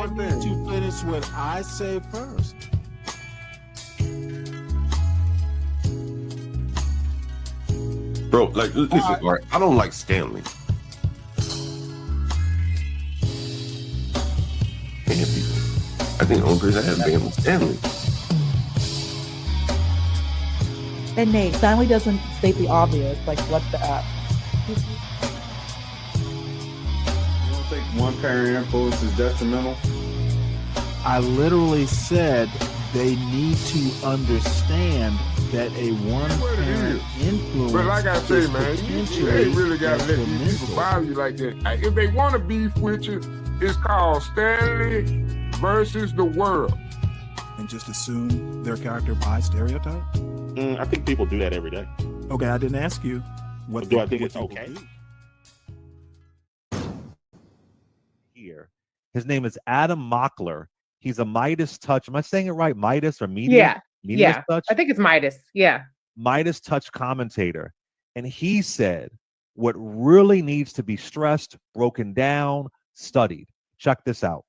I need to finish what I say first. Bro, like, listen, all right, I don't like Stanley. Can't people. I think the only person I had banned was Stanley. And Nate, Stanley doesn't state the obvious, like what the app. You don't think one parent influence is detrimental? I literally said they need to understand that a one-parent influence But like I say, is man, you potentially ain't really got to let these people detrimental. bother you like that. If they want to beef with you, it's called Stanley versus the world. And just assume their character by stereotype? I think people do that every day. Okay, I didn't ask you. What Do I think it's people okay? do. Here, his name is Adam Mockler. He's a Midas Touch. Am I saying it right? Midas or Medium? Yeah. Medium Yeah. Touch? I think it's Midas. Yeah. Midas Touch commentator. And he said what really needs to be stressed, broken down, studied. Check this out.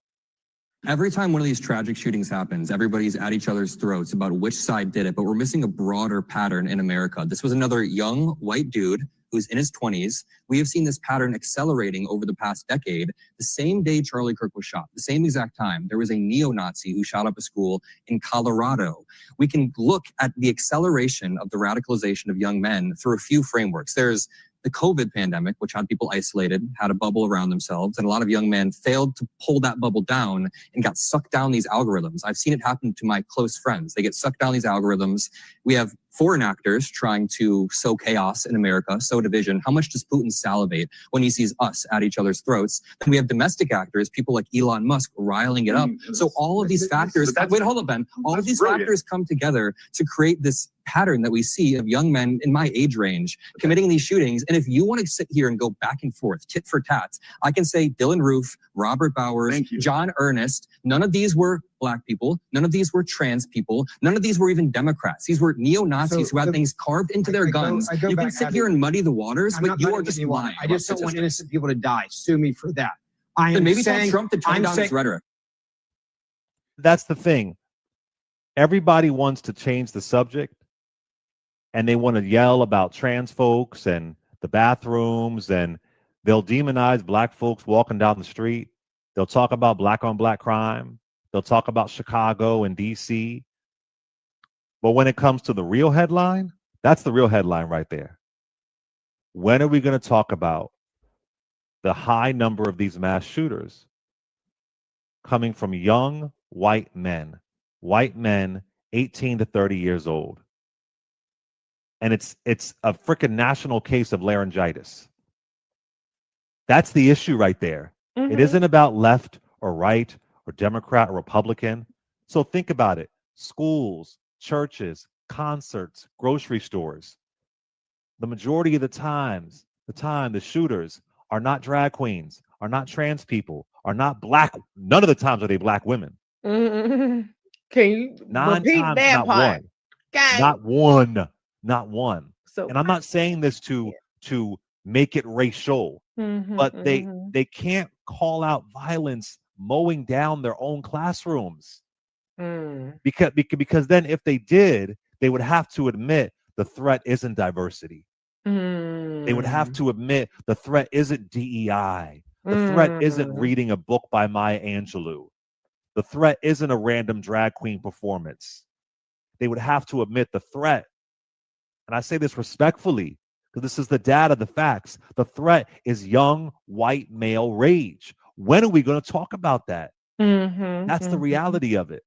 Every time one of these tragic shootings happens, everybody's at each other's throats about which side did it, but we're missing a broader pattern in America. This was another young white dude who's in his 20s. We have seen this pattern accelerating over the past decade. The same day Charlie Kirk was shot, the same exact time, there was a neo-Nazi who shot up a school in Colorado. We can look at the acceleration of the radicalization of young men through a few frameworks. There's the COVID pandemic, which had people isolated, had a bubble around themselves, and a lot of young men failed to pull that bubble down and got sucked down these algorithms. I've seen it happen to my close friends. They get sucked down these algorithms. We have foreign actors trying to sow chaos in America, sow division. How much does Putin salivate when he sees us at each other's throats? Then we have domestic actors, people like Elon Musk, riling it up. So all of these factors, wait, hold up, Ben. All of these factors come together to create this pattern that we see of young men in my age range committing these shootings. And if you want to sit here and go back and forth, tit for tat, I can say Dylan Roof, Robert Bowers, John Ernest, none of these were Black people. None of these were trans people. None of these were even Democrats. These were neo-Nazis who had things carved into their guns. You can sit here and muddy the waters, but you are just lying. I just don't want innocent people to die. Sue me for that. I am maybe tell Trump to tone down his rhetoric. That's the thing. Everybody wants to change the subject, and they want to yell about trans folks and the bathrooms, and they'll demonize Black folks walking down the street. They'll talk about Black on Black crime. They'll talk about Chicago and DC. But when it comes to the real headline, that's the real headline right there. When are we going to talk about the high number of these mass shooters coming from young white men 18 to 30 years old? And it's a freaking national case of laryngitis. That's the issue right there. It isn't about left or right or Democrat or Republican. So think about it. Schools, churches, concerts, grocery stores. The majority of the time, the shooters are not drag queens, are not trans people, are not Black. None of the times are they Black women. Can you 9 repeat times, that not part? one. Not one. So, and I'm not saying this to make it racial, but they can't call out violence mowing down their own classrooms. Because then if they did, they would have to admit the threat isn't diversity. They would have to admit the threat isn't DEI. The threat isn't reading a book by Maya Angelou. The threat isn't a random drag queen performance. They would have to admit the threat. And I say this respectfully, because this is the data, the facts. The threat is young white male rage. When are we going to talk about that? That's the reality of it.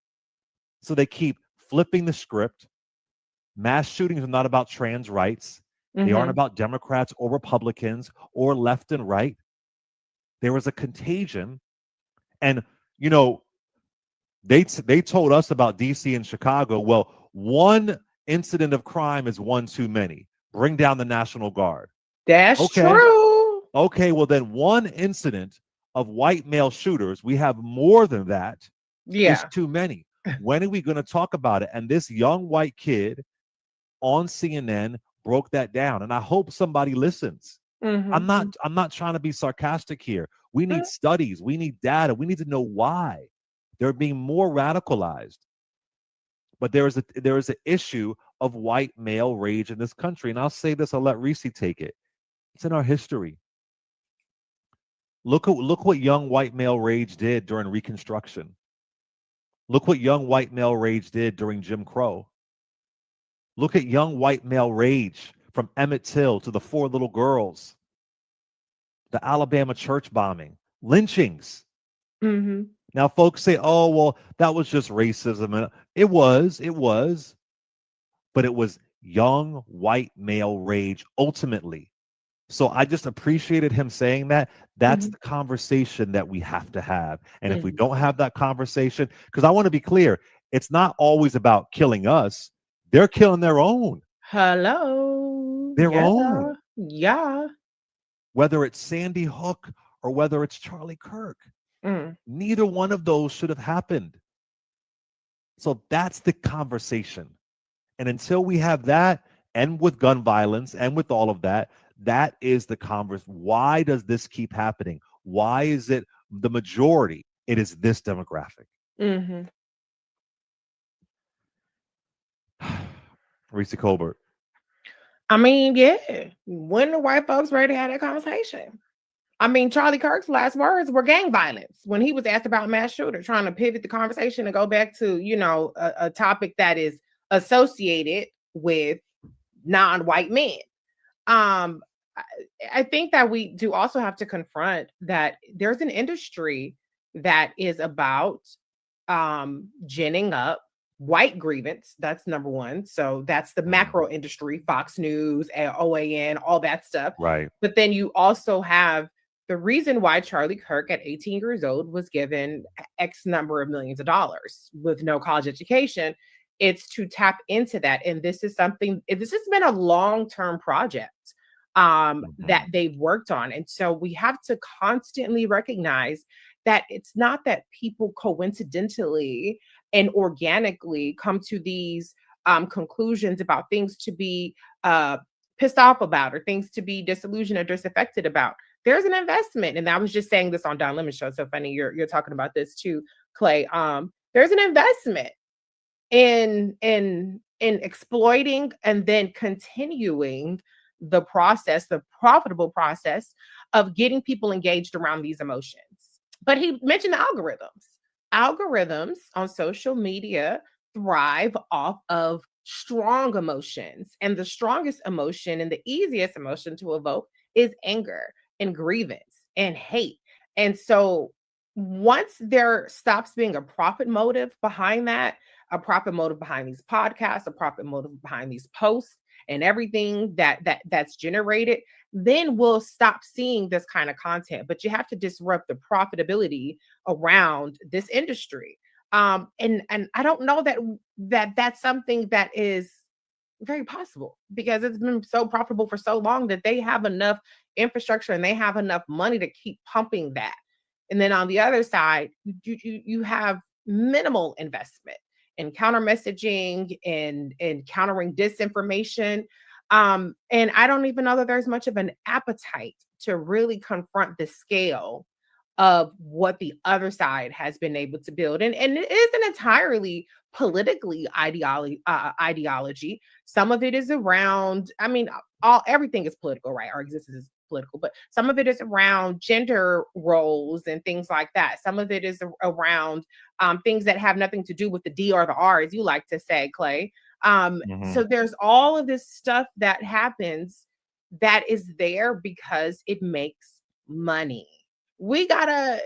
So they keep flipping the script. Mass shootings are not about trans rights. They aren't about Democrats or Republicans or left and right. There was a contagion. And, you know, they told us about DC and Chicago. Well, one incident of crime is one too many. Bring down the National Guard. That's true. Okay, well then one incident of white male shooters, we have more than that. Is too many. When are we going to talk about it? And this young white kid on CNN broke that down. And I hope somebody listens. I'm not trying to be sarcastic here. We need studies. We need data. We need to know why. They're being more radicalized. But there is an issue of white male rage in this country. And I'll say this, I'll let Reese take it. It's in our history. Look what young white male rage did during Reconstruction. Look what young white male rage did during Jim Crow. Look at young white male rage from Emmett Till to the 4 little girls, the Alabama church bombing, lynchings. Mm-hmm. Now, folks say, oh, well, that was just racism. And it was, but it was young white male rage ultimately. So I just appreciated him saying that. That's the conversation that we have to have. And if we don't have that conversation, because I want to be clear, it's not always about killing us. They're killing their own. Hello. Their own. Yeah. Whether it's Sandy Hook or whether it's Charlie Kirk. Neither one of those should have happened. So that's the conversation. And until we have that, and with gun violence and with all of that, that is the conversation. Why does this keep happening? Why is it the majority? It is this demographic. Reese Colbert. I mean, yeah. When the white folks ready to have that conversation? I mean, Charlie Kirk's last words were gang violence when he was asked about mass shooter, trying to pivot the conversation and go back to, a topic that is associated with non-white men. I think that we do also have to confront that there's an industry that is about ginning up white grievance. That's number one. So that's the macro industry, Fox News, OAN, all that stuff. Right. But then you also have the reason why Charlie Kirk at 18 years old was given X number of millions of dollars with no college education. It's to tap into that. And this has been a long-term project that they've worked on. And so we have to constantly recognize that it's not that people coincidentally and organically come to these conclusions about things to be pissed off about or things to be disillusioned or disaffected about. There's an investment. And I was just saying this on Don Lemon's show. So funny you're talking about this too, Clay. There's an investment in exploiting and then continuing the profitable process of getting people engaged around these emotions. But he mentioned the algorithms. Algorithms on social media thrive off of strong emotions. And the strongest emotion and the easiest emotion to evoke is anger and grievance and hate. And so once there stops being a profit motive behind that, a profit motive behind these podcasts, a profit motive behind these posts and everything that's generated, then we'll stop seeing this kind of content. But you have to disrupt the profitability around this industry. And I don't know that's something that is very possible because it's been so profitable for so long that they have enough infrastructure and they have enough money to keep pumping that. And then on the other side, you have minimal investment in counter messaging and countering disinformation. And I don't even know that there's much of an appetite to really confront the scale of what the other side has been able to build. And it isn't entirely politically ideology. Some of it is around, I mean, everything is political, right? Our existence is political, but some of it is around gender roles and things like that. Some of it is around things that have nothing to do with the D or the R, as you like to say, Clay. So there's all of this stuff that happens that is there because it makes money. We gotta,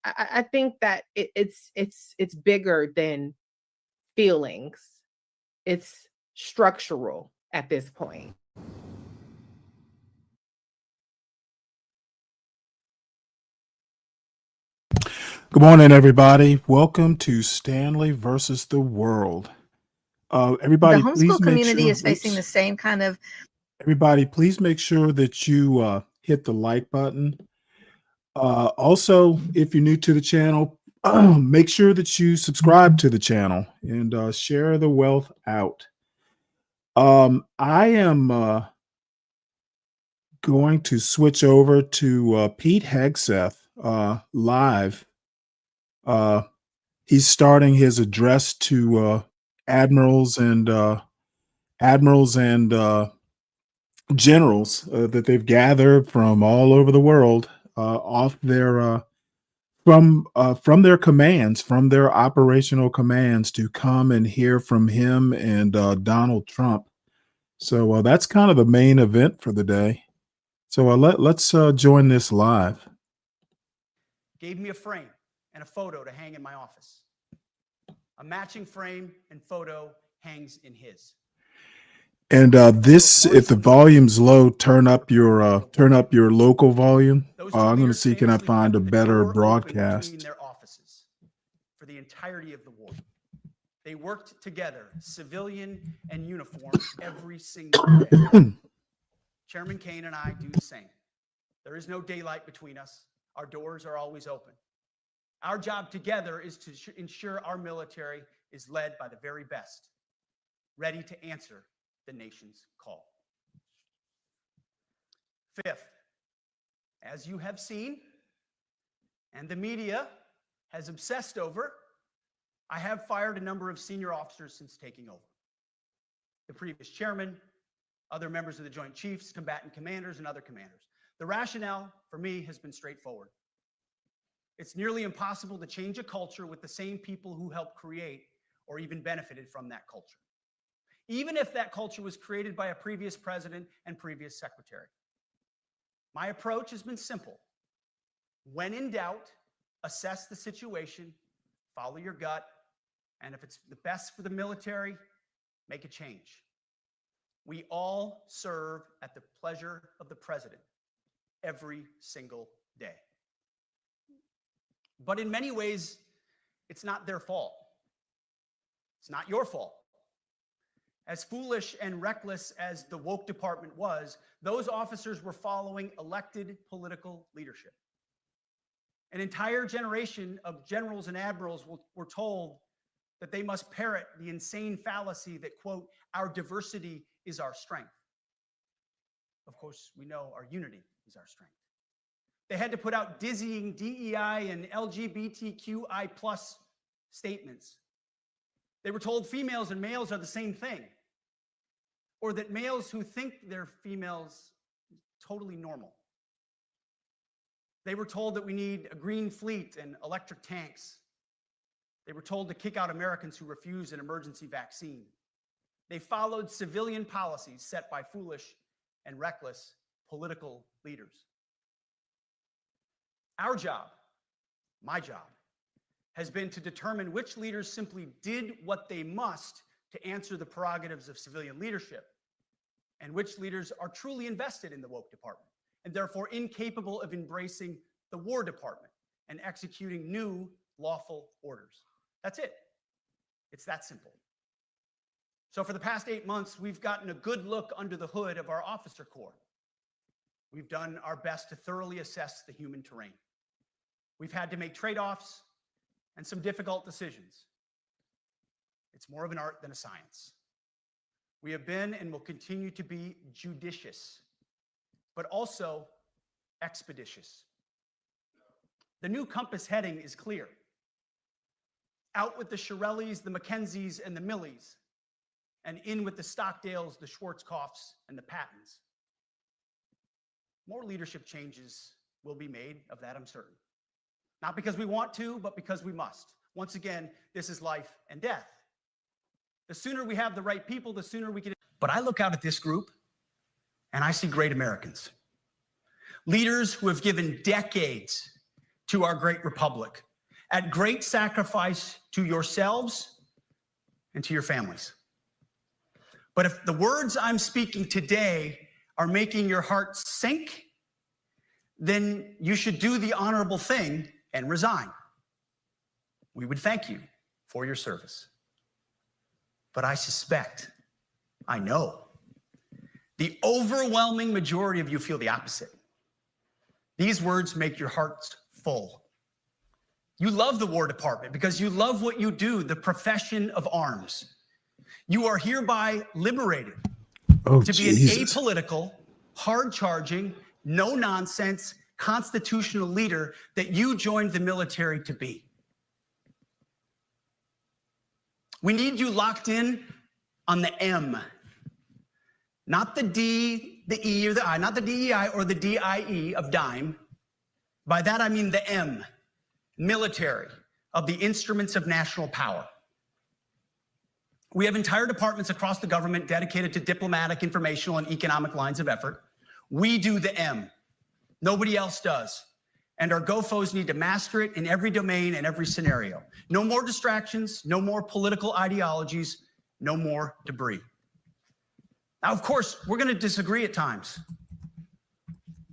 I think that it's bigger than feelings. It's structural at this point. Good morning, everybody. Welcome to Stanley versus the World. Everybody, The homeschool please make community sure. is facing the same kind of. Everybody, please make sure that you hit the like button. Also, if you're new to the channel, make sure that you subscribe to the channel and share the wealth out. I am going to switch over to Pete Hegseth live he's starting his address to admirals and generals that they've gathered from all over the world off their from their commands, from their operational commands, to come and hear from him and Donald Trump. So that's kind of the main event for the day. So let's join this live. Gave me a frame and a photo to hang in my office. A matching frame and photo hangs in his. And this, if the volume's low, turn up your local volume. I'm going to see, can I find a better broadcast? Their offices for the entirety of the war. They worked together, civilian and uniform, every single day. Chairman Kane and I do the same. There is no daylight between us. Our doors are always open. Our job together is to ensure our military is led by the very best, ready to answer the nation's call. Fifth, as you have seen, and the media has obsessed over, I have fired a number of senior officers since taking over. The previous chairman, other members of the Joint Chiefs, combatant commanders, and other commanders. The rationale for me has been straightforward. It's nearly impossible to change a culture with the same people who helped create or even benefited from that culture, even if that culture was created by a previous president and previous secretary. My approach has been simple. When in doubt, assess the situation, follow your gut, and if it's the best for the military, make a change. We all serve at the pleasure of the president every single day. But in many ways, it's not their fault. It's not your fault. As foolish and reckless as the woke department was, those officers were following elected political leadership. An entire generation of generals and admirals were told that they must parrot the insane fallacy that, quote, our diversity is our strength. Of course, we know our unity is our strength. They had to put out dizzying DEI and LGBTQI+ statements. They were told females and males are the same thing, or that males who think they're females totally normal. They were told that we need a green fleet and electric tanks. They were told to kick out Americans who refuse an emergency vaccine. They followed civilian policies set by foolish and reckless political leaders. Our job, my job, has been to determine which leaders simply did what they must to answer the prerogatives of civilian leadership, and which leaders are truly invested in the woke department and therefore incapable of embracing the War Department and executing new lawful orders. That's it. It's that simple. So for the past 8 months, we've gotten a good look under the hood of our officer corps. We've done our best to thoroughly assess the human terrain. We've had to make trade-offs and some difficult decisions. It's more of an art than a science. We have been and will continue to be judicious, but also expeditious. The new compass heading is clear. Out with the Shirellis, the McKenzies, and the Millies, and in with the Stockdales, the Schwarzkopfs, and the Pattons. More leadership changes will be made, of that I'm certain. Not because we want to, but because we must. Once again, this is life and death. The sooner we have the right people, the sooner we can. But I look out at this group and I see great Americans. Leaders who have given decades to our great republic at great sacrifice to yourselves and to your families. But if the words I'm speaking today are making your heart sink, then you should do the honorable thing and resign. We would thank you for your service. But I suspect, I know, the overwhelming majority of you feel the opposite. These words make your hearts full. You love the War Department because you love what you do, the profession of arms. You are hereby liberated to be an apolitical, hard-charging, no-nonsense, constitutional leader that you joined the military to be. We need you locked in on the M, not the D, the E, or the I, not the DEI or the DIE of dime. By that, I mean the M, military, of the instruments of national power. We have entire departments across the government dedicated to diplomatic, informational, and economic lines of effort. We do the M. Nobody else does. And our GoFos need to master it in every domain and every scenario. No more distractions, no more political ideologies, no more debris. Now, of course, we're going to disagree at times.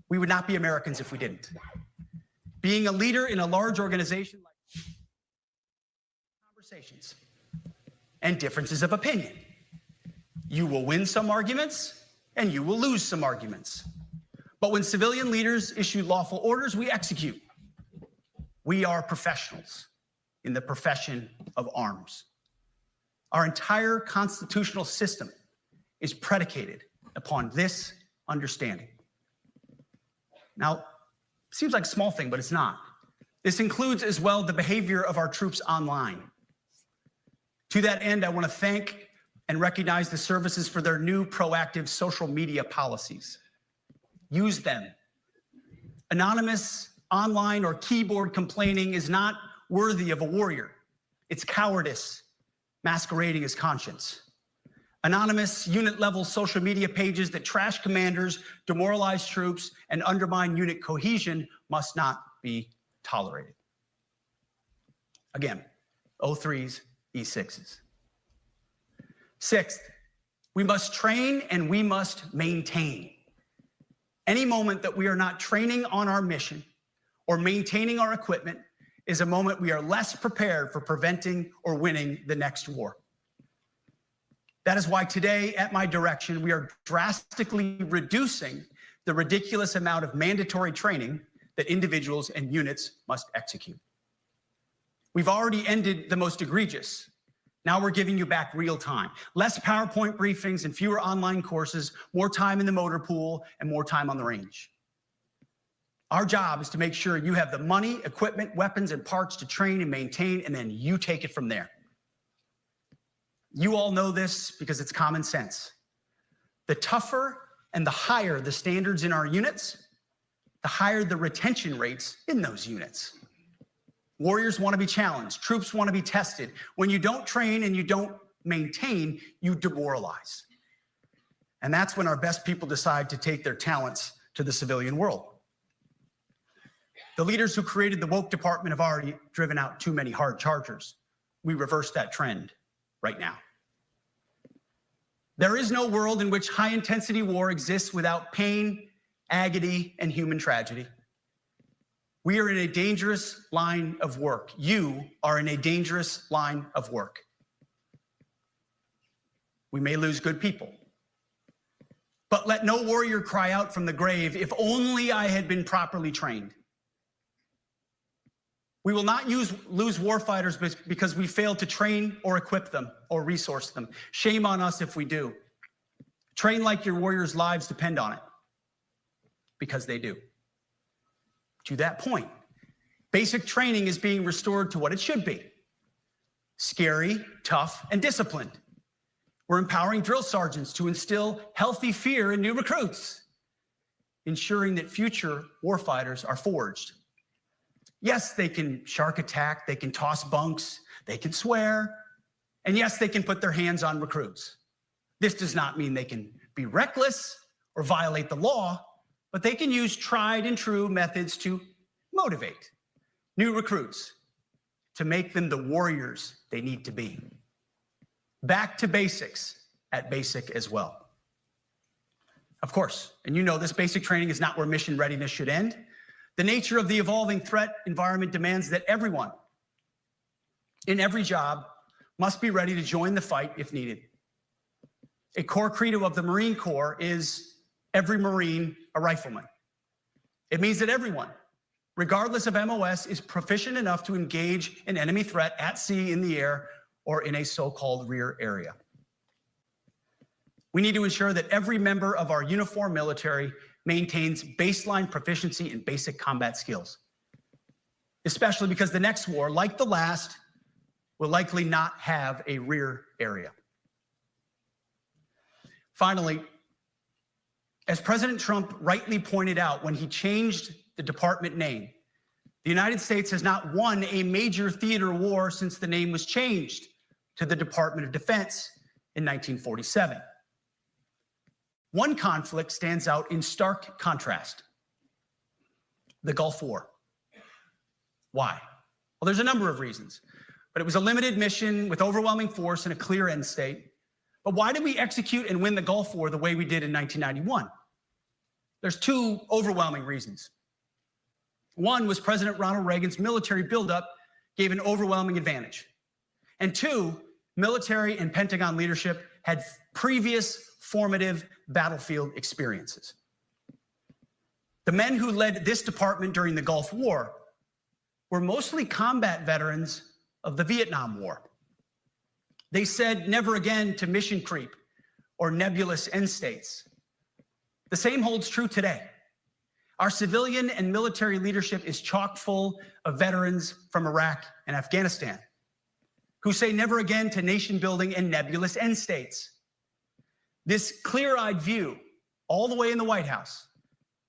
We would not be Americans if we didn't. Being a leader in a large organization like conversations and differences of opinion. You will win some arguments and you will lose some arguments. But when civilian leaders issue lawful orders, we execute. We are professionals in the profession of arms. Our entire constitutional system is predicated upon this understanding. Now, seems like a small thing, but it's not. This includes as well the behavior of our troops online. To that end, I want to thank and recognize the services for their new proactive social media policies. Use them. Anonymous, online, or keyboard complaining is not worthy of a warrior. It's cowardice masquerading as conscience. Anonymous, unit-level social media pages that trash commanders, demoralize troops, and undermine unit cohesion must not be tolerated. Again, O3s, E6s. Sixth, we must train and we must maintain. Any moment that we are not training on our mission or maintaining our equipment is a moment we are less prepared for preventing or winning the next war. That is why today, at my direction, we are drastically reducing the ridiculous amount of mandatory training that individuals and units must execute. We've already ended the most egregious. Now we're giving you back real time. Less PowerPoint briefings and fewer online courses, more time in the motor pool, and more time on the range. Our job is to make sure you have the money, equipment, weapons, and parts to train and maintain, and then you take it from there. You all know this because it's common sense. The tougher and the higher the standards in our units, the higher the retention rates in those units. Warriors want to be challenged. Troops want to be tested. When you don't train and you don't maintain, you demoralize. And that's when our best people decide to take their talents to the civilian world. The leaders who created the woke department have already driven out too many hard chargers. We reverse that trend right now. There is no world in which high-intensity war exists without pain, agony, and human tragedy. We are in a dangerous line of work. You are in a dangerous line of work. We may lose good people. But let no warrior cry out from the grave, if only I had been properly trained. We will not lose warfighters because we failed to train or equip them or resource them. Shame on us if we do. Train like your warriors' lives depend on it, because they do. To that point, basic training is being restored to what it should be: scary, tough, and disciplined. We're empowering drill sergeants to instill healthy fear in new recruits, ensuring that future warfighters are forged. Yes, they can shark attack, they can toss bunks, they can swear, and yes, they can put their hands on recruits. This does not mean they can be reckless or violate the law, but they can use tried and true methods to motivate new recruits, to make them the warriors they need to be. Back to basics at basic as well. Of course, and you know this, basic training is not where mission readiness should end. The nature of the evolving threat environment demands that everyone in every job must be ready to join the fight if needed. A core credo of the Marine Corps is every Marine a rifleman. It means that everyone, regardless of MOS, is proficient enough to engage an enemy threat at sea, in the air, or in a so-called rear area. We need to ensure that every member of our uniformed military maintains baseline proficiency in basic combat skills, especially because the next war, like the last, will likely not have a rear area. Finally, as President Trump rightly pointed out when he changed the department name, the United States has not won a major theater war since the name was changed to the Department of Defense in 1947. One conflict stands out in stark contrast: the Gulf War. Why? Well, there's a number of reasons, but it was a limited mission with overwhelming force and a clear end state. But why did we execute and win the Gulf War the way we did in 1991? There's two overwhelming reasons. One was President Ronald Reagan's military buildup gave an overwhelming advantage. And two, military and Pentagon leadership had previous formative battlefield experiences. The men who led this department during the Gulf War were mostly combat veterans of the Vietnam War. They said never again to mission creep or nebulous end states. The same holds true today. Our civilian and military leadership is chock full of veterans from Iraq and Afghanistan who say never again to nation building and nebulous end states. This clear-eyed view, all the way in the White House,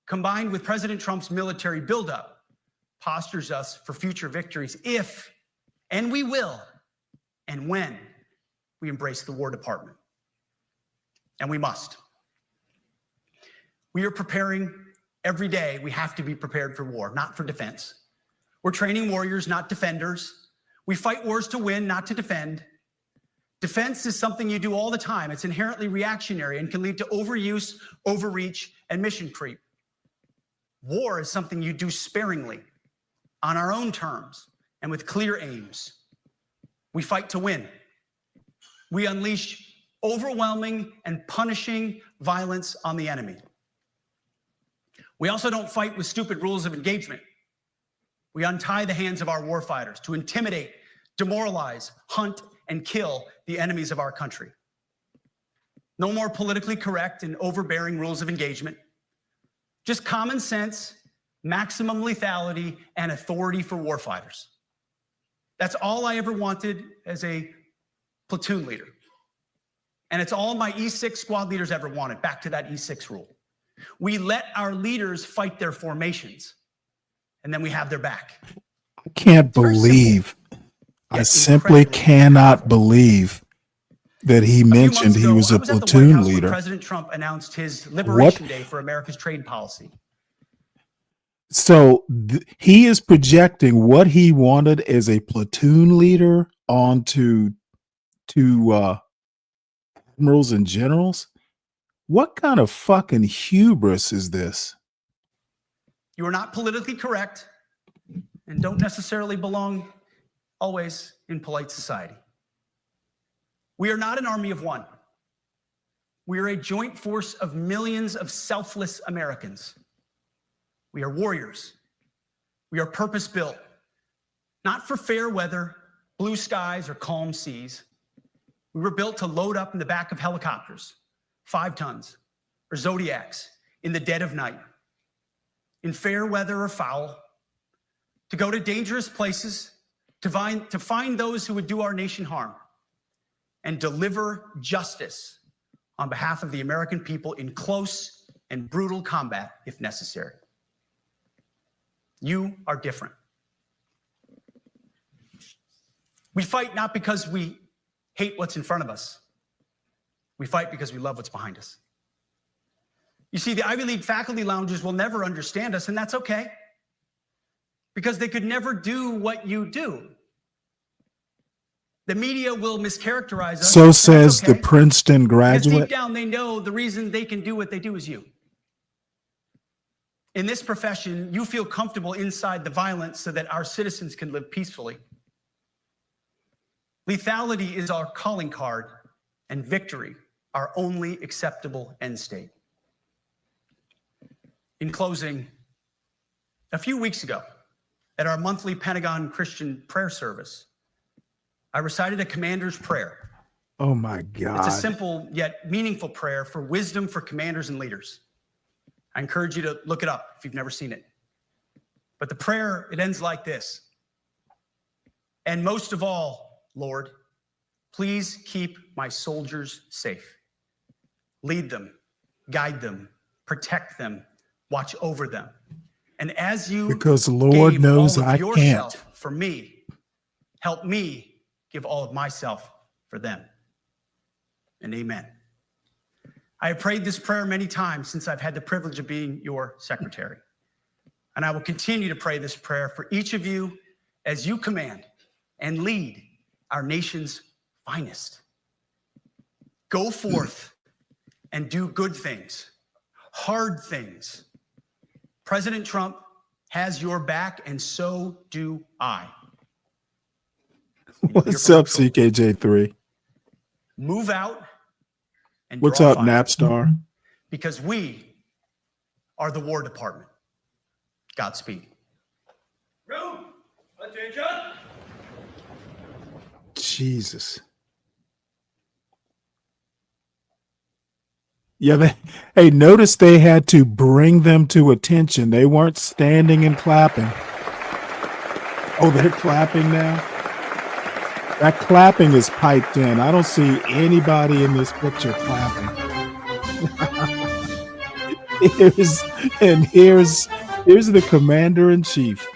combined with President Trump's military buildup, postures us for future victories if, and we will, and when we embrace the War Department. And we must. We are preparing every day. We have to be prepared for war, not for defense. We're training warriors, not defenders. We fight wars to win, not to defend. Defense is something you do all the time. It's inherently reactionary and can lead to overuse, overreach, and mission creep. War is something you do sparingly, on our own terms, and with clear aims. We fight to win. We unleash overwhelming and punishing violence on the enemy. We also don't fight with stupid rules of engagement. We untie the hands of our warfighters to intimidate, demoralize, hunt, and kill the enemies of our country. No more politically correct and overbearing rules of engagement. Just common sense, maximum lethality, and authority for warfighters. That's all I ever wanted as a platoon leader. And it's all my E6 squad leaders ever wanted, back to that E6 rule. We let our leaders fight their formations, and then we have their back. I can't believe, I simply cannot believe that he mentioned he was a platoon leader. President Trump announced his Liberation Day for America's trade policy. So he is projecting what he wanted as a platoon leader onto admirals and generals. What kind of fucking hubris is this? You are not politically correct and don't necessarily belong always in polite society. We are not an army of one. We are a joint force of millions of selfless Americans. We are warriors. We are purpose-built, not for fair weather, blue skies, or calm seas. We were built to load up in the back of helicopters, 5 tons, or Zodiacs in the dead of night, in fair weather or foul, to go to dangerous places, to find those who would do our nation harm, and deliver justice on behalf of the American people in close and brutal combat if necessary. You are different. We fight not because we hate what's in front of us. We fight because we love what's behind us. You see, the Ivy League faculty lounges will never understand us, and that's okay, because they could never do what you do. The media will mischaracterize us. So says the Princeton graduate. Because deep down, they know the reason they can do what they do is you. In this profession, you feel comfortable inside the violence so that our citizens can live peacefully. Lethality is our calling card, and victory our only acceptable end state. In closing, a few weeks ago, at our monthly Pentagon Christian prayer service, I recited a commander's prayer. Oh my God. It's a simple yet meaningful prayer for wisdom for commanders and leaders. I encourage you to look it up if you've never seen it. But the prayer, it ends like this. And most of all, Lord, please keep my soldiers safe. Lead them, guide them, protect them, watch over them. And as you Because the Lord gave knows all of I yourself can't. for me, help me give all of myself for them. And amen. I have prayed this prayer many times since I've had the privilege of being your secretary. And I will continue to pray this prayer for each of you as you command and lead our nation's finest. Go forth and do good things, hard things. President Trump has your back, and so do I. What's up, CKJ3? Move out and What's draw up, fire, Napstar? because we are the War Department. Godspeed. Jesus. Yeah, hey, notice they had to bring them to attention. They weren't standing and clapping. Oh, they're clapping now? That clapping is piped in. I don't see anybody in this picture clapping. here's the commander in chief.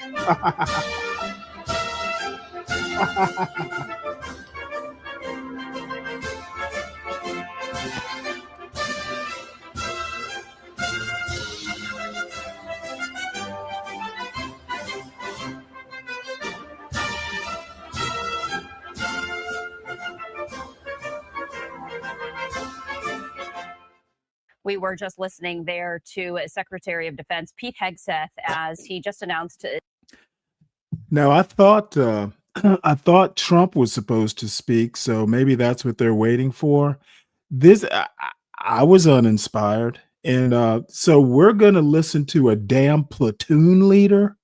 We were just listening there to Secretary of Defense Pete Hegseth as he just announced. Now, I thought I thought Trump was supposed to speak, so maybe that's what they're waiting for. I was uninspired, and so we're going to listen to a damn platoon leader.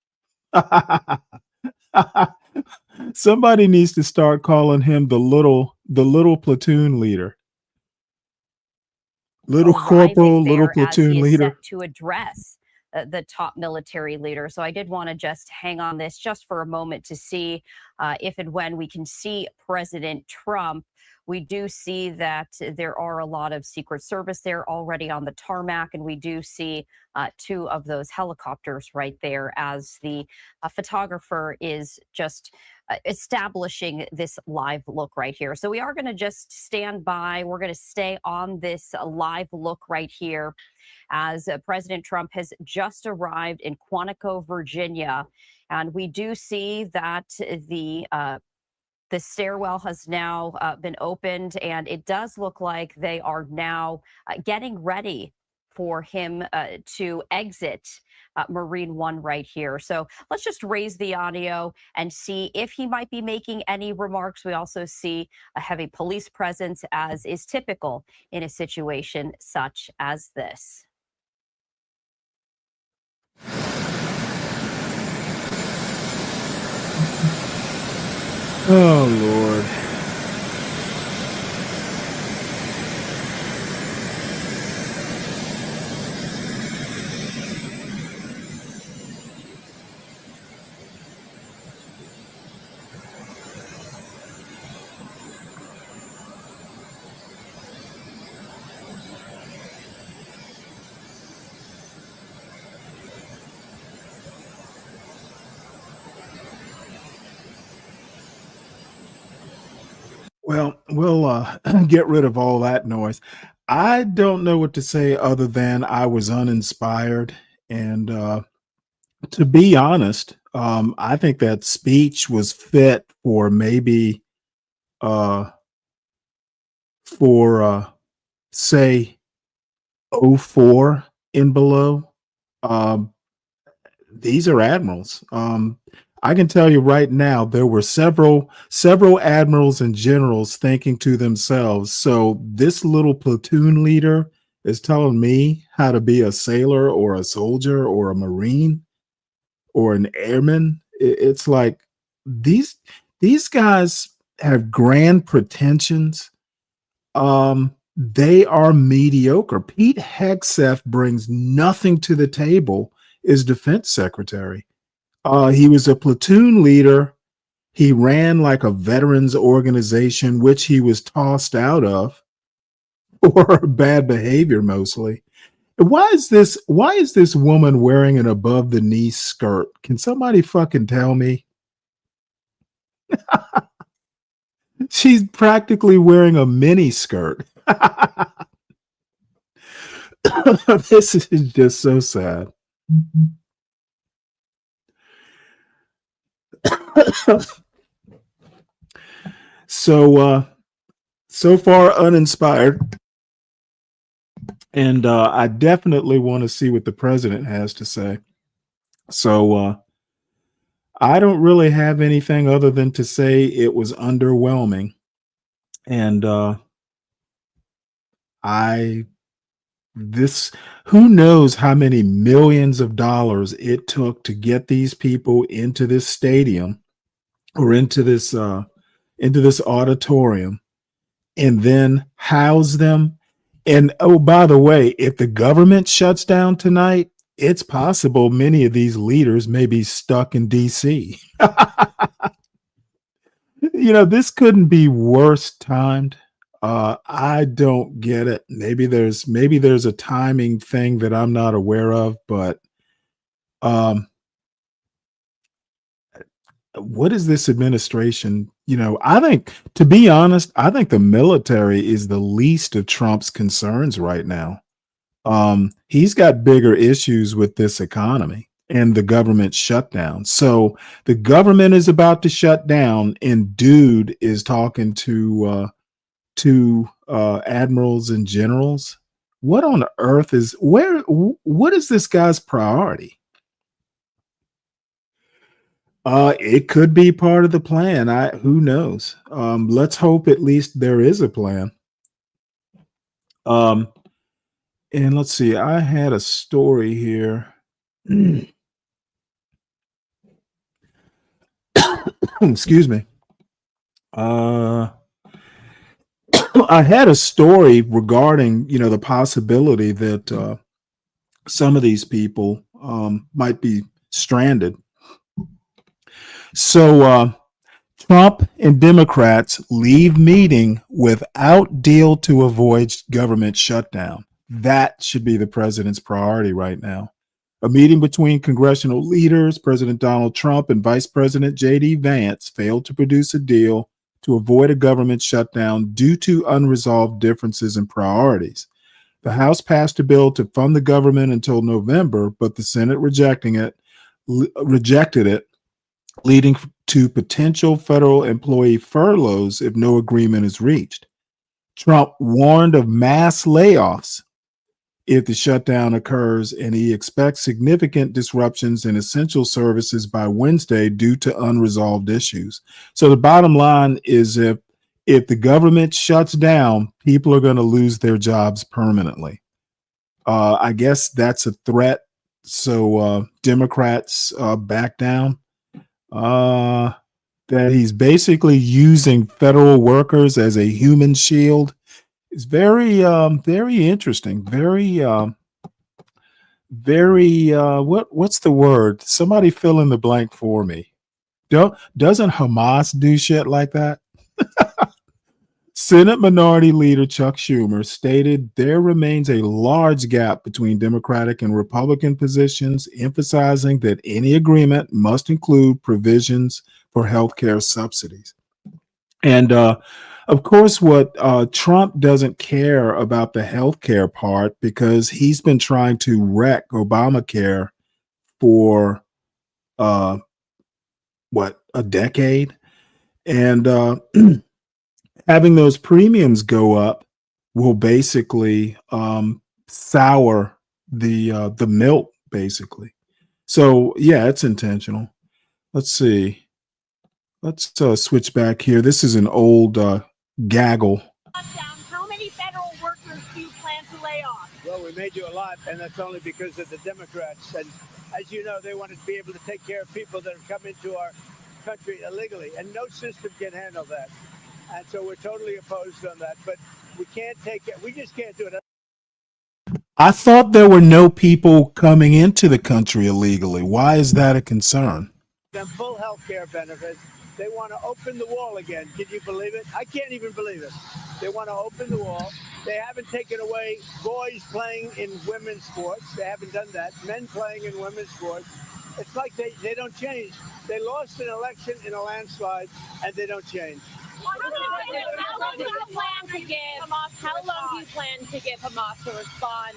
Somebody needs to start calling him the little platoon leader. Little corporal, little platoon leader. Set to address the top military leader. So I did want to just hang on this just for a moment to see if and when we can see President Trump. We do see that there are a lot of Secret Service there already on the tarmac, and we do see two of those helicopters right there as the photographer is just establishing this live look right here. So we are going to just stand by. We're going to stay on this live look right here as President Trump has just arrived in Quantico, Virginia. And we do see that the stairwell has now been opened, and it does look like they are now getting ready for him to exit Marine One right here. So let's just raise the audio and see if he might be making any remarks. We also see a heavy police presence, as is typical in a situation such as this. Oh, Lord. Well, we'll get rid of all that noise. I don't know what to say other than I was uninspired. And to be honest, I think that speech was fit for maybe say 04 and below. These are admirals. I can tell you right now, there were several admirals and generals thinking to themselves, so this little platoon leader is telling me how to be a sailor or a soldier or a Marine or an airman. It's like these guys have grand pretensions. They are mediocre. Pete Hegseth brings nothing to the table as defense secretary. He was a platoon leader He ran like a veterans organization, which he was tossed out of for bad behavior mostly. Why is this woman wearing an above the knee skirt? Can somebody fucking tell me? She's practically wearing a mini skirt. This is just so sad. So far uninspired. And I definitely want to see what the president has to say. So I don't really have anything other than to say it was underwhelming. And who knows how many millions of dollars it took to get these people into this stadium or into this auditorium and then house them. And oh, by the way, if the government shuts down tonight, it's possible many of these leaders may be stuck in DC. This couldn't be worse timed. I don't get it. Maybe there's a timing thing that I'm not aware of, but what is this administration? I think, to be honest, I think the military is the least of Trump's concerns right now. He's got bigger issues with this economy and the government shutdown. So the government is about to shut down, and dude is talking to admirals and generals. What on earth what is this guy's priority? It could be part of the plan. Who knows? Let's hope at least there is a plan. And let's see, I had a story here. Excuse me. I had a story regarding, the possibility that some of these people might be stranded. So Trump and Democrats leave meeting without deal to avoid government shutdown. That should be the president's priority right now. A meeting between congressional leaders, President Donald Trump and Vice President J.D. Vance, failed to produce a deal to avoid a government shutdown due to unresolved differences in priorities. The House passed a bill to fund the government until November, but the Senate rejected it, leading to potential federal employee furloughs if no agreement is reached. Trump warned of mass layoffs if the shutdown occurs, and he expects significant disruptions in essential services by Wednesday due to unresolved issues. So the bottom line is if the government shuts down, people are going to lose their jobs permanently. I guess that's a threat. So Democrats back down. That he's basically using federal workers as a human shield is very interesting. What's the word? Somebody fill in the blank for me. Doesn't Hamas do shit like that? Senate Minority Leader Chuck Schumer stated there remains a large gap between Democratic and Republican positions, emphasizing that any agreement must include provisions for healthcare subsidies. And of course, what Trump doesn't care about the healthcare part because he's been trying to wreck Obamacare for a decade, and having those premiums go up will basically sour the milk, basically. So yeah, it's intentional. Let's see. Let's switch back here. This is an old gaggle. How many federal workers do you plan to lay off? Well, we may do a lot, and that's only because of the Democrats. And as you know, they want to be able to take care of people that have come into our country illegally, and no system can handle that. And so we're totally opposed on that. But we can't take it. We just can't do it. I thought there were no people coming into the country illegally. Why is that a concern? Them full health care benefits, They want to open the wall again. Can you believe it? I can't even believe it. They want to open the wall. They haven't taken away boys playing in women's sports. They haven't done that. Men playing in women's sports. It's like they don't change. They lost an election in a landslide, and they don't change. How long do you plan to give Hamas to respond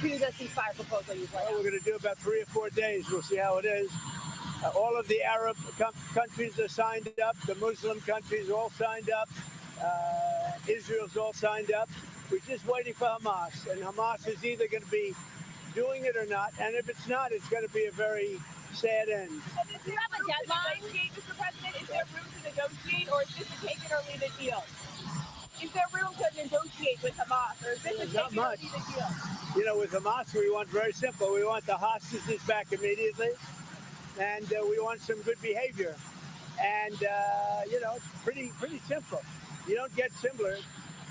to the ceasefire proposal you put out? We're going to do about 3 or 4 days. We'll see how it is. All of the Arab countries are signed up. The Muslim countries all signed up. Israel's all signed up. We're just waiting for Hamas. And Hamas is either going to be doing it or not. And if it's not, it's going to be a very sad end. And do you have a deadline, Mr. President? Is there room to negotiate, or is this a take it or leave it deal? Is there room to negotiate with Hamas, or is this a take it or leave it deal? You know, with Hamas, we want very simple. We want the hostages back immediately, and we want some good behavior. And, you know, it's pretty simple. You don't get simpler.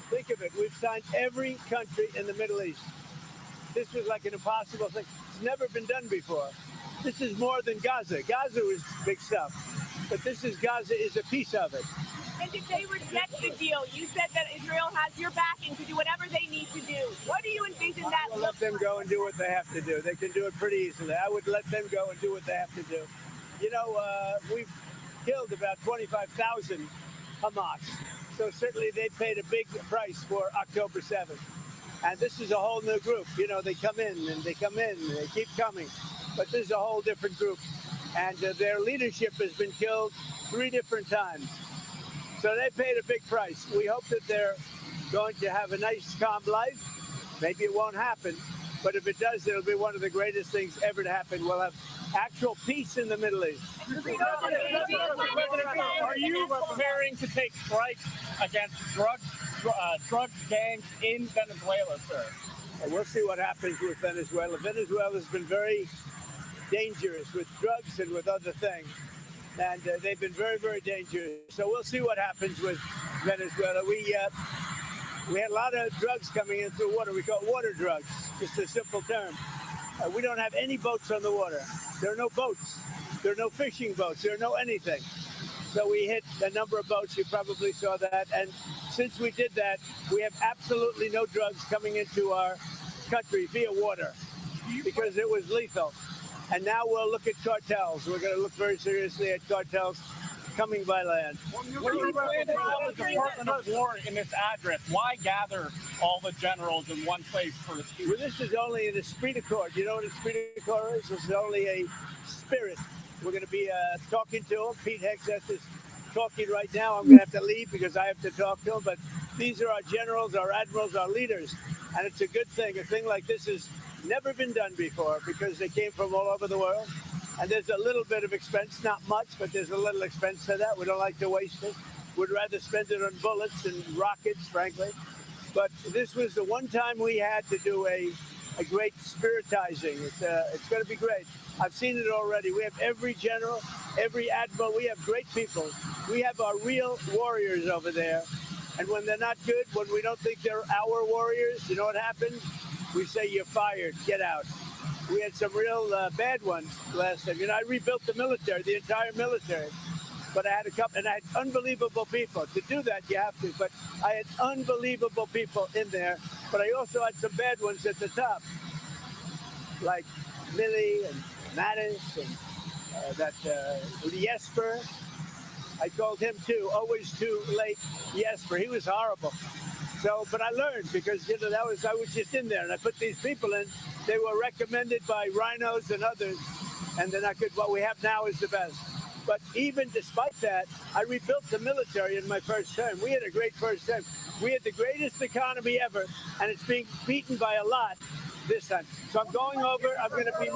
Think of it. We've signed every country in the Middle East. This was like an impossible thing. It's never been done before. This is more than Gaza. Gaza was big stuff. But Gaza is a piece of it. And if they reject the deal, you said that Israel has your backing to do whatever they need to do. What do you envision that? I will let them go and do what they have to do. They can do it pretty easily. I would let them go and do what they have to do. You know, we've killed about 25,000 Hamas. So certainly they paid a big price for October 7th. And this is a whole new group. You know, they come in and they come in and they keep coming. But this is a whole different group. And their leadership has been killed 3 different times. So they paid a big price. We hope that they're going to have a nice, calm life. Maybe it won't happen. But if it does, it'll be one of the greatest things ever to happen. We'll have actual peace in the Middle East. Are you preparing to take strikes against drug gangs in Venezuela, sir? And we'll see what happens with Venezuela. Venezuela's been very dangerous with drugs and with other things. And they've been very, very dangerous. So we'll see what happens with Venezuela. We had a lot of drugs coming in through water. We call it water drugs, just a simple term. We don't have any boats on the water. There are no boats. There are no fishing boats. There are no anything. So we hit a number of boats. You probably saw that. And since we did that, we have absolutely no drugs coming into our country via water because it was lethal. And now we'll look at cartels. We're going to look very seriously at cartels coming by land. What do you plan to tell the Department of War in this address? Why gather all the generals in one place for a speech? Well, this is only an esprit de corps. You know what esprit de corps is? This is only a spirit. We're going to be talking to him. Pete Hegseth is talking right now. I'm going to have to leave because I have to talk to him. But these are our generals, our admirals, our leaders. And it's a good thing. A thing like this has never been done before because they came from all over the world. And there's a little bit of expense, not much, but there's a little expense to that. We don't like to waste it. We'd rather spend it on bullets and rockets, frankly. But this was the one time we had to do a great spiritizing. It's going to be great. I've seen it already. We have every general, every admiral. We have great people. We have our real warriors over there. And when they're not good, when we don't think they're our warriors, you know what happens? We say, you're fired. Get out. We had some real bad ones last time. You know, I rebuilt the military, the entire military. But I had a couple, and I had unbelievable people. To do that, you have to. But I had unbelievable people in there. But I also had some bad ones at the top, like Millie and Mattis and Jesper. I called him too. Always too late, Jesper. He was horrible. So, but I learned because, you know, I was just in there and I put these people in. They were recommended by rhinos and others, and they're not good. What we have now is the best. But even despite that, I rebuilt the military in my first term. We had a great first term. We had the greatest economy ever, and it's being beaten by a lot this time. So I'm going over. I'm going to be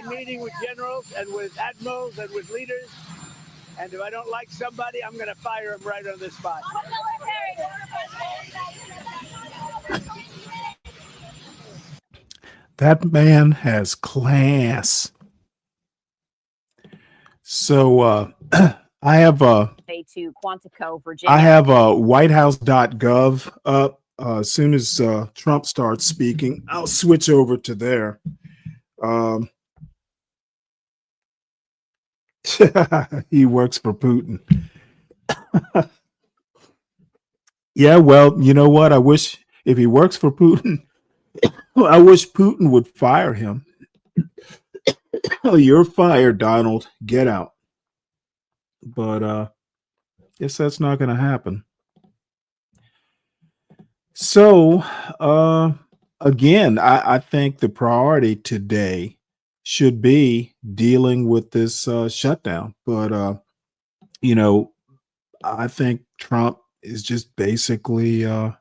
meeting with generals and with admirals and with leaders. And if I don't like somebody, I'm going to fire him right on the spot. That man has class. So I have to Quantico, Virginia. I have whitehouse.gov up. As soon as Trump starts speaking, I'll switch over to there. He works for Putin. Yeah, well, you know what? I wish if he works for Putin, I wish Putin would fire him. Oh, you're fired, Donald. Get out. But guess that's not going to happen. So, again, I think the priority today should be dealing with this shutdown. But you know, I think Trump is just basically, I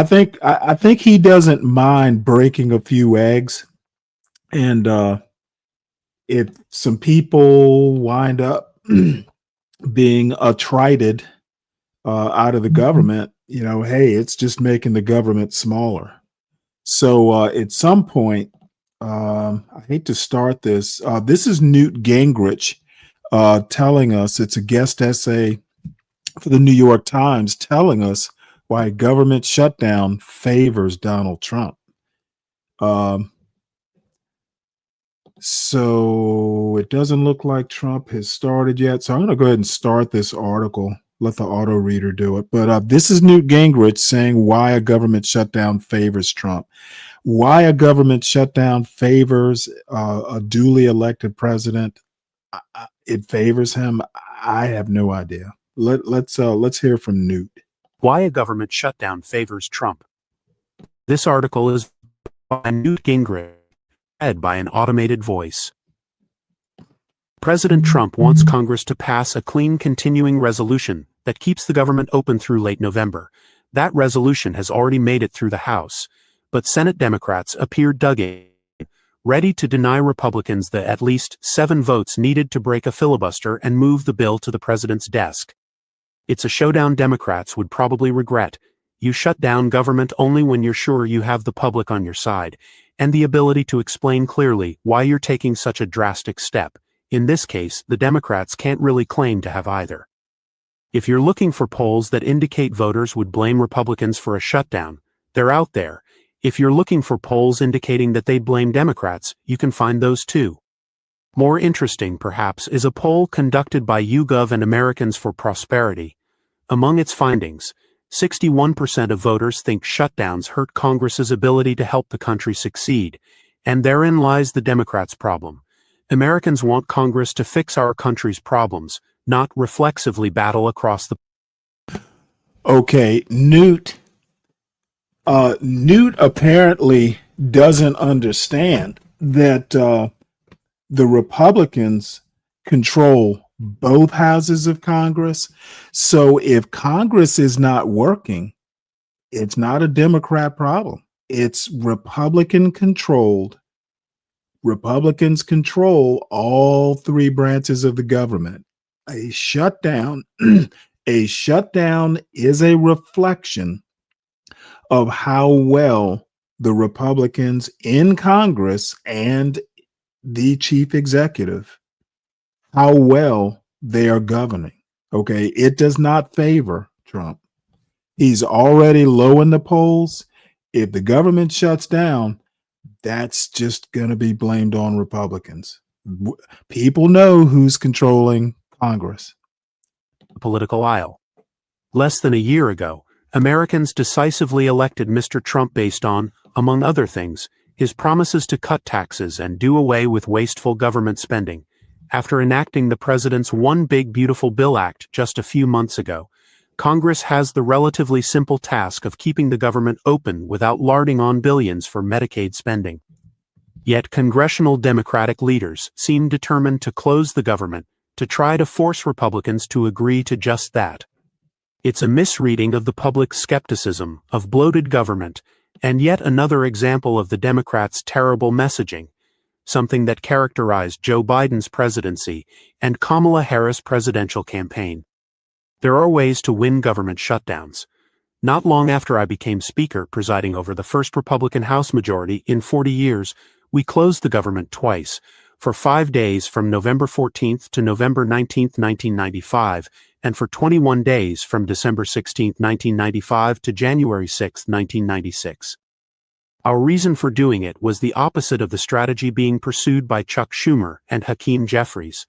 think he doesn't mind breaking a few eggs, and if some people wind up being attrited out of the government, hey, it's just making the government smaller. So at some point, I hate to start this. This is Newt Gingrich telling us, it's a guest essay for the New York Times telling us why a government shutdown favors Donald Trump. So it doesn't look like Trump has started yet. So I'm going to go ahead and start this article. Let the auto reader do it. But this is Newt Gingrich saying why a government shutdown favors Trump. Why a government shutdown favors a duly elected president. It favors him. I have no idea. Let's hear from Newt. Why a government shutdown favors Trump. This article is by Newt Gingrich, read by an automated voice. President Trump wants Congress to pass a clean continuing resolution that keeps the government open through late November. That resolution has already made it through the House, but Senate Democrats appear dug in, ready to deny Republicans the at least 7 votes needed to break a filibuster and move the bill to the president's desk. It's a showdown Democrats would probably regret. You shut down government only when you're sure you have the public on your side, and the ability to explain clearly why you're taking such a drastic step. In this case, the Democrats can't really claim to have either. If you're looking for polls that indicate voters would blame Republicans for a shutdown, they're out there. If you're looking for polls indicating that they blame Democrats, you can find those too. More interesting, perhaps, is a poll conducted by YouGov and Americans for Prosperity. Among its findings, 61% of voters think shutdowns hurt Congress's ability to help the country succeed, and therein lies the Democrats' problem. Americans want Congress to fix our country's problems, not reflexively battle across the... Okay, Newt apparently doesn't understand that the Republicans control both houses of Congress. So if Congress is not working, it's not a Democrat problem. It's Republican controlled. Republicans control all 3 branches of the government. A shutdown is a reflection of how well the Republicans in Congress and the chief executive, how well they are governing. Okay, it does not favor Trump. He's already low in the polls. If the government shuts down, that's just going to be blamed on Republicans. People know who's controlling Congress. Political aisle. Less than a year ago, Americans decisively elected Mr. Trump based on, among other things, his promises to cut taxes and do away with wasteful government spending. After enacting the president's One Big Beautiful Bill Act just a few months ago, Congress has the relatively simple task of keeping the government open without larding on billions for Medicaid spending. Yet congressional Democratic leaders seem determined to close the government to try to force Republicans to agree to just that. It's a misreading of the public's skepticism of bloated government, and yet another example of the Democrats' terrible messaging, something that characterized Joe Biden's presidency and Kamala Harris' presidential campaign. There are ways to win government shutdowns. Not long after I became Speaker, presiding over the first Republican House majority in 40 years, we closed the government twice, for 5 days from November 14th to November 19th, 1995, and for 21 days from December 16th, 1995 to January 6th, 1996. Our reason for doing it was the opposite of the strategy being pursued by Chuck Schumer and Hakeem Jeffries,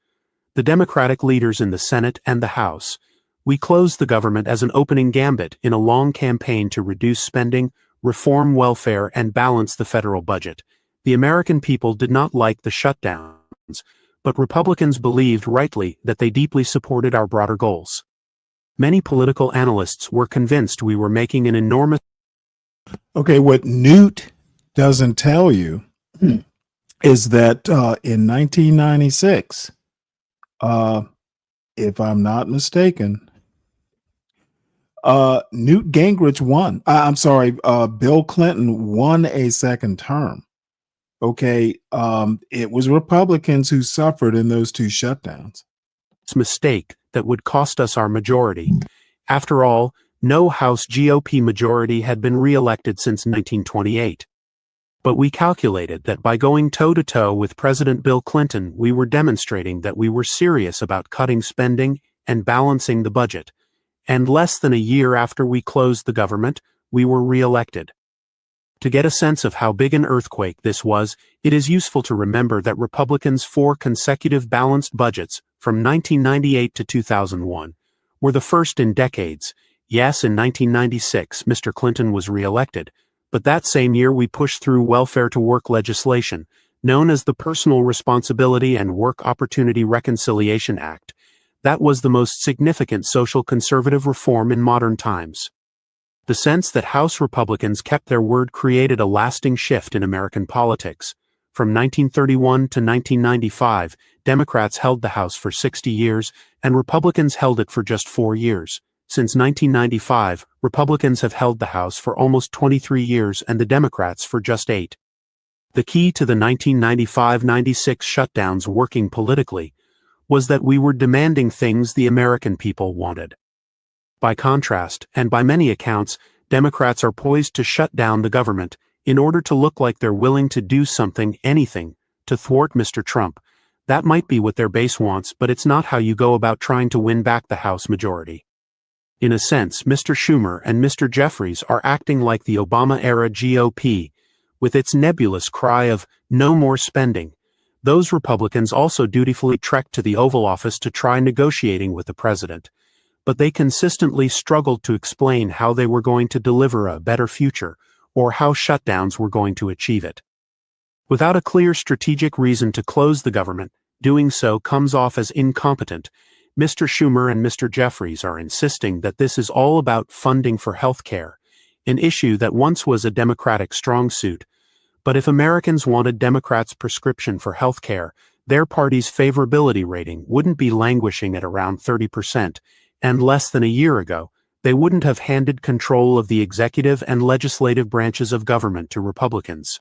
the Democratic leaders in the Senate and the House. We closed the government as an opening gambit in a long campaign to reduce spending, reform welfare, and balance the federal budget. The American people did not like the shutdowns, but Republicans believed rightly that they deeply supported our broader goals. Many political analysts were convinced we were making an enormous. Okay, what Newt doesn't tell you is that in 1996, if I'm not mistaken, Newt Gingrich won. Bill Clinton won a second term. Okay, it was Republicans who suffered in those two shutdowns. Mistake that would cost us our majority. After all, no House GOP majority had been re-elected since 1928. But we calculated that by going toe-to-toe with President Bill Clinton, we were demonstrating that we were serious about cutting spending and balancing the budget. And less than a year after we closed the government, we were re-elected. To get a sense of how big an earthquake this was, it is useful to remember that Republicans' 4 consecutive balanced budgets from 1998 to 2001 were the first in decades. Yes, in 1996, Mr. Clinton was re-elected, but that same year we pushed through welfare-to-work legislation, known as the Personal Responsibility and Work Opportunity Reconciliation Act. That was the most significant social conservative reform in modern times. The sense that House Republicans kept their word created a lasting shift in American politics. From 1931 to 1995, Democrats held the House for 60 years, and Republicans held it for just 4 years. Since 1995, Republicans have held the House for almost 23 years and the Democrats for just 8. The key to the 1995-96 shutdowns working politically was that we were demanding things the American people wanted. By contrast, and by many accounts, Democrats are poised to shut down the government in order to look like they're willing to do something, anything, to thwart Mr. Trump. That might be what their base wants, but it's not how you go about trying to win back the House majority. In a sense, Mr. Schumer and Mr. Jeffries are acting like the Obama-era GOP, with its nebulous cry of no more spending. Those Republicans also dutifully trekked to the Oval Office to try negotiating with the president, but they consistently struggled to explain how they were going to deliver a better future, or how shutdowns were going to achieve it. Without a clear strategic reason to close the government, doing so comes off as incompetent. Mr. Schumer and Mr. Jeffries are insisting that this is all about funding for health care, an issue that once was a Democratic strong suit. But if Americans wanted Democrats' prescription for health care, their party's favorability rating wouldn't be languishing at around 30%, and less than a year ago, they wouldn't have handed control of the executive and legislative branches of government to Republicans.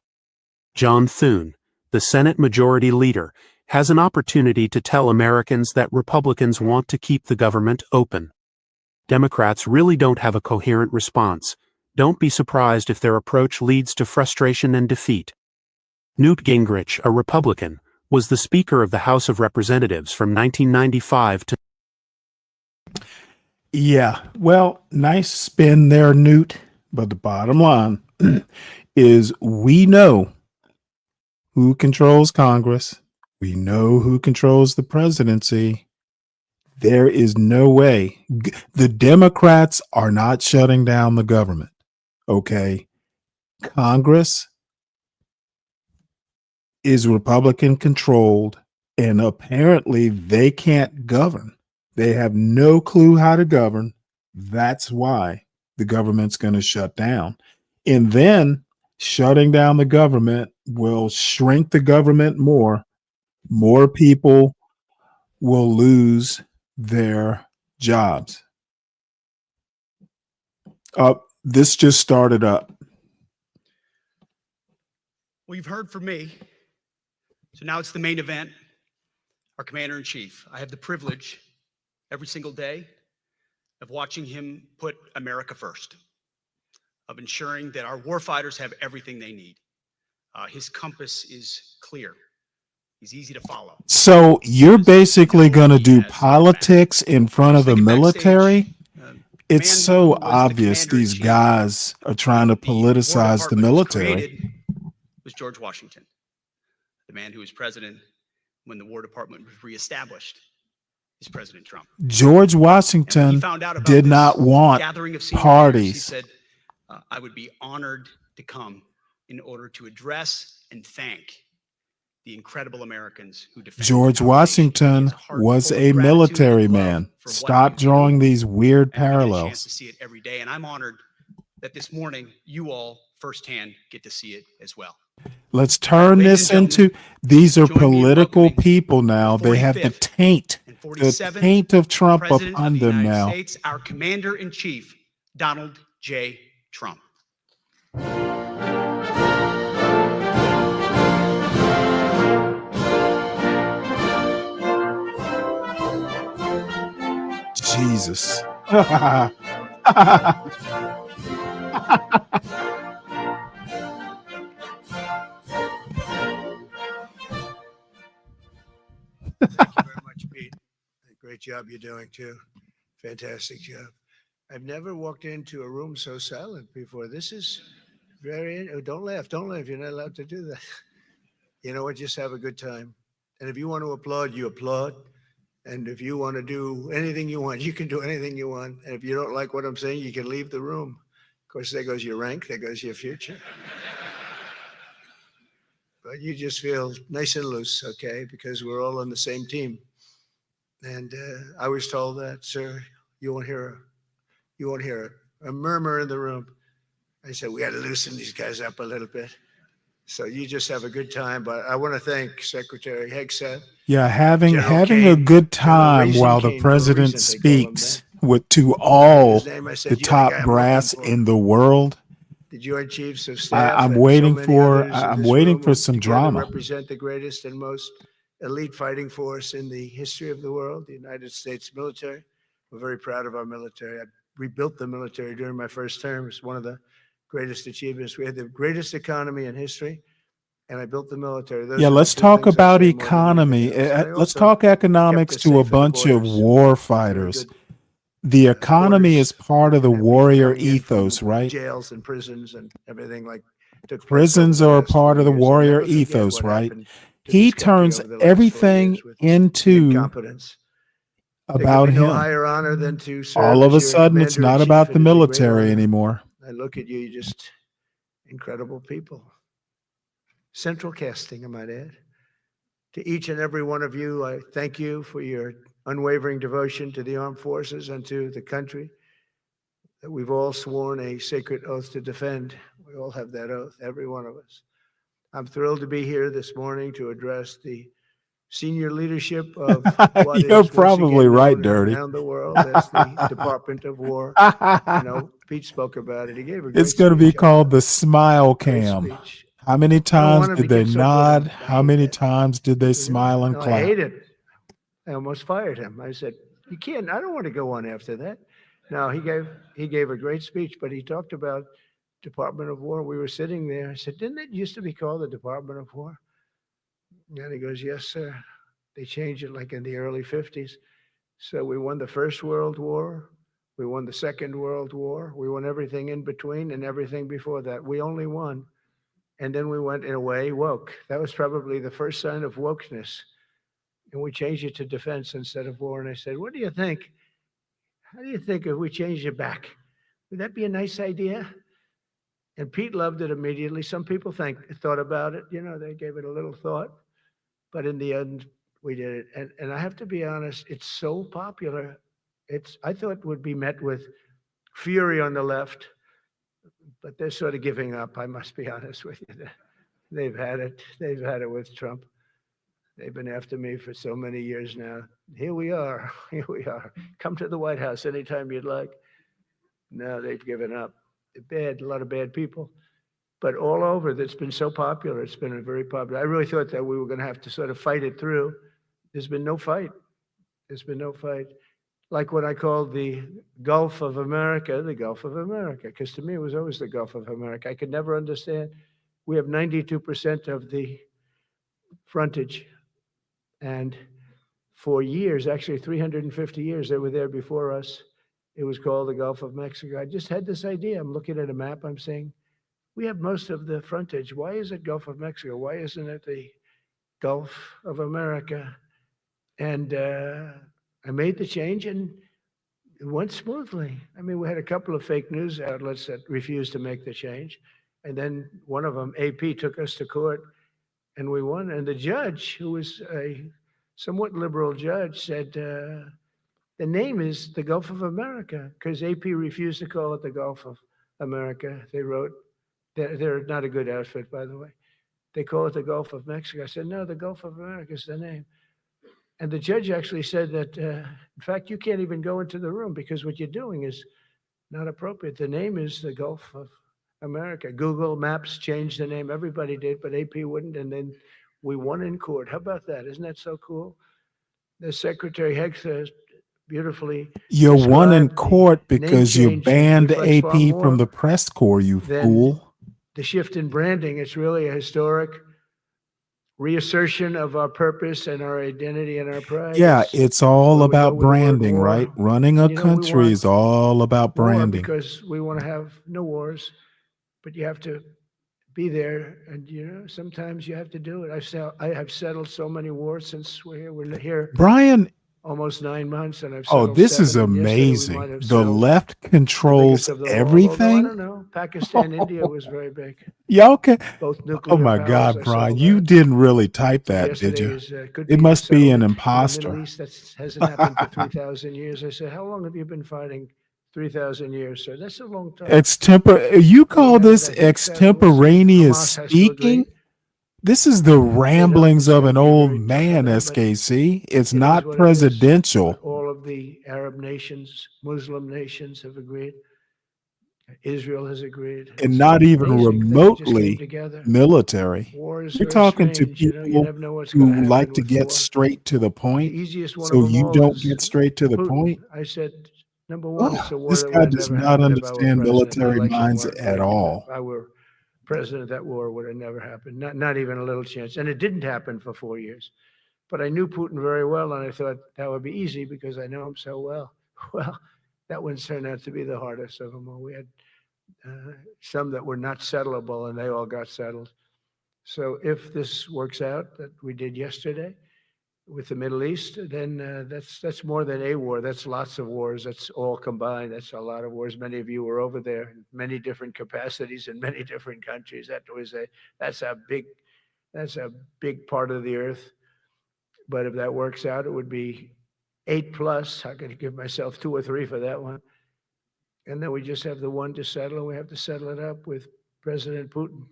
John Thune, the Senate Majority Leader, has an opportunity to tell Americans that Republicans want to keep the government open. Democrats really don't have a coherent response. Don't be surprised if their approach leads to frustration and defeat. Newt Gingrich, a Republican, was the Speaker of the House of Representatives from 1995 to. Yeah, well, nice spin there, Newt. But the bottom line is we know who controls Congress. We know who controls the presidency. There is no way. The Democrats are not shutting down the government. Okay. Congress is Republican controlled, and apparently they can't govern. They have no clue how to govern. That's why the government's going to shut down. And then shutting down the government will shrink the government more. More people will lose their jobs. This just started up. Well, you've heard from me. So now it's the main event. Our commander-in-chief. I have the privilege every single day of watching him put America first, of ensuring that our warfighters have everything they need. His compass is clear. He's easy to follow. So you're basically going to do politics in front of the military? It's so obvious these guys are trying to politicize the military. was George Washington, the man who was president when the War Department was reestablished is President Trump. George And when Washington he found out about did this not want gathering of senior leaders, he parties. said, I would be honored to come in order to address and thank the incredible Americans who defended George Washington was a military man. Stop drawing these weird and we get a chance parallels. to see it every day. And I'm honored that this morning you all firsthand get to see it as well. Let's turn this into, these are political people now. They have the taint of Trump up President on of the them United now. States, our Commander-in-Chief, Donald J. Trump. Jesus. Much, Pete. Great job you're doing too. Fantastic job. I've never walked into a room so silent before. This is very, oh, don't laugh. Don't laugh. You're not allowed to do that. You know what? Just have a good time. And if you want to applaud, you applaud. And if you want to do anything you want, you can do anything you want. And if you don't like what I'm saying, you can leave the room. Of course, there goes your rank. There goes your future. But you just feel nice and loose, okay? Because we're all on the same team. And I was told that, sir, you won't hear a murmur in the room. I said, we got to loosen these guys up a little bit. So you just have a good time. But I want to thank Secretary Hegseth. Yeah, having a Kane, good time Raising while the Kane for a president reason, they call him speaks to all the top brass in the world. The Joint Chiefs of Staff. I'm and waiting so many for others in I'm this waiting room for who some together drama. represent the greatest and most elite fighting force in the history of the world, the United States military. We're very proud of our military. I rebuilt the military during my first term. It's one of the greatest achievements. We had the greatest economy in history, and I built the military. Those Yeah, are the let's two talk things I about say more than economy. anything else. And I Let's also talk kept economics us to a safe at the bunch of borders. war Very fighters. good The economy is part of the people warrior coming in from ethos, right? jails and prisons and everything like took place Prisons over the are a last part 4 of the years. I'll warrior never forget ethos, what right? happened to He this country turns over the last 4 everything years with the into incompetence. There can about be no him. higher honor than to serve All of a as your sudden, it's not commander-in-chief. about It the is a great military honor. anymore. I look at you, you're just incredible people. Central casting, I might add. To each and every one of you, I thank you for your unwavering devotion to the armed forces and to the country that we've all sworn a sacred oath to defend. We all have that oath, every one of us. I'm thrilled to be here this morning to address the senior leadership of what You're is once probably again right, known Dirty. around the world as the Department of War. You know, Pete spoke about it. He gave a great It's going to be speech. called the smile Great cam. speech. How many I don't times want to did they get so nod? political. I How hate many that. times did they You know? smile and No, I clap? hate it. I almost fired him. I said, "You can't. I don't want to go on after that." No, he gave a great speech, but he talked about Department of War. We were sitting there. I said, "Didn't it used to be called the Department of War?" And he goes, "Yes, sir. They changed it like in the early 50s. So we won the First World War. We won the Second World War. We won everything in between and everything before that. We only won. And then we went in a way woke. That was probably the first sign of wokeness. And we changed it to defense instead of war." And I said, "What do you think? How do you think if we changed it back? Would that be a nice idea?" And Pete loved it immediately. Some people thought about it. You know, they gave it a little thought. But in the end, we did it. And I have to be honest, it's so popular. I thought it would be met with fury on the left, but they're sort of giving up. I must be honest with you. They've had it. They've had it with Trump. They've been after me for so many years now. Here we are. Here we are. Come to the White House anytime you'd like. No, they've given up. They're bad, a lot of bad people. But all over, that's been so popular. It's been very popular. I really thought that we were going to have to sort of fight it through. There's been no fight. There's been no fight. Like what I called the Gulf of America, the Gulf of America, because to me it was always the Gulf of America. I could never understand. We have 92% of the frontage. And for years, actually 350 years, they were there before us. It was called the Gulf of Mexico. I just had this idea. I'm looking at a map. I'm saying, we have most of the frontage. Why is it Gulf of Mexico? Why isn't it the Gulf of America? And I made the change, and it went smoothly. I mean, we had a couple of fake news outlets that refused to make the change. And then one of them, AP, took us to court, and we won. And the judge, who was a somewhat liberal judge, said, the name is the Gulf of America, because AP refused to call it the Gulf of America. They wrote, they're not a good outfit, by the way. They call it the Gulf of Mexico. I said, no, the Gulf of America is the name. And the judge actually said that, in fact, you can't even go into the room because what you're doing is not appropriate. The name is the Gulf of America. Google Maps changed the name. Everybody did, but AP wouldn't. And then we won in court. How about that? Isn't that so cool? The Secretary Hegseth beautifully You won in described court the name because you change banned reflects far AP from more the press corps, you than fool. the shift in branding. It's really a historic reassertion of our purpose and our identity and our pride. Yeah, it's all when we go about with the word branding, war. right? Running a And, you know, we country want is all about war branding. because we want to have no wars, but you have to be there, and you know sometimes you have to do it. I have settled so many wars since we're here. Brian, Almost 9 months, and I've oh, settled this is 7. And yesterday we might amazing. have The settled left the controls biggest of them all. Although I everything. don't know, Pakistan, India was very big. Yeah, okay. Both Oh nuclear my powers. God, I Brian, settled you that. didn't really type And that, did yesterday you? is could It be must be an settlement in the imposter. Middle East. That hasn't happened for 3,000 years. I said, how long have you been fighting? 3,000 years. So that's a long time. You And we call have this it, I think, settled. extemporaneous Hamas has to agree. speaking? This is the They don't. ramblings It's of going an to be old very tough on man, them, but SKC. It's it is not what it is. presidential. But all of the Arab nations, Muslim nations have agreed. Israel has agreed. And It's not an even amazing thing. It just came remotely together. military. War is You're very talking to strange. You know, you people never know what's going to who happen like to with get war. straight to the The point, easiest one so of them you all don't is get straight to the Putin. point. I said, number one, it's a war This that guy would have does never not happened if I were understand president. The military election minds would at if all. I were president, that war would have never happened. Not even a little chance. And it didn't happen for 4 years. But I knew Putin very well, and I thought that would be easy because I know him so well. Well, that one turned out to be the hardest of them all. We had some that were not settlable, and they all got settled. So if this works out that we did yesterday with the Middle East, then that's more than a war. That's lots of wars. That's all combined. That's a lot of wars. Many of you were over there in many different capacities in many different countries. That's a big part of the earth. But if that works out, it would be 8 plus. I could give myself 2 or 3 for that one. And then we just have the one to settle, and we have to settle it up with President Putin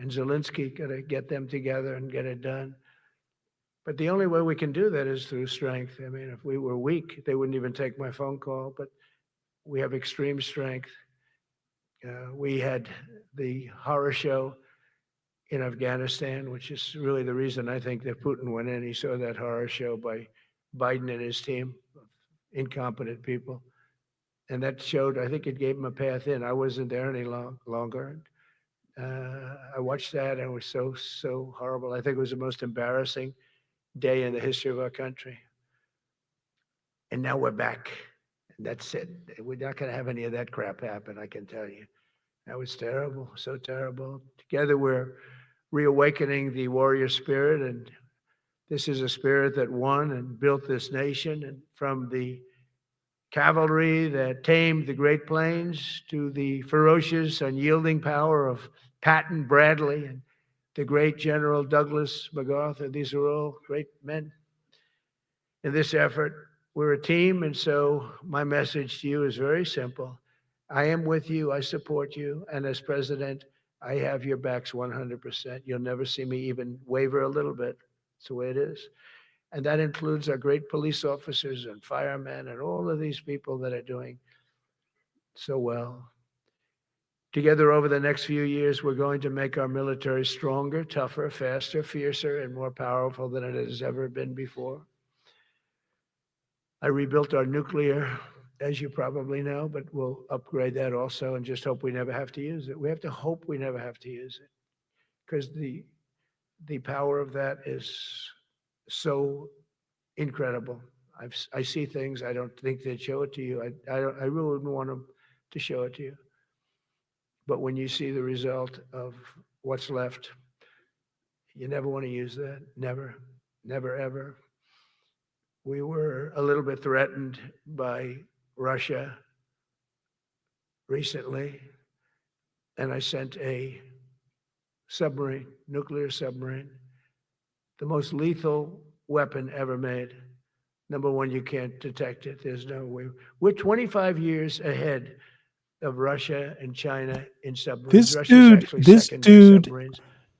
and Zelensky. Got to get them together and get it done. But the only way we can do that is through strength. I mean, if we were weak, they wouldn't even take my phone call. But we have extreme strength. We had the horror show in Afghanistan, which is really the reason I think that Putin went in. He saw that horror show by Biden and his team of incompetent people. And that showed, I think it gave him a path in. I wasn't there any longer. I watched that, and it was so horrible. I think it was the most embarrassing day in the history of our country. And now we're back. And that's it. We're not going to have any of that crap happen, I can tell you. That was terrible, so terrible. Together we're reawakening the warrior spirit, and this is a spirit that won and built this nation. And from the cavalry that tamed the Great Plains to the ferocious, unyielding power of Patton Bradley and the great General Douglas MacArthur. These are all great men in this effort. We're a team, and so my message to you is very simple. I am with you. I support you. And as president, I have your backs 100%. You'll never see me even waver a little bit. It's the way it is. And that includes our great police officers and firemen and all of these people that are doing so well. Together over the next few years, we're going to make our military stronger, tougher, faster, fiercer, and more powerful than it has ever been before. I rebuilt our nuclear, as you probably know, but we'll upgrade that also and just hope we never have to use it. We have to hope we never have to use it because the power of that is so incredible. I see things. I don't think they'd show it to you. I really wouldn't want them to show it to you. But when you see the result of what's left, you never want to use that. Never, never, ever. We were a little bit threatened by Russia recently, and I sent a submarine, nuclear submarine, the most lethal weapon ever made. Number one, you can't detect it. There's no way. We're 25 years ahead of Russia and China in submarines. This dude,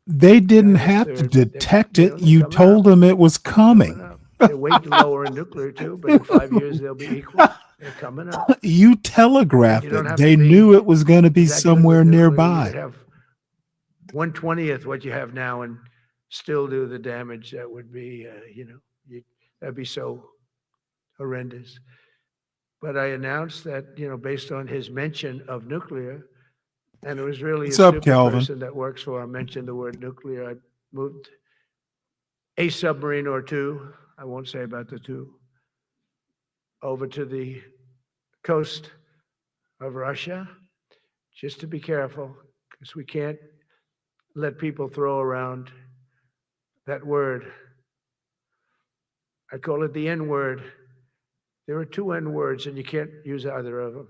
they didn't have to detect it. You told them it was coming. They're way lower in nuclear too, but in 5 years they'll be equal. They're coming up. You telegraphed don't it. have They to be knew it was going to be that good with somewhere nuclear. You nearby. could have 1/20th what you have now and still do the damage. That would be, that'd be so horrendous. But I announced that, based on his mention of nuclear, and it was really What's a up, stupid Calvin? person that works for him mentioned the word nuclear. I moved a submarine or two, I won't say about the two, over to the coast of Russia, just to be careful, because we can't let people throw around that word. I call it the N word. There are two N words, and you can't use either of them.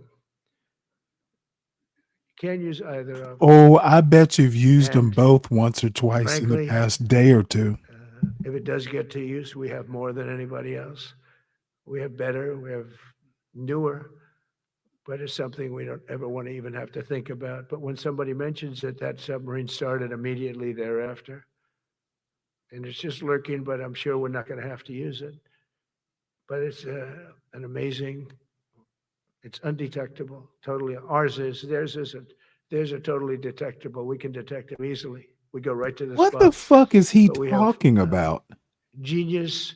You can't use either of them. Oh, I bet you've used them And both once or twice in the frankly, past day or two. If it does get to use, we have more than anybody else. We have better, we have newer, but it's something we don't ever want to even have to think about. But when somebody mentions it, that submarine started immediately thereafter. And it's just lurking, but I'm sure we're not going to have to use it. But it's an amazing, it's undetectable, totally. Ours is, theirs isn't. Theirs are totally detectable. We can detect them easily. We go right to the What spot. the fuck is he But we have, talking about? Genius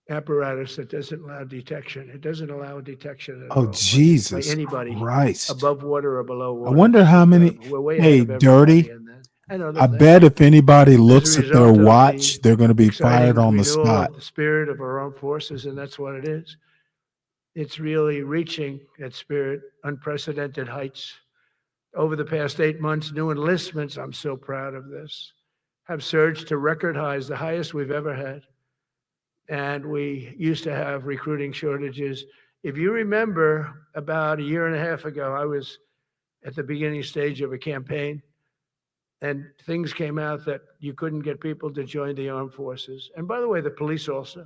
apparatus that doesn't allow detection. It doesn't allow detection at Oh, all Jesus by anybody Christ. above water or below I water. wonder It's how many. incredible. We're way Hey, ahead of everybody Dirty. in that. I know I that. bet if anybody As looks a at their result of watch, the they're going to be exciting fired on the renewal spot. of the spirit of our armed forces, and that's what it is. It's really reaching that spirit, unprecedented heights. Over the past 8 months, new enlistments, I'm so proud of this, have surged to record highs, the highest we've ever had. And we used to have recruiting shortages. If you remember, about a year and a half ago, I was at the beginning stage of a campaign, and things came out that you couldn't get people to join the armed forces. And by the way, the police also.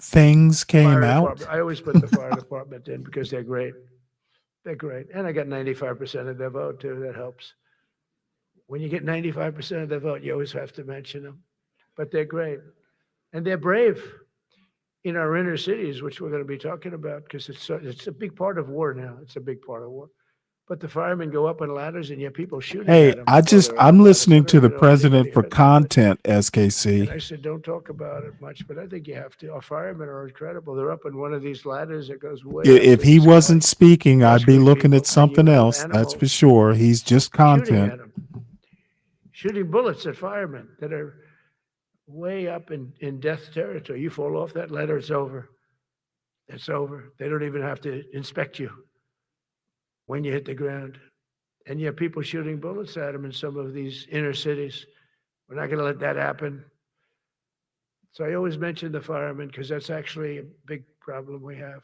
Things came Fire out. department. I always put the fire department in because they're great. They're great. And I got 95% of their vote, too. That helps. When you get 95% of their vote, you always have to mention them. But they're great. And they're brave in our inner cities, which we're going to be talking about, because it's a big part of war now. It's a big part of war. But the firemen go up on ladders, and you have people shooting Hey, at them. while they're on I'm the ladders. I listening don't to the even know if anybody president for heard that. content, And I SKC. said, don't talk about it much, but I think you have to. Our firemen are incredible. They're up on one of these ladders that goes way up If to he the wasn't sky, speaking, I'd be rescuing looking people, at something and you have else. That's for animals sure. He's just shooting content. at them, shooting bullets at firemen that are way up in death territory. You fall off that ladder, it's over. It's over. They don't even have to inspect you when you hit the ground. And you have people shooting bullets at them in some of these inner cities. We're not going to let that happen. So I always mention the firemen because that's actually a big problem we have.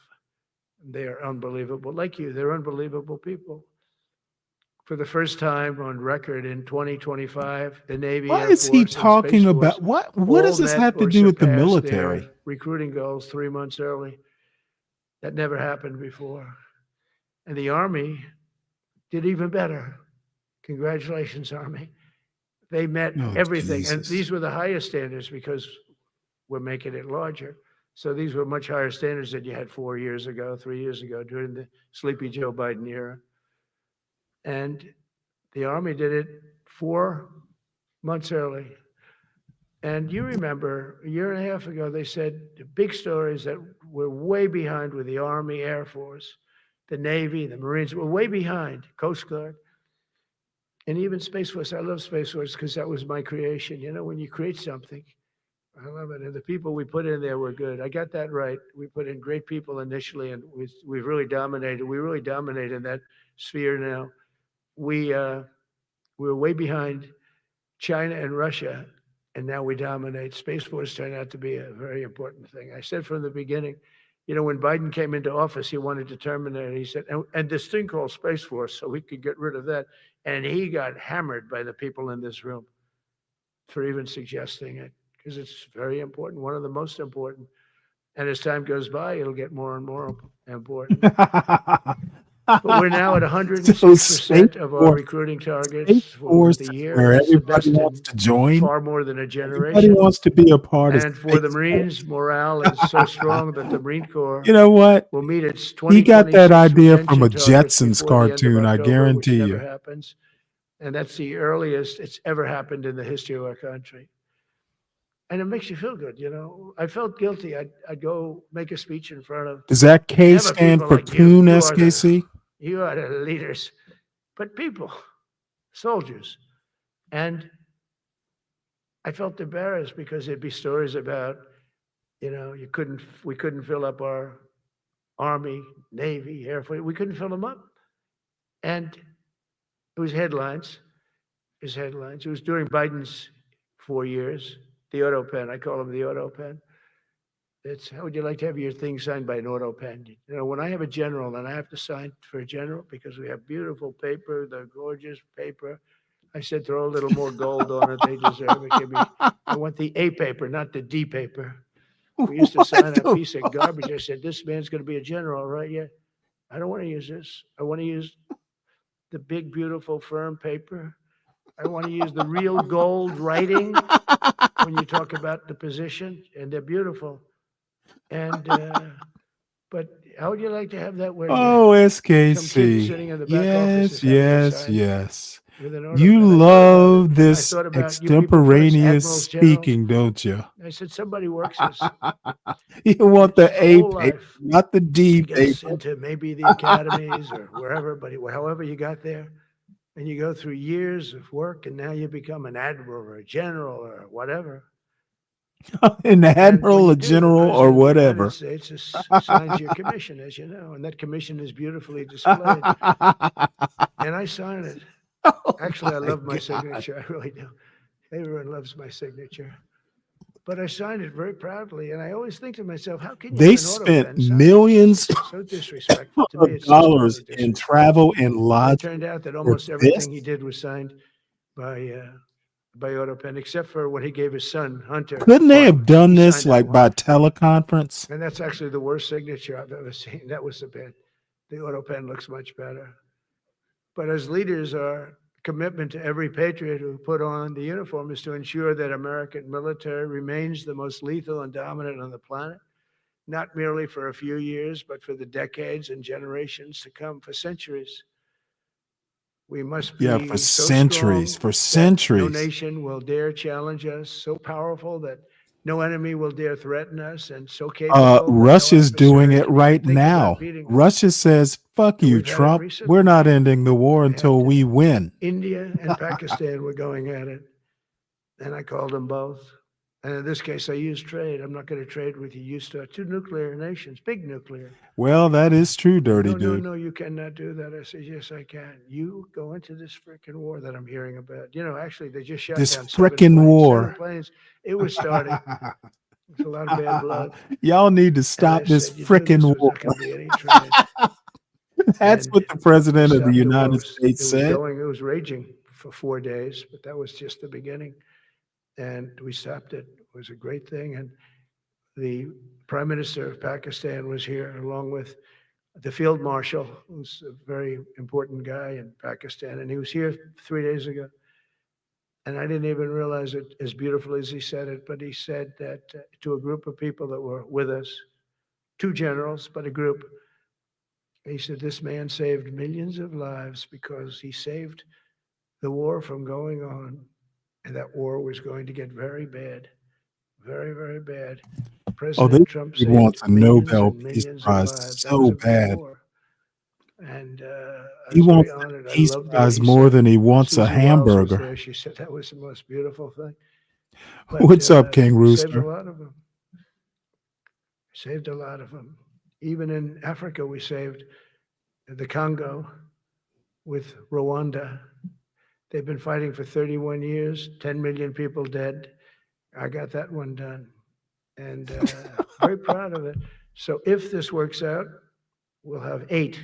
They are unbelievable. Like you, they're unbelievable people. For the first time on record in 2025, the Navy, Why Air is he Force, and talking Space about Force what does all this met have to or do with the surpassed military? their recruiting goals 3 months early. That never happened before. And the Army did even better. Congratulations, Army. They met Oh, everything. And Jesus. these were the highest standards because we're making it larger. So these were much higher standards than you had 4 years ago, 3 years ago, during the sleepy Joe Biden era. And the Army did it 4 months early. And you remember a year and a half ago, they said the big stories that we're way behind with the Army, Air Force, the Navy, the Marines, we're way behind, Coast Guard, and even Space Force. I love Space Force because that was my creation. You know, when you create something, I love it. And the people we put in there were good. I got that right. We put in great people initially, and we've really dominated. We really dominate in that sphere now. We We were way behind China and Russia, and now we dominate. Space Force turned out to be a very important thing. I said from the beginning, you know, when Biden came into office, he wanted to terminate it. He said, and this thing called Space Force, so we could get rid of that. And he got hammered by the people in this room for even suggesting it, because it's very important, one of the most important. And as time goes by, it'll get more and more important. But we're now at 106% of our recruiting targets for the year. Where That's the best everybody wants in to join. far more than a Everybody generation. wants to be a part of And for the Space Marines, Force. morale is so strong that the Marine Corps You know what? will meet its He got that 2026 idea from a retention targets Jetsons before the end of cartoon, I October, which guarantee never you. happens. And that's the earliest it's ever happened in the history of our country. And it makes you feel good, you know. I felt guilty. I'd go make a speech in front of. Does that K never stand people for like Coon, you. Are the- SKC? You are the leaders, but people, soldiers. And I felt embarrassed because there'd be stories about, you know, we couldn't fill up our Army, Navy, Air Force. We couldn't fill them up. And it was headlines. It was during Biden's 4 years, the auto pen. I call him the auto pen. It's, how would you like to have your thing signed by an auto pen? You know, when I have a general and I have to sign for a general because we have beautiful paper, the gorgeous paper, I said, throw a little more gold on it. They deserve it. Give me, I want the A paper, not the D paper. We used to sign a piece of garbage. I said, this man's going to be a general, right? Yeah. I don't want to use this. I want to use the big, beautiful, firm paper. I want to use the real gold writing when you talk about the position, and they're beautiful. And, but how would you like to have that where Oh, some kid SKC. sitting in the back office is Yes, having it yes, signed yes. with an auto You pen? I thought about love it. I this thought about you people first, extemporaneous admirals, generals. speaking, don't you? I said, somebody works this. You want the It's A whole paper, life. not the D He gets paper. into maybe the academies or wherever, but however you got there, and you go through years of work, and now you become an admiral or a general or whatever. An And when admiral, you a do, the general, or president of the United whatever. States signs your commission, as you know, and that commission is beautifully displayed. And I sign it. Actually, I love my signature. I really do. Everyone loves my signature. But I signed it very proudly, and I always think to myself, how can you They have an auto spent pen sign? millions So disrespectful. To me, of it's just dollars totally in disrespectful. travel and And it lodging turned out that for almost this. everything he did was signed by auto pen, except for what he gave his son, Hunter. Couldn't they have done He this signed that like by once. teleconference? And that's actually the worst signature I've ever seen. That was the pen. The auto pen looks much better. But as leaders, our commitment to every patriot who put on the uniform is to ensure that American military remains the most lethal and dominant on the planet, not merely for a few years, but for the decades and generations to come, for centuries. We must be Yeah, for so centuries, strong for that no centuries. nation will dare challenge us, so powerful that no enemy will dare threaten us, and so capable that no Russia's doing adversary it can right even think about now. beating us. Russia says, fuck And you, we've had it Trump. recently. We're not ending the war until we win. India and Pakistan were going at it, and I called them both. And in this case, I used trade. I'm not going to trade with you. You start two nuclear nations, big nuclear. Well, that is true, dirty No, dude. no, you cannot do that. I said, yes, I can. You go into this frickin' war that I'm hearing about. You know, actually, they just shot This down seven frickin' planes. war. 7 planes. It was starting. There's a lot of bad blood. Y'all need to And I stop this said, you knew this frickin' was war. not going to be any trade. That's And what the we president of the stopped the war. United States It was said. going, it was raging for 4 days, but that was just the beginning. And we stopped it. It was a great thing. And the Prime Minister of Pakistan was here, along with the Field Marshal, who's a very important guy in Pakistan. And he was here 3 days ago. And I didn't even realize it as beautiful as he said it, but he said that to a group of people that were with us, 2 generals, but a group, he said, this man saved millions of lives because he saved the war from going on. And that war was going to get very bad, very, very bad. Oh, President this Trump dude saved wants a millions Nobel and Peace millions of Prize lives. That was so a bad bad. war. And I He was wants very the honored. I Peace loved what Prize he more said. than he wants a Susie Wiles was hamburger. there. She said that was the most beautiful thing. But, What's up, King we saved a Rooster? lot of them. Saved a lot of them. Even in Africa, we saved the Congo with Rwanda. They've been fighting for 31 years, 10 million people dead. I got that one done, and very proud of it. So if this works out, we'll have 8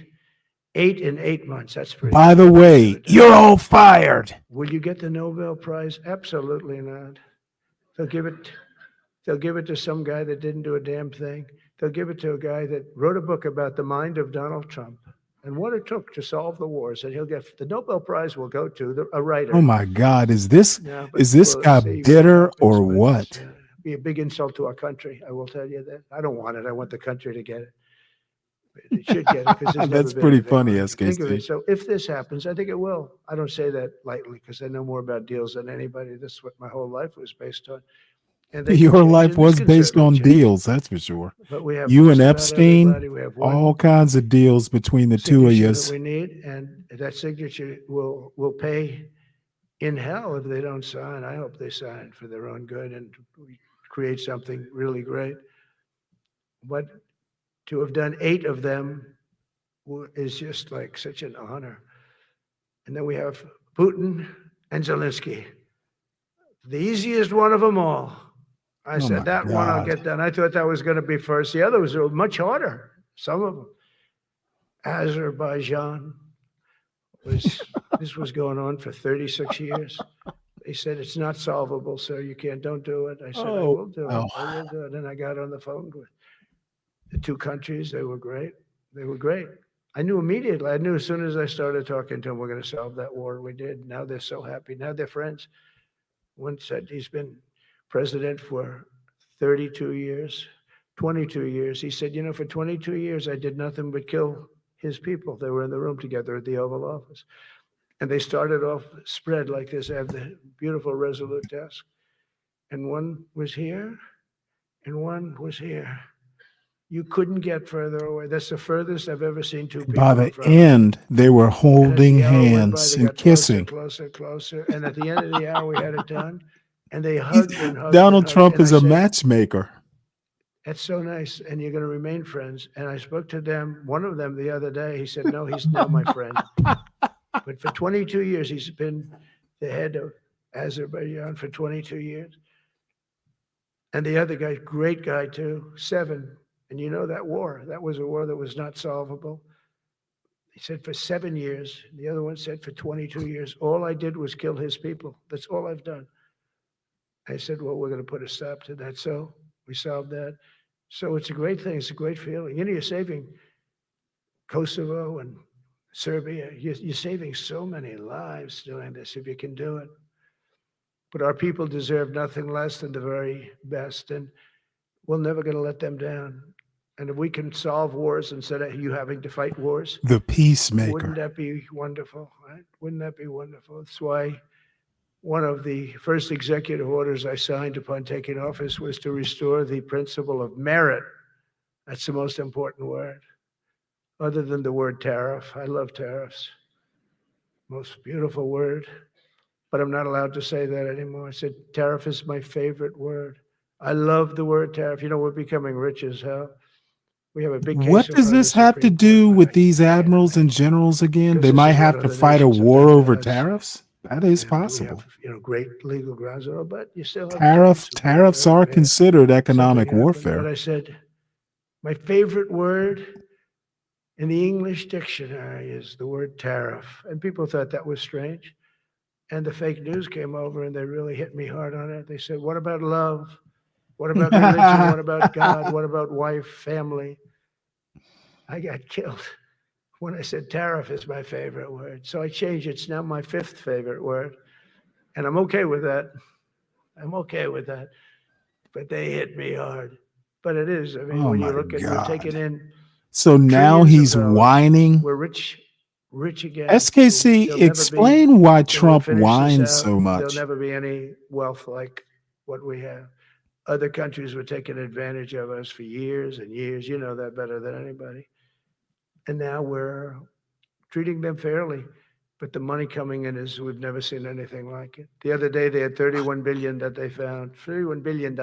in 8 months. That's pretty. By the way, you're all fired. Will you get the Nobel Prize? Absolutely not. They'll give it to some guy that didn't do a damn thing. They'll give it to a guy that wrote a book about the mind of Donald Trump and what it took to solve the wars. And he'll get the Nobel Prize will go to a writer. Oh my God, is this Yeah, but we'll guy see what bitter happens, or but what? it's, be a big insult to our country. I will tell you that. I don't want it. I want the country to get it. It should get it because That's pretty funny, SKC. So if this happens, I think it will. I don't say that lightly because I know more about deals than anybody. This is what my whole life was based on. And they can Your change, life and this was can based on certainly change. deals, that's for sure. But we have You just and about Epstein, everybody. We have one all kinds of deals between the two of signature you. that we need, and that signature will pay in hell if they don't sign. I hope they sign for their own good and we create something really great. But to have done 8 of them is just like such an honor. And then we have Putin and Zelensky, the easiest one of them all. I Oh said, my that one I'll God. get done. I thought that was going to be first. The others were much harder, some of them. Azerbaijan this was going on for 36 years. They said it's not solvable, so don't do it. I said, I will do it. I will do it. And I got on the phone with the 2 countries. They were great. They were great. I knew immediately. I knew as soon as I started talking to them, we're going to solve that war. We did. Now they're so happy. Now they're friends. One said he's been president for 32 years, 22 years. He said, for 22 years, I did nothing but kill his people. They were in the room together at the Oval Office. And they started off spread like this. I have the beautiful Resolute desk. And one was here, and one was here. You couldn't get further away. That's the furthest I've ever seen 2 people By the from. end, they were And as holding the hour went by, hands they and got closer, kissing. closer, closer. And at the end of the hour, we had it done. And they hugged and hugged. Donald and hugged. Trump And is I a said, matchmaker. that's so nice. And you're going to remain friends. And I spoke to them, one of them the other day. He said, no, he's now my friend. But for 22 years, he's been the head of Azerbaijan for 22 years. And the other guy, great guy too, 7. And that war, that was a war that was not solvable. He said for 7 years. The other one said for 22 years. All I did was kill his people. That's all I've done. I said, well, we're going to put a stop to that. So we solved that. So it's a great thing. It's a great feeling. You're saving Kosovo and Serbia. You're saving so many lives doing this if you can do it. But our people deserve nothing less than the very best. And we're never going to let them down. And if we can solve wars instead of you having to fight wars, The peacemaker. wouldn't that be wonderful? Right? Wouldn't that be wonderful? That's why one of the first executive orders I signed upon taking office was to restore the principle of merit. That's the most important word, other than the word tariff. I love tariffs. Most beautiful word, but I'm not allowed to say that anymore. I said tariff is my favorite word. I love the word tariff. We're becoming rich as hell. We have a big case What in does front of this the have to Supreme do Court, with these admirals and generals again? because They this might is have one to of the fight a nations war that over does. tariffs? That is And we possible. have, great legal grounds, but you still have Tariffs are considered economic something happened. But warfare. I said, my favorite word in the English dictionary is the word tariff. And people thought that was strange. And the fake news came over and they really hit me hard on it. They said, what about love? What about religion? What about God? What about wife, family? I got killed when I said tariff is my favorite word. So I changed it. It's now my 5th favorite word. And I'm okay with that. I'm okay with that. But they hit me hard. But it is. I mean, Oh when you my look at, we've God. taken in So now trillions of he's dollars. whining. We're rich again. SKC, There'll never explain why when we'll Trump finish this whines out, so There'll much. never be any wealth like what we have. Other countries were taking advantage of us for years and years. You know that better than anybody. And now we're treating them fairly. But the money coming in is we've never seen anything like it. The other day they had $31 billion that they found, $31 billion.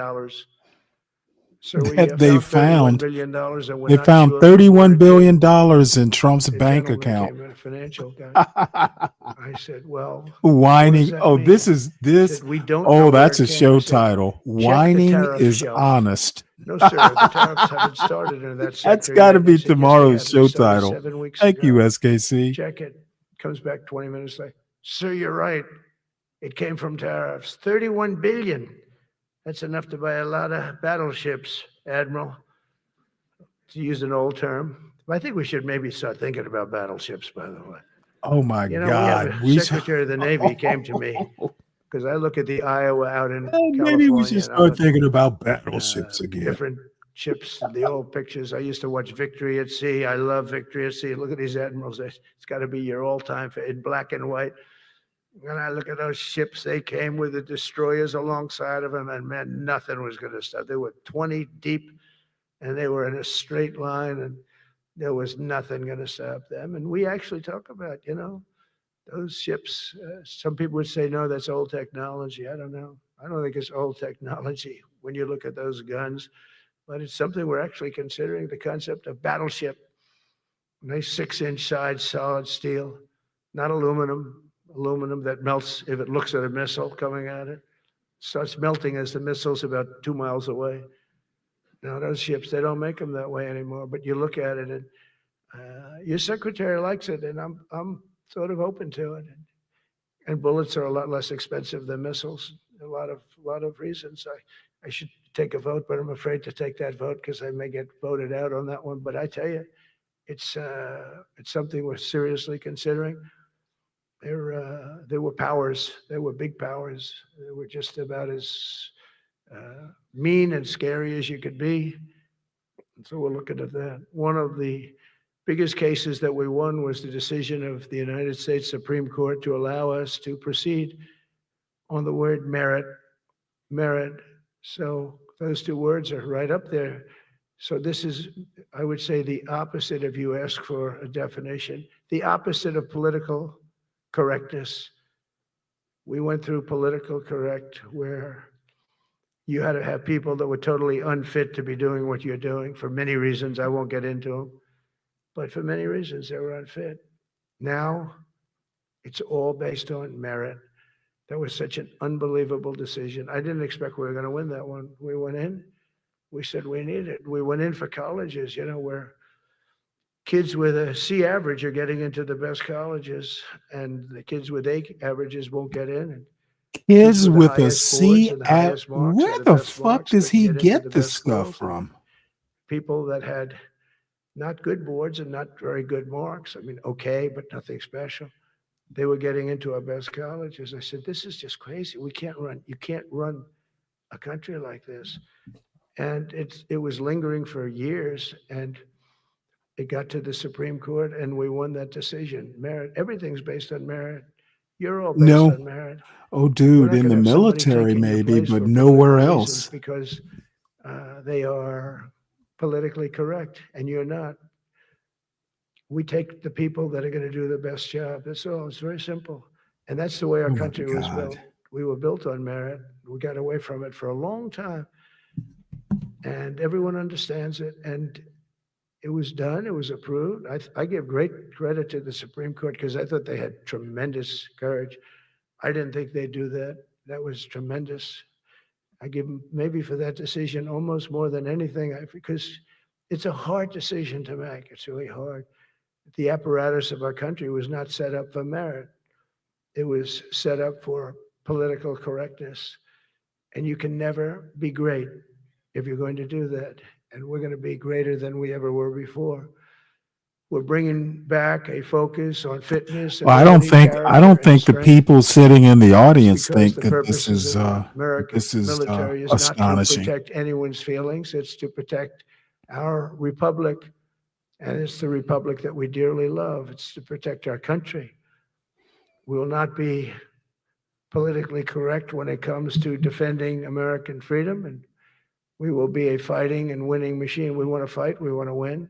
that they $31 found. billion and we're They not found sure from where $31 it billion came. in Trump's The bank gentleman account. came in, a financial guy. I said, well, Whining. that Oh, mean? this is He this. said, we don't know Oh, where that's it a came. show I said, title. check the Whining tariff is shelf. honest. No, sir, the tariffs haven't started in that That's sector got to yet. be I said, yes, they tomorrow's have. They show started title. 7 weeks Thank ago. you, SKC. Check it. Comes back 20 minutes later. Sir, you're right. It came from tariffs. 31 billion. That's enough to buy a lot of battleships, Admiral, to use an old term. I think we should maybe start thinking about battleships, by the way. Oh my You know, we have God. a Secretary of the Navy came to me because I look at the Iowa out in California. Maybe we should and I start look thinking about at, battleships again. different ships, the old pictures. I used to watch Victory at Sea. I love Victory at Sea. Look at these admirals. It's got to be your all-time in black and white. And I look at those ships. They came with the destroyers alongside of them, and man, nothing was going to stop. They were 20 deep, and they were in a straight line, and there was nothing going to stop them. And we actually talk about, you know, those ships. Some people would say, no, that's old technology. I don't know. I don't think it's old technology when you look at those guns, but it's something we're actually considering, the concept of battleship. Nice 6-inch sides, solid steel, not aluminum that melts if it looks at a missile coming at it. Starts melting as the missile's about 2 miles away. Now, those ships, they don't make them that way anymore, but you look at it and your secretary likes it, and I'm sort of open to it. And bullets are a lot less expensive than missiles. A lot of reasons. I should take a vote, but I'm afraid to take that vote because I may get voted out on that one. But I tell you, it's something we're seriously considering. There were powers. There were big powers. They were just about as mean and scary as you could be. And so we're looking at that. One of the biggest cases that we won was the decision of the United States Supreme Court to allow us to proceed on the word merit. Merit. So those two words are right up there. So this is, I would say, the opposite if you ask for a definition, the opposite of political correctness. We went through political correct where you had to have people that were totally unfit to be doing what you're doing for many reasons. I won't get into them, but for many reasons they were unfit. Now it's all based on merit. That was such an unbelievable decision. I didn't expect we were going to win that one. We went in, we said we need it. We went in for colleges, you know, where kids with a C average are getting into the best colleges, and the kids with A averages won't get in. And Kids with a highest scores C and the at highest marks where are the the best fuck marks does couldn't he get into get the this best stuff schools. from? People that had not good boards and not very good marks. I mean, okay, but nothing special. They were getting into our best colleges. I said, this is just crazy. You can't run a country like this. And it was lingering for years, and it got to the Supreme Court, and we won that decision. Merit, everything's based on merit. You're all based No. on merit. Oh, We're dude, not in gonna the have somebody military taking your maybe, place but for nowhere political reasons else. because they are politically correct, and you're not. We take the people that are going to do the best job. That's all. It's very simple. And that's the way our Oh my country was God. built. We were built on merit. We got away from it for a long time. And everyone understands it. And it was done. It was approved. I give great credit to the Supreme Court because I thought they had tremendous courage. I didn't think they'd do that. That was tremendous. I give them maybe for that decision almost more than anything because it's a hard decision to make. It's really hard. The apparatus of our country was not set up for merit. It was set up for political correctness. And you can never be great if you're going to do that. And we're going to be greater than we ever were before. We're bringing back a focus on fitness. Well, I don't think the people sitting in the audience think the that purposes of American military is not to astonishing. protect anyone's feelings. It's to protect our republic. And it's the republic that we dearly love. It's to protect our country. We will not be politically correct when it comes to defending American freedom. And we will be a fighting and winning machine. We want to fight, we want to win,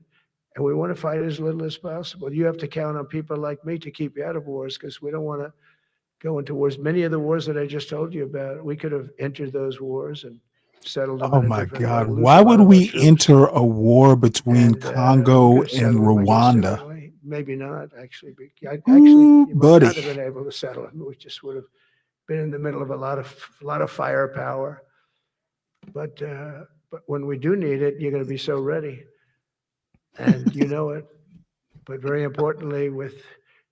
and we want to fight as little as possible. You have to count on people like me to keep you out of wars because we don't want to go into wars. Many of the wars that I just told you about, we could have entered those wars and settled them Oh in a my different way. God. Lose Why a lot would of our we troops. enter a war between We Congo could have and settled them, I guess, Rwanda? differently. Maybe not, actually. Ooh, You might not have buddy. been able to settle them. We just would have been in the middle of a lot of firepower. But when we do need it, you're going to be so ready, and you know it. But very importantly, with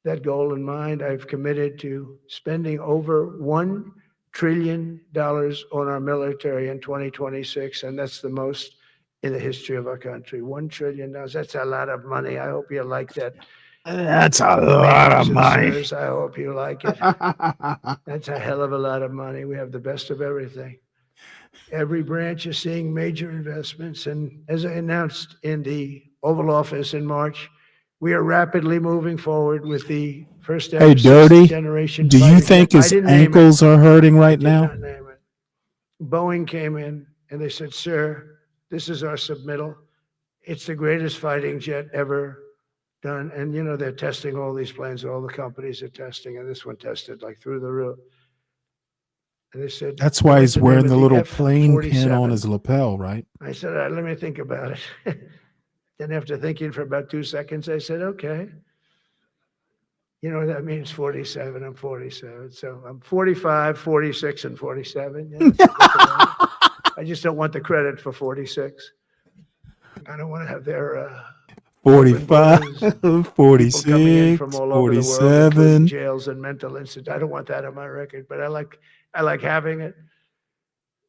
that goal in mind, I've committed to spending over $1 trillion on our military in 2026, and that's the most in the history of our country. $1 trillion. That's a lot of money. I hope you like that. That's a lot of Ma'ams and money. sirs, I hope you like it. That's a hell of a lot of money. We have the best of everything. Every branch is seeing major investments, and as I announced in the Oval Office in March, we are rapidly moving forward with the first ever Hey, Dirty, generation do you fighter think jet. I his didn't name it. ankles are hurting I right did now? not name it. Boeing came in and they said, "Sir, this is our submittal. It's the greatest fighting jet ever done." And you know, they're testing all these planes, all the companies are testing, and this one tested like through the roof. And they said, That's "I'd why like he's to name wearing it the the little plane pin on F-47." his lapel, right? I said, let me think about it." Then after thinking for about 2 seconds, I said, "Okay. You know what that means, 47, I'm 47. So I'm 45, 46, and 47. Yeah, if you think about it. I just don't want the credit for 46. I don't want to have their open 45, borders, people coming in from 46, all over the world, including 47. jails and mental institutes. I don't want that on my record, but I like having it.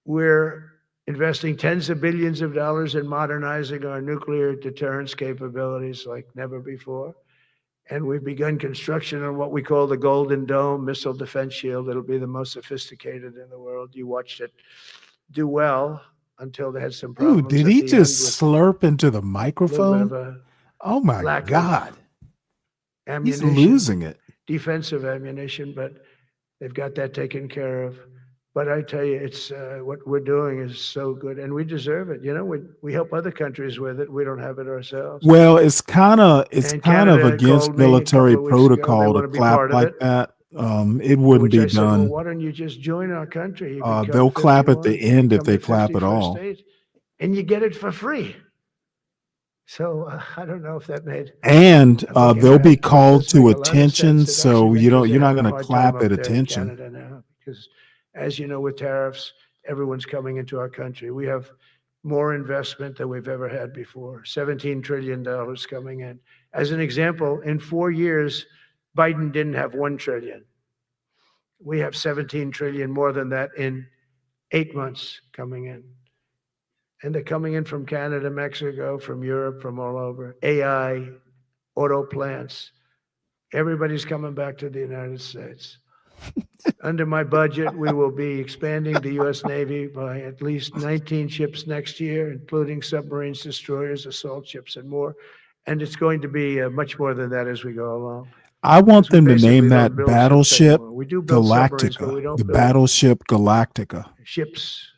We're investing tens of billions of dollars in modernizing our nuclear deterrence capabilities like never before. And we've begun construction on what we call the Golden Dome missile defense shield. It'll be the most sophisticated in the world. You watched it do well until they had some Ooh, problems did at he the just end with slurp into the a little bit microphone? of a Oh my lack God. of He's ammunition, losing it. defensive ammunition, but they've got that taken care of. But I tell you, it's what we're doing is so good, and we deserve it. You know, we help other countries with it. We don't have it ourselves. Well, it's kind of And against Canada called me a military couple of weeks ago. They protocol to want to be clap part of like it. that. It To wouldn't which I be said, "Well, done. why don't you just join our country? You become They'll clap at the 51, you end if become they the clap at 51st all. state, and you get it for free." So I don't know if that made. And I'm looking they'll be back, but it called does to make a lot of attention, sense. It actually so makes you're they're not having going a to hard time clap at up there in attention. Canada now because, as you know, with tariffs, everyone's coming into our country. We have more investment than we've ever had before. $17 trillion coming in. As an example, in 4 years, Biden didn't have 1 trillion. We have 17 trillion more than that in 8 months coming in. And they're coming in from Canada, Mexico, from Europe, from all over. AI, auto plants. Everybody's coming back to the United States. Under my budget, we will be expanding the U.S. Navy by at least 19 ships next year, including submarines, destroyers, assault ships, and more. And it's going to be much more than that as we go along. I want We them to name basically don't that build ships battleship anymore. We do build submarines, but we Galactica. don't The build battleship Galactica. ships.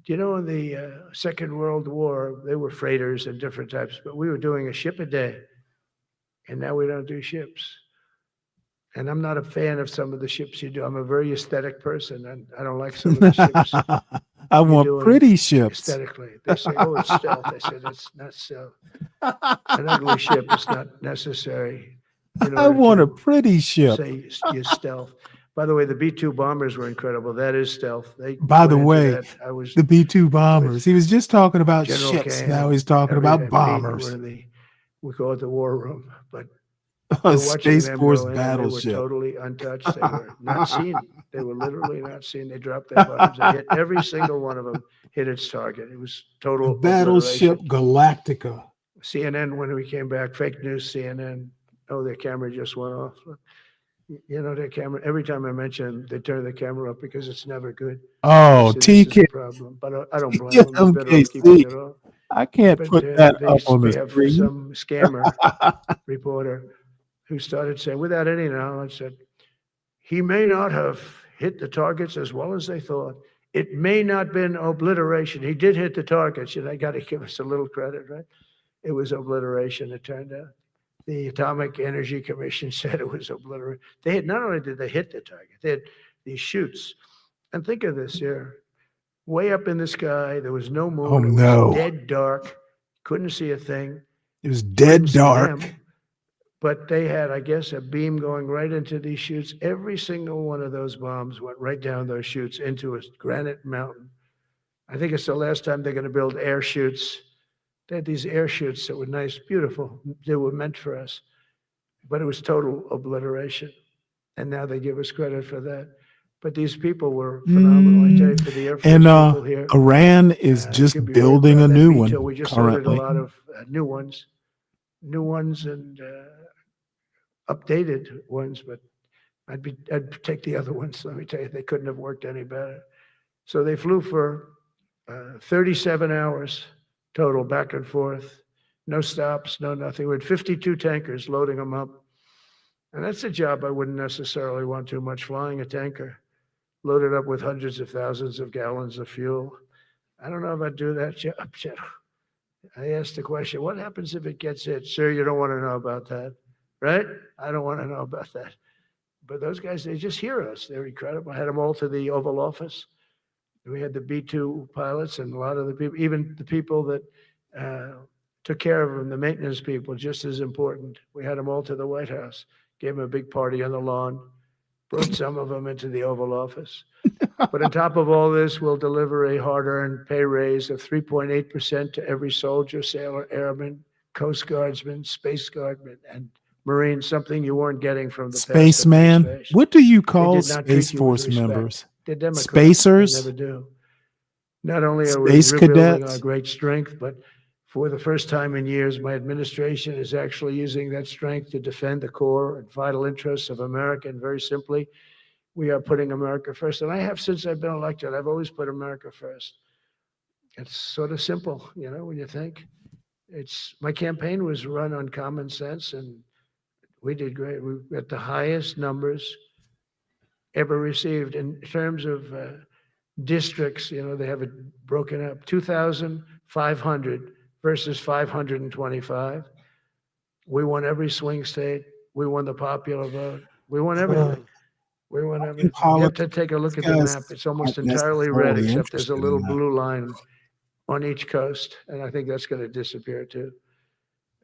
Do you know in the Second World War, they were freighters and different types, but we were doing a ship a day. And now we don't do ships. And I'm not a fan of some of the ships you do. I'm a very aesthetic person, and I don't like some of the ships I you're want doing pretty ships. aesthetically. They say, "Oh, it's stealth." I said, "It's not stealth. An ugly ship is not necessary in I order want a to pretty ship. say you're stealth." By the way, the B-2 bombers were incredible. That is stealth. They By went the into way, that. I was the B-2 bombers. He was just talking about General ships. Kane Now and he's talking about Pete bombers. were in the, we call it the war room, but we're watching Space them Force go in, and they were battleship. totally untouched. They were not seen. They were literally not seen. They dropped their bombs. They hit every single one of them. Hit its target. It was total Battleship obliteration. Galactica. CNN, when we came back, fake news. CNN. Oh, their camera just went off. You know, their camera. Every time I mention, they turn the camera up because it's never good. Oh, This is a TK. problem, but I don't blame them. They're better off keeping TMKC. it off. I can't But put that up on we the have screen. some scammer reporter who started saying, without any knowledge, that he may not have hit the targets as well as they thought. It may not been obliteration. He did hit the targets, and I got to give us a little credit, right? It was obliteration, it turned out. The Atomic Energy Commission said it was obliteration. They had, not only did they hit the target, they had these shoots. And think of this here. way up in the sky. There was no moon. Oh, It was no. dead dark. Couldn't see a thing. It was dead Couldn't see dark. them. But they had, I guess, a beam going right into these chutes. Every single one of those bombs went right down those chutes into a granite mountain. I think it's the last time they're going to build air chutes. They had these air chutes that were nice, beautiful. They were meant for us. But it was total obliteration. And now they give us credit for that. But these people were phenomenal. I tell you, for the Air Force And people here. Iran is you just can be very building proud a of that new veto. one We just loaded a currently. lot of new ones, and updated ones, but I'd take the other ones. Let me tell you, they couldn't have worked any better. So they flew for 37 hours total, back and forth, no stops, no nothing. We had 52 tankers loading them up. And that's a job I wouldn't necessarily want too much, flying a tanker, loaded up with hundreds of thousands of gallons of fuel. I don't know if I'd do that job. I asked the question, what happens if it gets hit? Sir, you don't want to know about that, right? I don't want to know about that. But those guys, they just hear us. They're incredible. I had them all to the Oval Office. We had the B-2 pilots and a lot of the people, even the people that took care of them, the maintenance people, just as important. We had them all to the White House, gave them a big party on the lawn, brought some of them into the Oval Office. But on top of all this, we'll deliver a hard-earned pay raise of 3.8% to every soldier, sailor, airman, Coast Guardsman, Space Guardman, and Marine, something you weren't getting from the past Spaceman. administration. What do you They call did not treat Space you with Force respect. members? They're Democrats. Spacers? They never do. Not only are we Space rebuilding cadets? our great strength, but for the first time in years, my administration is actually using that strength to defend the core and vital interests of America. And very simply, we are putting America first. And I have since I've been elected. I've always put America first. It's sort of simple, you know, when you think. My campaign was run on common sense, and we did great. We got the highest numbers ever received in terms of districts. You know, they have it broken up, 2,500 versus 525. We won every swing state. We won the popular vote. We won everything. We won everything. You have to take a look at the map. It's almost entirely red, except there's a little blue line on each coast, and I think that's going to disappear too.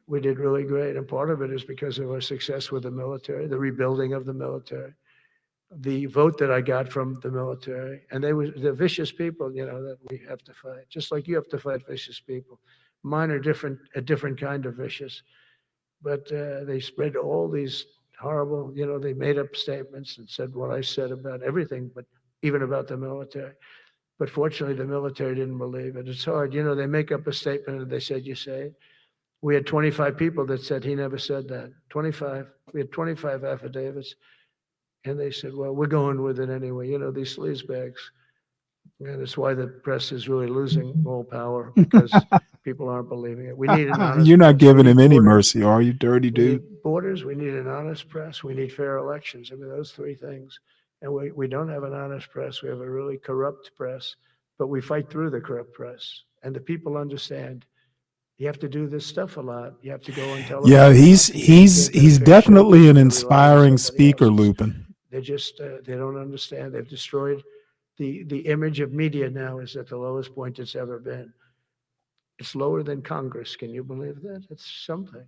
We did really great, and part of it is because of our success with the military, the rebuilding of the military, the vote that I got from the military, and they're vicious people, you know, that we have to fight, just like you have to fight vicious people. Mine are a different kind of vicious, but they spread all these horrible, you know, they made up statements and said what I said about everything, but even about the military. But fortunately, the military didn't believe it. It's hard. You know, they make up a statement and they said, you say it. We had 25 people that said he never said that. 25. We had 25 affidavits. And they said, well, we're going with it anyway. You know, these sleazebags. And it's why the press is really losing all power, because people aren't believing it. We need an honest You're not press. giving We him need any borders. mercy, are you, dirty We dude? need borders. We need an honest press. We need fair elections. I mean, those three things. And we don't have an honest press. We have a really corrupt press, but we fight through the corrupt press. And the people understand you have to do this stuff a lot. You have to go on television. Yeah, a lot. he's You can't get a fair show definitely an because you rely on inspiring somebody speaker, else's. Lupin. They just they don't understand. They've destroyed the image of media. Now is at the lowest point it's ever been. It's lower than Congress. Can you believe that? It's something.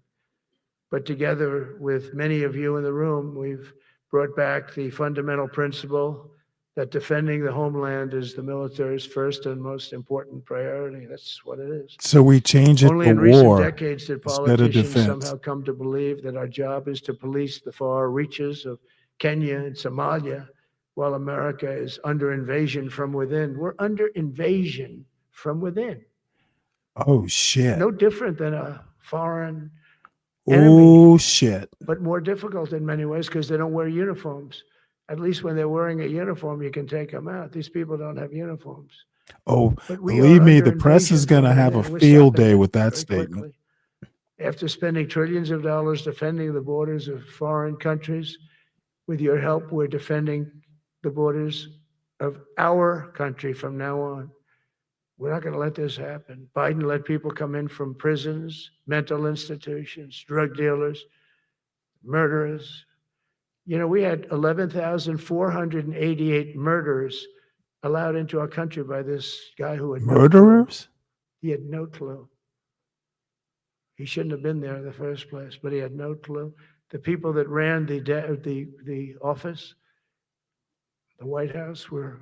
But together with many of you in the room, we've brought back the fundamental principle that defending the homeland is the military's first and most important priority. That's what it is. So we change it Only to in recent war decades did instead of politicians defense. somehow come to believe that our job is to police the far reaches of Kenya and Somalia, while America is under invasion from within. We're under invasion from within. Oh, shit. No different than a foreign enemy, Oh, shit. but more difficult in many ways because they don't wear uniforms. At least when they're wearing a uniform, you can take them out. These people don't have uniforms. Oh, But we believe are me, under the press is invasion going to from have a within. We're field stopping day it with that very statement. quickly. After spending trillions of dollars defending the borders of foreign countries, with your help, we're defending the borders of our country from now on. We're not going to let this happen. Biden let people come in from prisons, mental institutions, drug dealers, murderers. You know, we had 11,488 murders allowed into our country by this guy who had no clue. Murderers? He had no clue. He shouldn't have been there in the first place, but he had no clue. The people that ran the office, the White House, were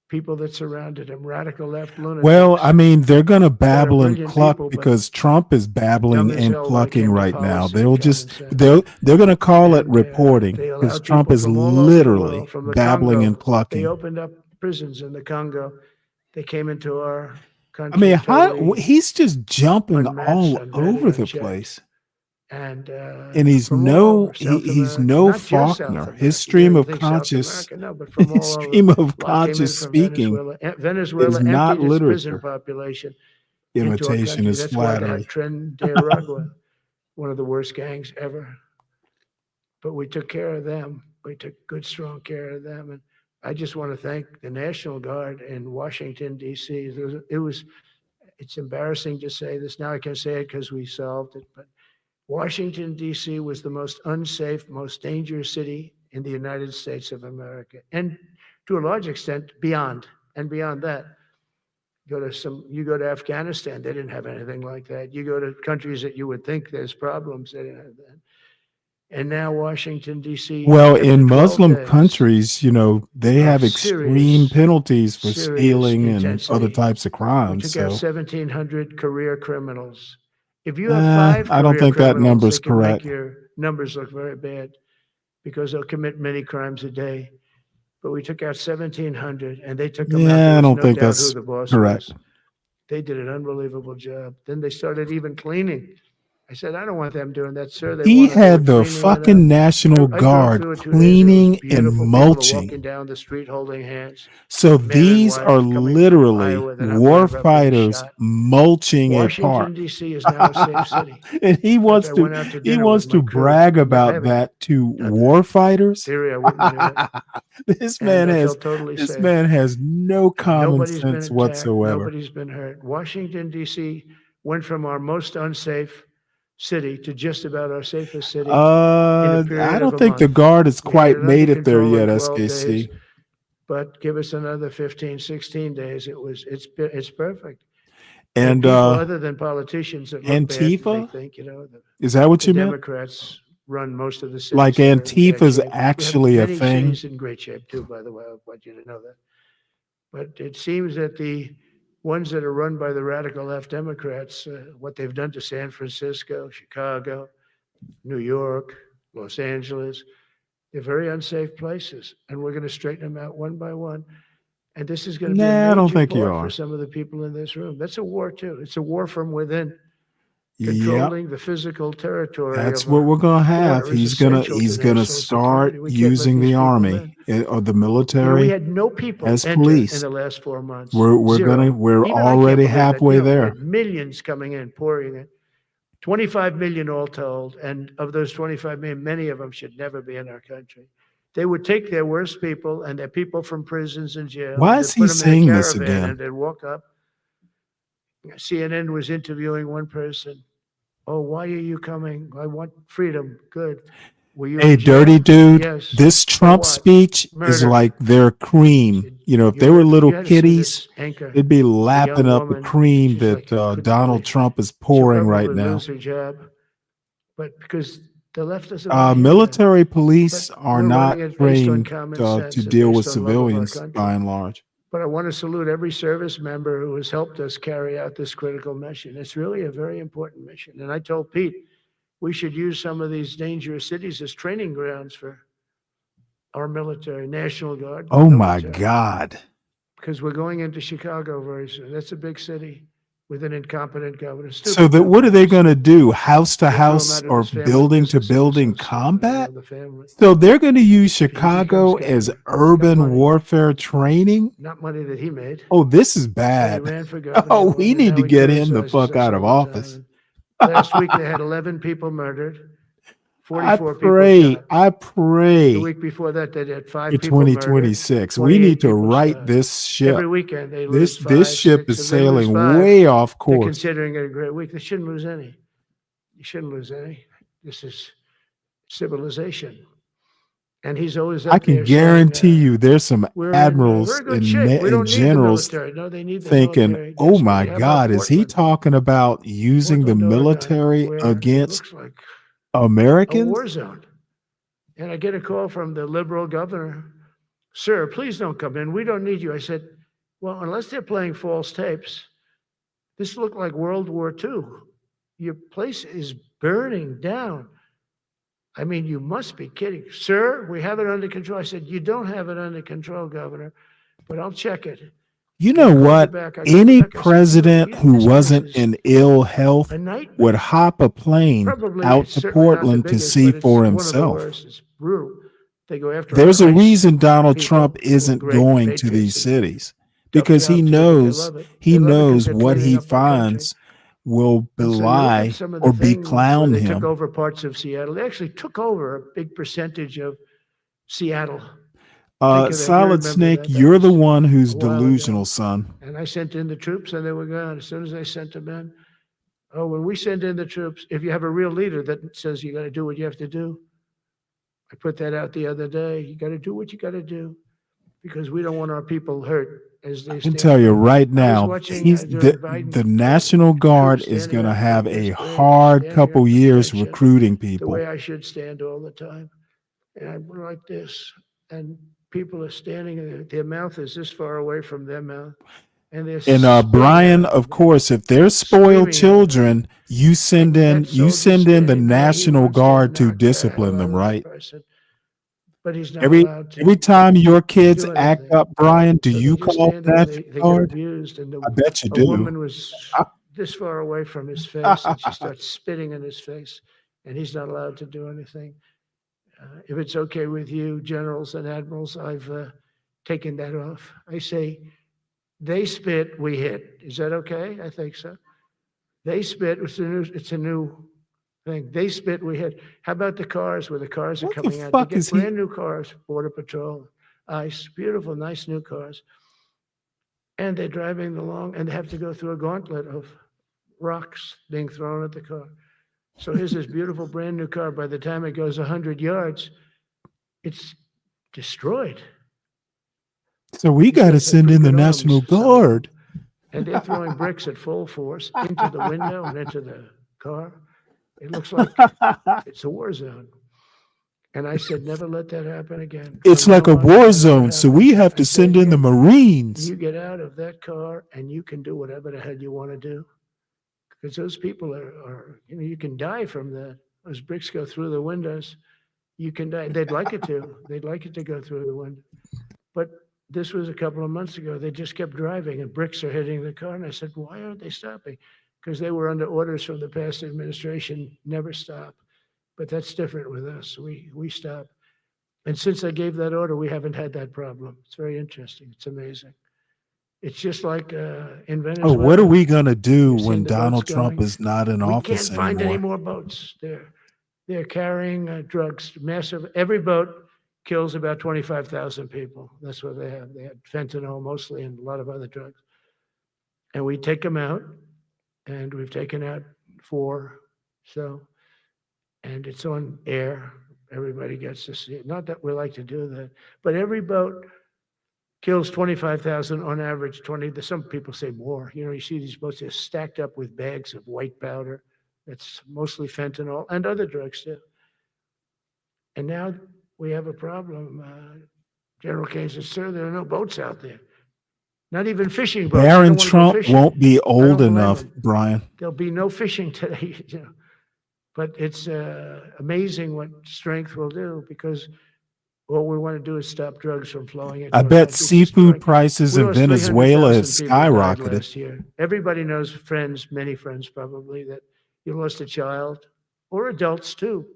people that surrounded him, radical left lunatics. Well, I mean, they're going to that are babble and brilliant cluck people, but because Trump is babbling dumb as and hell when it clucking came to right now. policy They'll and just common sense. they're going to call it And reporting they because allowed Trump people is from all over the literally world, from the babbling Congo. and clucking. They opened up prisons in the Congo. They came into our I country mean, totally he's just jumping unmatched, all unvetted, over the unchecked. place. And He's from all over, he's South America, no not just South Faulkner. America. His stream You of think South conscious America, no, but from all his over. stream of A lot came in conscious from speaking Venezuela. is Venezuela not emptied its prison literature. population into our Imitation country. is That's why they flattery. had Tren de Aragua, one of the worst gangs ever. But we took care of them. We took good, strong care of them. And I just want to thank the National Guard in Washington, D.C. It's embarrassing to say this. Now I can say it because we solved it. But Washington, D.C. was the most unsafe, most dangerous city in the United States of America. And to a large extent, beyond. And beyond that, you go to Afghanistan, they didn't have anything like that. You go to countries that you would think there's problems, they didn't have that. And now Washington, D.C. Well, after in 12 Muslim days countries, they of have extreme serious, penalties for serious stealing and other intensity, types of we crimes. took out So 1,700 career criminals. If you have 5 I don't career think that criminals, number's they can make correct. your numbers look very bad because they'll commit many crimes a day. But we took out 1,700 and they took them out. Yeah, There I was don't no think doubt who that's the boss correct. was. They did an unbelievable job. Then they started even cleaning. I said, I don't want them doing that, sir. They He were had the cleaning it up. fucking National I drove Guard through it 2 days. It was cleaning and beautiful. People are mulching. walking down the street holding hands. So Man and these wife are coming from literally Iowa. They're not war worried about being fighters shot. mulching a Washington, park. D.C. is now a safe city. And he In fact, wants I to went out to dinner with my crew. brag I about haven't that to done that. war fighters. Theory, I wouldn't do it. This And man I has felt totally this safe. man has no common Nobody's been sense attacked. whatsoever. Nobody's been hurt. Washington, D.C. went from our most unsafe city to just about our safest city in a I period don't of a think the month. guard has We had quite it under made it there control in yet, 12 days, SKC. but give us another 15, 16 days. It's perfect. And people other than politicians that look bad, they Antifa? think, Is that what the you meant? Democrats run most of the cities. Like that are in bad Antifa's shape. actually we a have many thing? cities in great shape too, by the way. I want you to know that. But it seems that the ones that are run by the radical left Democrats, what they've done to San Francisco, Chicago, New York, Los Angeles, they're very unsafe places. And we're going to straighten them out one by one. And this is going to be Nah, I a don't major think you part are. for some of the people in this room. That's a war too. It's a war from within. Yep. Controlling the physical territory That's of what our we're gonna have. border is He's gonna essential to national start security. We can't let using these the people army in. or the We military had no people as enter in police. the last 4 months. We're Zero. we're Even I can't already believe that. halfway We there. had millions coming in, pouring in. 25 million all told. And of those 25 million, many of them should never be in our country. They would take their worst people and their people from prisons and jail. Why and is they'd put he them in a saying this caravan again? and they'd walk up. CNN was interviewing one person. Oh, why are you coming? I want freedom. Good. Were you Hey, in jail? dirty dude, Yes. this For Trump what? speech is Murder. like their cream. If they were little You had to see kitties, this anchor, they'd be the lapping young up the woman. cream She's that like, couldn't Donald believe. Trump is She'll pouring probably right now. lose her job, but because the left doesn't want to hear that. Military police But are we're not running it based on trained common to sense and deal with based on love of our civilians country. by and large. But I want to salute every service member who has helped us carry out this critical mission. It's really a very important mission. And I told Pete, we should use some of these dangerous cities as training grounds for our military, National Guard. Oh my military. God. Because we're going into Chicago very soon. That's a big city with an incompetent governor. So that what are they going to do? House to Throw him house out of or his family building to business building episodes, combat? the family. So they're going to use He becomes Chicago as governor. urban money. warfare training? Not money that he made. Oh, this is But he bad. ran for governor. Oh, once, we and need now to he get him the criticizes fuck us out of all the time. office. And last week they had 11 people murdered, I 44 people pray, shot. I The pray week before that they had 5 for people murdered, 2026. We 28 need to people right shot. this ship. Every weekend they This lose 5, this ship 6. is If they lose sailing 5, way off they're course. considering it a great week. They shouldn't lose any. You shouldn't lose any. This is civilization. And he's always I up there can saying, guarantee you there's some we're in admirals good and, shape. We and don't need the generals military. No, they need the thinking, military oh my desperately. How about God, is he Portland? talking about using the Portland, Oregon, military where it against looks like a Americans? war zone. And I get a call from the liberal governor. Sir, please don't come in. We don't need you. I said, well, unless they're playing false tapes, this looked like World War II. Your place is burning down. I mean, you must be kidding. Sir, we have it under control. I said, you don't have it under control, Governor, but I'll check it. You And know I called you what? back. I called Any back. I said, president who this place wasn't is in ill health a nightmare. would hop a plane Probably, out it's to certainly not the Portland to biggest, see but it's for one of the himself. worst. It's brutal. They go after There's our a ICE reason Donald Trump people who are isn't great going to these patriots and cities tough because he job too, but they knows love it. They love it because they're what cleaning he up our country. finds will And so you look at belie some of the or things where beclown they took him. over parts of Seattle. They actually took over a big percentage of Seattle. Think of that. You Solid remember Snake, that. That you're the was one who's a while ago. delusional, son. And I sent in the troops and they were gone. As soon as I sent them in, oh, when we send in the troops, if you have a real leader that says you got to do what you have to do, I put that out the other day. You got to do what you got to do because we don't want our people hurt as they I can stand. tell you right I was now, watching he's during Biden's the National Guard troops is standing going to up have at a this bridge, hard standing couple up years attention, recruiting the people. way I should stand all the time. And I'm like this, and people are standing, and their mouth is this far away from their mouth, and they're And spitting Brian, out of course, if they're spoiled screaming at children, you send that in soldier the standing there, he National wants to Guard to knock the discipline hell out them, of that right? person, but he's not Every allowed every to time your kids do act anything. up, Brian, do So they you just call stand the there and National they get Guard? abused. And I bet you a do. woman was this far away from his face, and she starts spitting in his face, and he's not allowed to do anything. If it's okay with you, generals and admirals, I've taken that off. I say, they spit, we hit. Is that okay? I think so. They spit. It's a new thing. They spit, we hit. How about the cars where the cars are What the coming out? fuck They is get he? brand new cars, Border Patrol, ICE, beautiful, nice new cars. And they're driving along and they have to go through a gauntlet of rocks being thrown at the car. So here's this beautiful brand new car. By the time it goes 100 yards, it's destroyed. So we got to These guys have send in pretty the good National arms, some of them. Guard. And they're throwing bricks at full force into the window and into the car. It looks like it's a war zone. And I said, never let that happen again. It's From like now a on, war whenever zone, it so we happens, have I to say send in the again, Marines. you get out of that car and you can do whatever the hell you want to do. Because those people are, you can die from that. Those bricks go through the windows. You can die. They'd like it to. They'd like it to go through the window. But this was a couple of months ago. They just kept driving and bricks are hitting the car. And I said, why aren't they stopping? Because they were under orders from the past administration, never stop. But that's different with us. We stop. And since I gave that order, we haven't had that problem. It's very interesting. It's amazing. It's just like in Venezuela. Oh, what are we going to do You've seen when the boats Donald Trump going. is not in We office can't find any anymore? more boats. They're carrying drugs, massive. Every boat kills about 25,000 people. That's what they have. They had fentanyl mostly and a lot of other drugs. And we take them out, and we've taken out 4. So, and it's on air. Everybody gets to see it. Not that we like to do that, but every boat kills 25,000 on average. 20. Some people say more. You see these boats, they're stacked up with bags of white powder. It's mostly fentanyl and other drugs too. And now we have a problem. General Kane says, sir, there are no boats out there. Not even fishing boats. Barron Trump won't be old enough, Brian. There'll be no fishing today. But it's amazing what strength will do, because all we want to do is stop drugs from flowing into I our bet country. It's seafood destroying. prices We in lost Venezuela have 300,000 people died skyrocketed. last year. Everybody knows friends, many friends probably, that you lost a child, or adults too,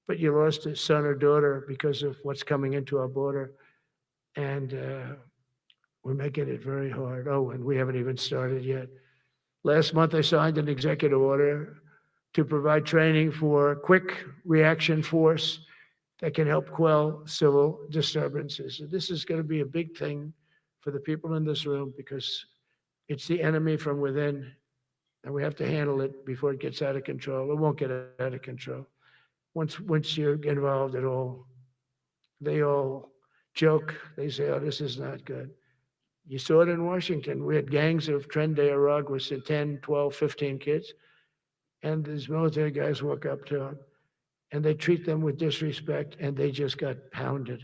but you lost a son or daughter because of what's coming into our border. And we're making it very hard. Oh, and we haven't even started yet. Last month, I signed an executive order to provide training for quick reaction force that can help quell civil disturbances. This is going to be a big thing for the people in this room, because it's the enemy from within, and we have to handle it before it gets out of control. It won't get out of control. Once you're involved at all, They all joke. They say, oh, this is not good. You saw it in Washington. We had gangs of Tren de Araguas, 10, 12, 15 kids. And these military guys walk up to them and they treat them with disrespect, and they just got pounded.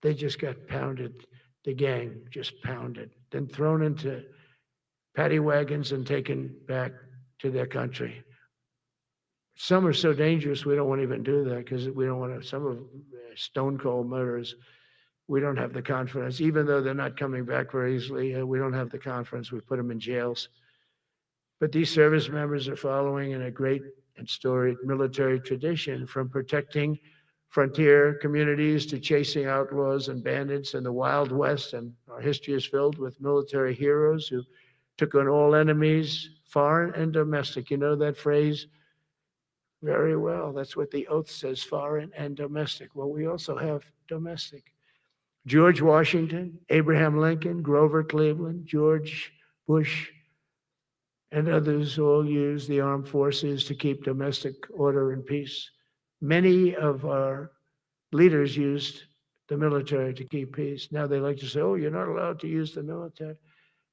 They just got pounded. The gang just pounded, then thrown into paddy wagons and taken back to their country. Some are so dangerous, we don't want to even do that because we don't want to, some of stone cold murderers, we don't have the confidence, even though they're not coming back very easily, we don't have the confidence, we put them in jails. But these service members are following in a great and storied military tradition, from protecting frontier communities to chasing outlaws and bandits in the Wild West. And our history is filled with military heroes who took on all enemies, foreign and domestic. You know that phrase very well. That's what the oath says, foreign and domestic. Well, we also have domestic. George Washington, Abraham Lincoln, Grover Cleveland, George Bush, and others all use the armed forces to keep domestic order and peace. Many of our leaders used the military to keep peace. Now they like to say, oh, you're not allowed to use the military.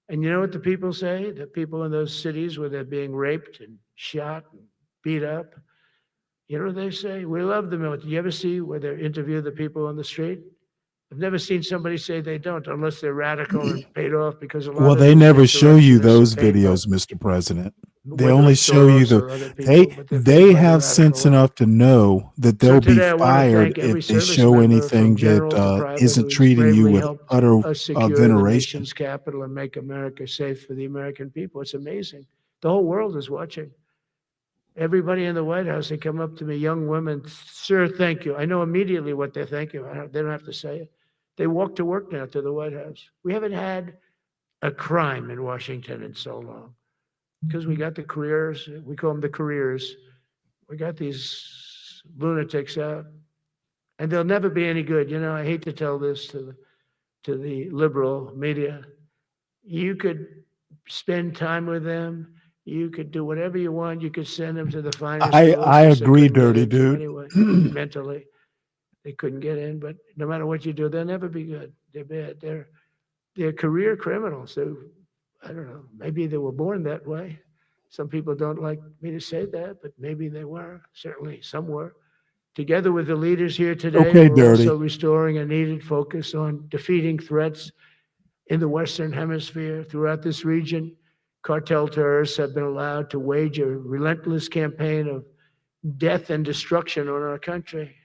And you know what the people say? The people in those cities where they're being raped and shot and beat up, you know what they say? We love the military. You ever see where they interview the people on the street? I've never seen somebody say they don't, unless they're radical and paid off, because a lot Well, of they these never show you insurrectionists those are paid by videos, Mr. President. They whether only it's show you Soros or other the people, but they're paid they by the have sense radical enough to know that So they'll be today I want to fired thank every if they service show member, from anything general to that private, isn't who's treating you bravely with helped utter us secure the veneration. nation's capital and make America safe for the American people. It's amazing. The whole world is watching. Everybody in the White House, they come up to me, young women, sir, thank you. I know immediately what they thank you. They don't have to say it. They walk to work now to the White House. We haven't had a crime in Washington in so long because we got the careers. We call them the careers. We got these lunatics out, and they'll never be any good. You know, I hate to tell this to the liberal media. You could spend time with them. You could do whatever you want. You could send them to the finest I schools. They agree, couldn't get dirty in from dude. anywhere. Mentally, they couldn't get in. But no matter what you do, they'll never be good. They're bad. They're career criminals. I don't know. Maybe they were born that way. Some people don't like me to say that, but maybe they were. Certainly, some were. Together with the leaders here today, Okay, we're dirty. also restoring a needed focus on defeating threats in the Western Hemisphere. Throughout this region, cartel terrorists have been allowed to wage a relentless campaign of death and destruction on our country,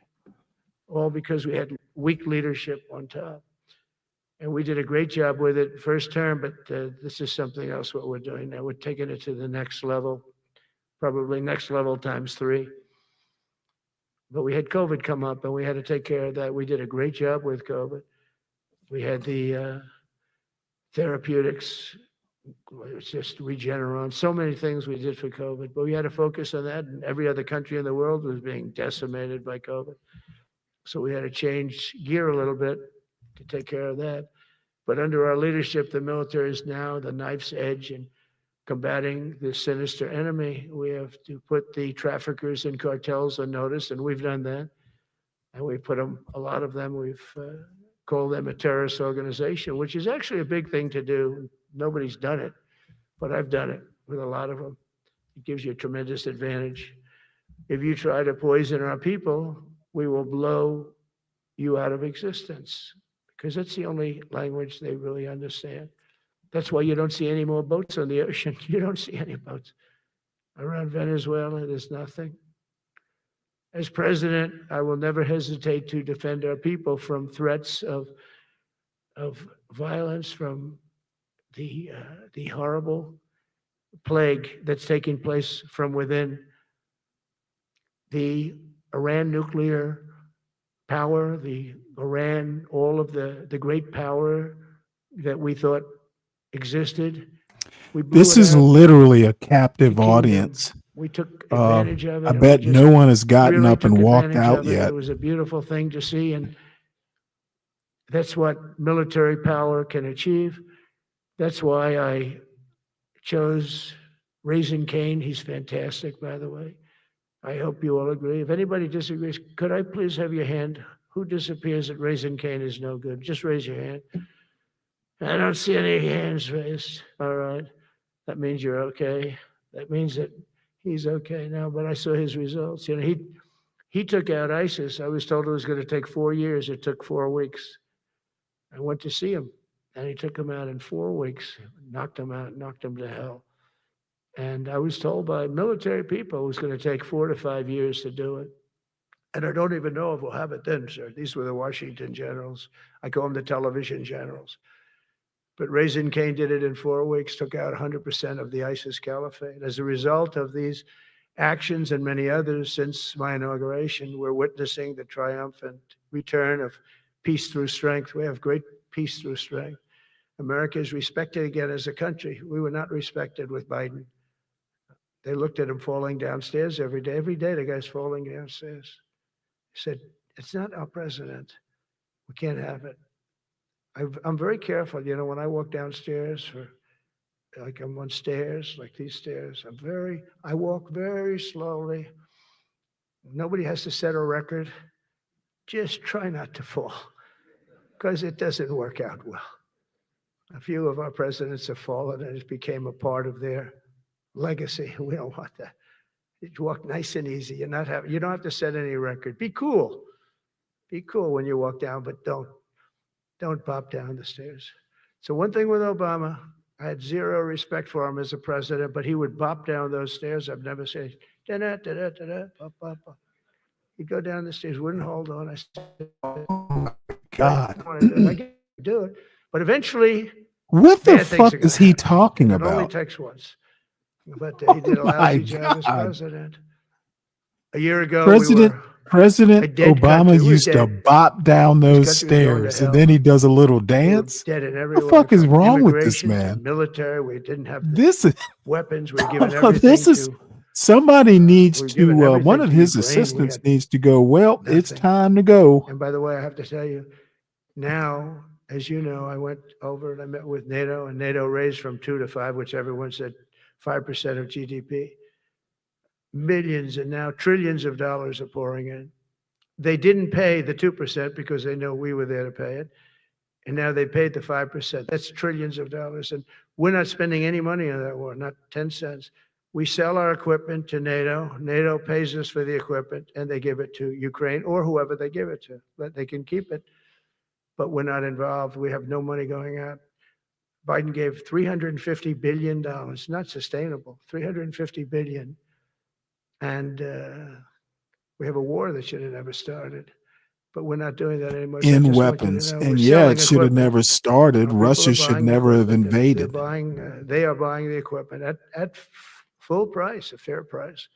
all because we had weak leadership on top. And we did a great job with it first term, but this is something else what we're doing now. We're taking it to the next level, probably next level times 3. But we had COVID come up and we had to take care of that. We did a great job with COVID. We had the therapeutics, it's just Regeneron, so many things we did for COVID, but we had to focus on that, and every other country in the world was being decimated by COVID. So we had to change gear a little bit to take care of that. But under our leadership, the military is now the knife's edge in combating this sinister enemy. We have to put the traffickers and cartels on notice, and we've done that. And we put them, a lot of them, we've called them a terrorist organization, which is actually a big thing to do. Nobody's done it, but I've done it with a lot of them. It gives you a tremendous advantage. If you try to poison our people, we will blow you out of existence, because that's the only language they really understand. That's why you don't see any more boats on the ocean. You don't see any boats. Around Venezuela, there's nothing. As president, I will never hesitate to defend our people from threats of violence, from the horrible plague that's taking place from within. The Iran nuclear power, the Iran, all of the great power that we thought existed. We blew This it is out. literally a captive The kingdom. audience. We took advantage of it. I and bet we just no one has gotten really up and took walked advantage out of it. yet. It was a beautiful thing to see, and that's what military power can achieve. That's why I chose Raising Cane. He's fantastic, by the way. I hope you all agree. If anybody disagrees, could I please have your hand Who disappears at Raising Cane is no good? Just raise your hand. I don't see any hands raised. All right. That means you're okay. That means that he's okay now, but I saw his results. You know, he took out ISIS. I was told it was going to take 4 years. It took 4 weeks. I went to see him, and he took him out in 4 weeks, knocked him out, knocked him to hell. And I was told by military people it was going to take 4 to 5 years to do it. And I don't even know if we'll have it then, sir. These were the Washington generals. I call them the television generals. But Raising Cane did it in 4 weeks, took out 100% of the ISIS caliphate. As a result of these actions and many others since my inauguration, we're witnessing the triumphant return of peace through strength. We have great peace through strength. America is respected again as a country. We were not respected with Biden. They looked at him falling downstairs every day. Every day, the guy's falling downstairs. He said, it's not our president. We can't have it. I'm very careful, you know, when I walk downstairs like I'm on stairs, like these stairs, I walk very slowly. Nobody has to set a record. Just try not to fall, because it doesn't work out well. A few of our presidents have fallen and it became a part of their legacy. We don't want that. You walk nice and easy. You don't have to set any record. Be cool. Be cool when you walk down, but don't pop down the stairs. So one thing with Obama, I had zero respect for him as a president, but he would bop down those stairs. I've never said, da-da-da-da-da-da, pop, pop, pop. He'd go down the stairs, wouldn't hold on. I said, Oh, God. I can't do it. But eventually, What the bad things are fuck is he gonna happen. talking It only about? takes once. But he did a My lousy job as God. president. A year ago, President we were a President dead Obama country. We're used to dead. bop down those This country was going to stairs, and hell. then he does a little We were dance. dead in every What the way, fuck is from wrong with this immigration to man? military. We didn't have the This is weapons. We were given everything this is to. somebody needs We're given to one everything of to his Ukraine. We assistants had needs to go, well, it's nothing. time to go. And by the way, I have to tell you, now, as you know, I went over and I met with NATO, and NATO raised from 2 to 5, which everyone said 5% of GDP. Millions and now trillions of dollars are pouring in. They didn't pay the 2% because they know we were there to pay it. And now they paid the 5%. That's trillions of dollars. And we're not spending any money on that war, not 10 cents. We sell our equipment to NATO. NATO pays us for the equipment, and they give it to Ukraine or whoever they give it to. They can keep it, but we're not involved. We have no money going out. Biden gave $350 billion. Not sustainable. $350 billion. And we have a war that should have never started. But we're not doing that anymore. So I In just want you to weapons. know And we're yeah, selling it should have equipment. never started. Our people Russia are should buying the never have equipment, and invaded. they are buying the equipment at full price, a fair price.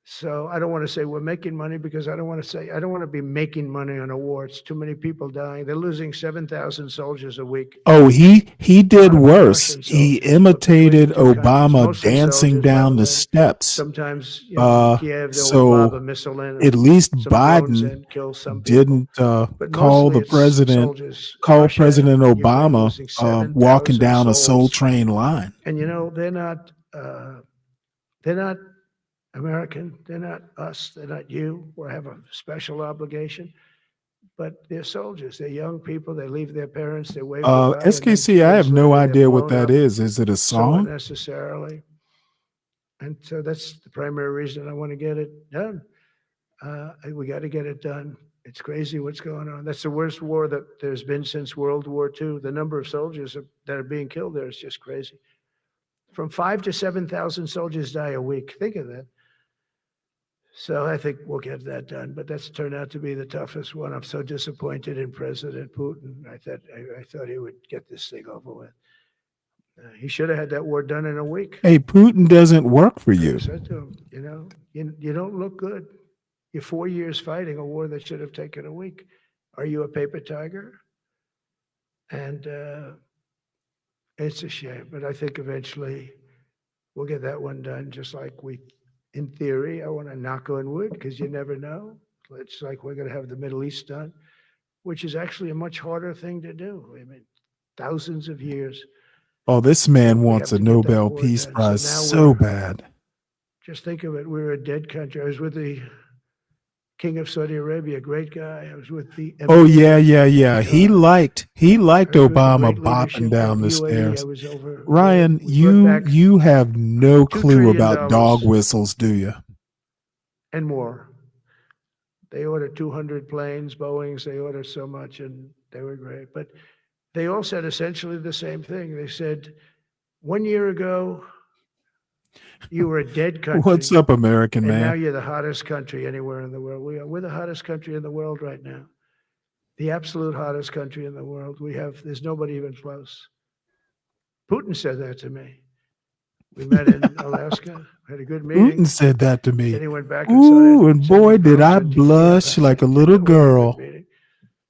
So I don't want to say we're making money, because I don't want to be making money on a war. It's too many people dying. They're losing 7,000 soldiers a week. Oh, he did Lot of worse. Russian He soldiers, but between imitated the two countries, Obama mostly dancing soldiers, by down the the way. steps. Sometimes, you know, Kiev, they'll lob a So missile in, at or least some drones Biden in, kill some people. didn't But call mostly the it's president, soldiers. call Russia President and Ukraine Obama losing walking 7,000 down a Soul souls. Train line. And you know, they're not American. They're not us. They're not you. We have a special obligation. But they're soldiers. They're young people. They leave their parents. They wave goodbye. And then SKC, I have years no later, they're idea what blown that up is. Is it a so song? unnecessarily. And so that's the primary reason I want to get it done. We got to get it done. It's crazy what's going on. That's the worst war that there's been since World War II. The number of soldiers that are being killed there is just crazy. From 5,000 to 7,000 soldiers die a week. Think of that. So I think we'll get that done, but that's turned out to be the toughest one. I'm so disappointed in President Putin. I thought he would get this thing over with. He should have had that war done in a week. Hey, Putin doesn't work for I you. said to him, you know, you don't look good. You're 4 years fighting a war that should have taken a week. Are you a paper tiger? And it's a shame, but I think eventually we'll get that one done, just like in theory, I want to knock on wood, because you never know. It's like we're going to have the Middle East done, which is actually a much harder thing to do. I mean, thousands of years. Oh, this man We wants have a to get that Nobel war Peace done. Prize So now so, we're- bad. Just think of it. We're a dead country. I was with the King of Saudi Arabia, great guy. I was with the Oh emir yeah, of yeah, yeah. He liked I was with the Obama great bopping leadership down of the UAE. I stairs. was over Ryan, we brought back you have no $2 clue trillion about dog whistles, do you? and more. They ordered 200 planes, Boeings. They ordered so much, and they were great. But they all said essentially the same thing. They said, 1 year ago, you were a dead country. What's up, American and now man? you're the hottest country anywhere in the world. We're the hottest country in the world right now. The absolute hottest country in the world. There's nobody even close. Putin said that to me. We met in Alaska, had a good meeting. Putin said that to me. Then he went back and Ooh, and started boy, sending did I drones into Kiev. blush like a little We had a good girl. meeting.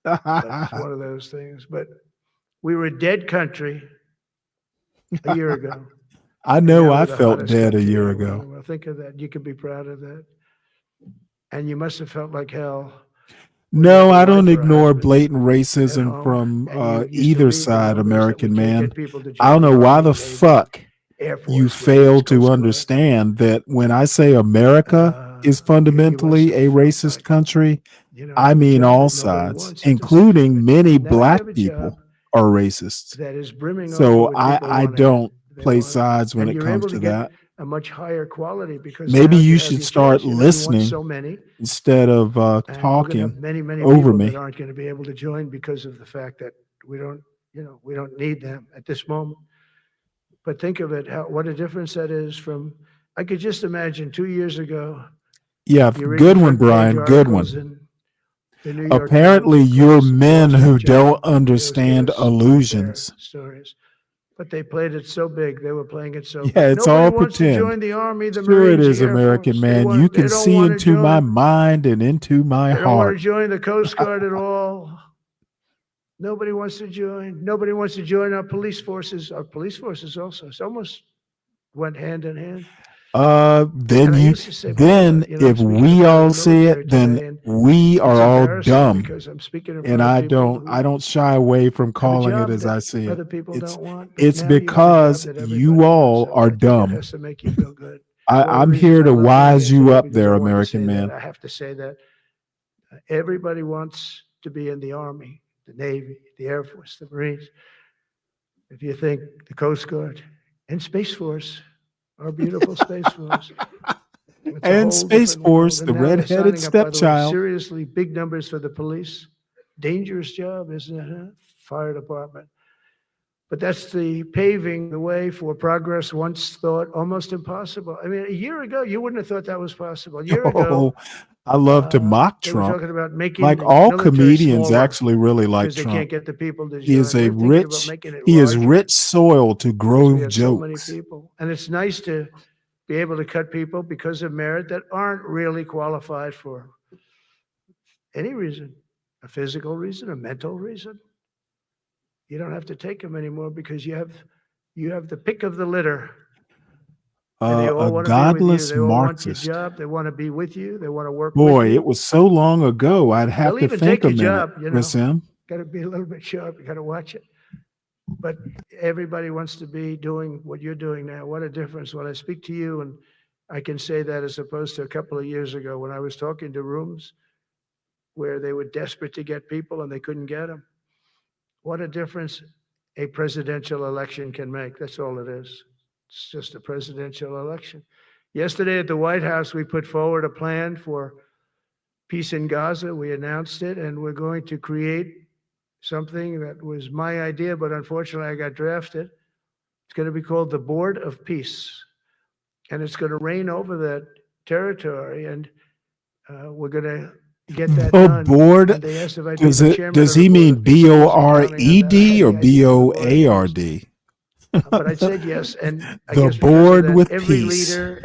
That's one of those things. But we were a dead country a year ago. I And know now I we're the felt hottest dead a country year anywhere in the ago. world. Think of that. You can be proud of that. And you must have felt like hell. when you No, had a I don't wife or a ignore husband blatant at racism home, from and you used to either read the side, numbers that we American can't man. get people to I join don't the know why Army, the Navy, fuck Air you Force, fail Marines, to Coast Guard. understand that when I say America is fundamentally a racist country, I have a mean job all that nobody sides, wants. It doesn't fit. including many And now you black have a people job are racists. that is brimming over So with people I wanting it. don't They play want it. sides when And it you're comes able to to get that. a much higher quality because Maybe now you you have should your start choice. You want listening so many. instead of And we're going to have talking many, many over people that me. aren't going to be able to join because of the fact that we don't need them at this moment. But think of it, what a difference that is from, I could just imagine 2 years ago, Yeah, you're reading good one, front page Brian. Good articles one. in the New York Apparently, Times, of you're course, Wall men Street who don't Journal. There was understand chaos, illusions. stories. But they played it so big. They were playing it so Yeah, big. it's Nobody all wants to pretend. join the Army, the Sure, it Marines, is, the Air American Force. man. You They can don't see want to into my join. mind and into my They don't want to heart. join the Coast Guard at all. Nobody wants to join. Nobody wants to join our police forces. Our police forces also. It's almost went hand in hand. Then And I you, used to say, then if speaking in we front of all the see military it, then today, and we are it's all embarrassing dumb. because I'm speaking in And front of people I who don't shy away from have a calling it job as that I see it. other people don't want. But It's now you have a job because that you everybody all wants. So are I think that dumb. has to make you feel good. It's one of the I'm reasons here I to love coming wise in you today, up because I there, wanted to say American man. that. I have to say that everybody wants to be in the Army, the Navy, the Air Force, the Marines. If you think the Coast Guard and Space Force, our beautiful Space Force, it's a And whole Space different Force, world. the And now they're red-headed signing up, by the way, stepchild. seriously big numbers for the police. Dangerous job, isn't it? Huh? Fire department. But that's the paving the way for progress once thought almost impossible. I mean, a year ago, you wouldn't have thought that was possible. A year ago, Oh, I love to mock they were Trump. talking about making Like the all military comedians smaller actually really like because they can't Trump. get the people to He is join. a They're thinking about making it he is larger rich soil to because grow we have so many jokes. people. And it's nice to be able to cut people because of merit that aren't really qualified for any reason, a physical reason, a mental reason. You don't have to take them anymore because you have the pick of the litter. And they all A want to be with you. godless They all want your Marxist. job. They want to be with you. They want to work with Boy, you. it was so long ago. I'd have They'll to even think take a your minute, job, Chris M. Got to be a little bit sharp. You got to watch it. But everybody wants to be doing what you're doing now. What a difference when I speak to you, and I can say that as opposed to a couple of years ago when I was talking to rooms where they were desperate to get people and they couldn't get them. What a difference a presidential election can make. That's all it is. It's just a presidential election. Yesterday at the White House, we put forward a plan for peace in Gaza. We announced it, and we're going to create something that was my idea, but unfortunately I got drafted. It's going to be called the Board of Peace, and it's going to reign over that territory, and we're going to get that The done. board, And they asked if I'd be does the it chairman does of the he Board mean of Peace. I wasn't counting on that. I BORED had or the idea of the Board of Peace. BOARD? But I said yes, and I The guess because of board that, with every peace. leader,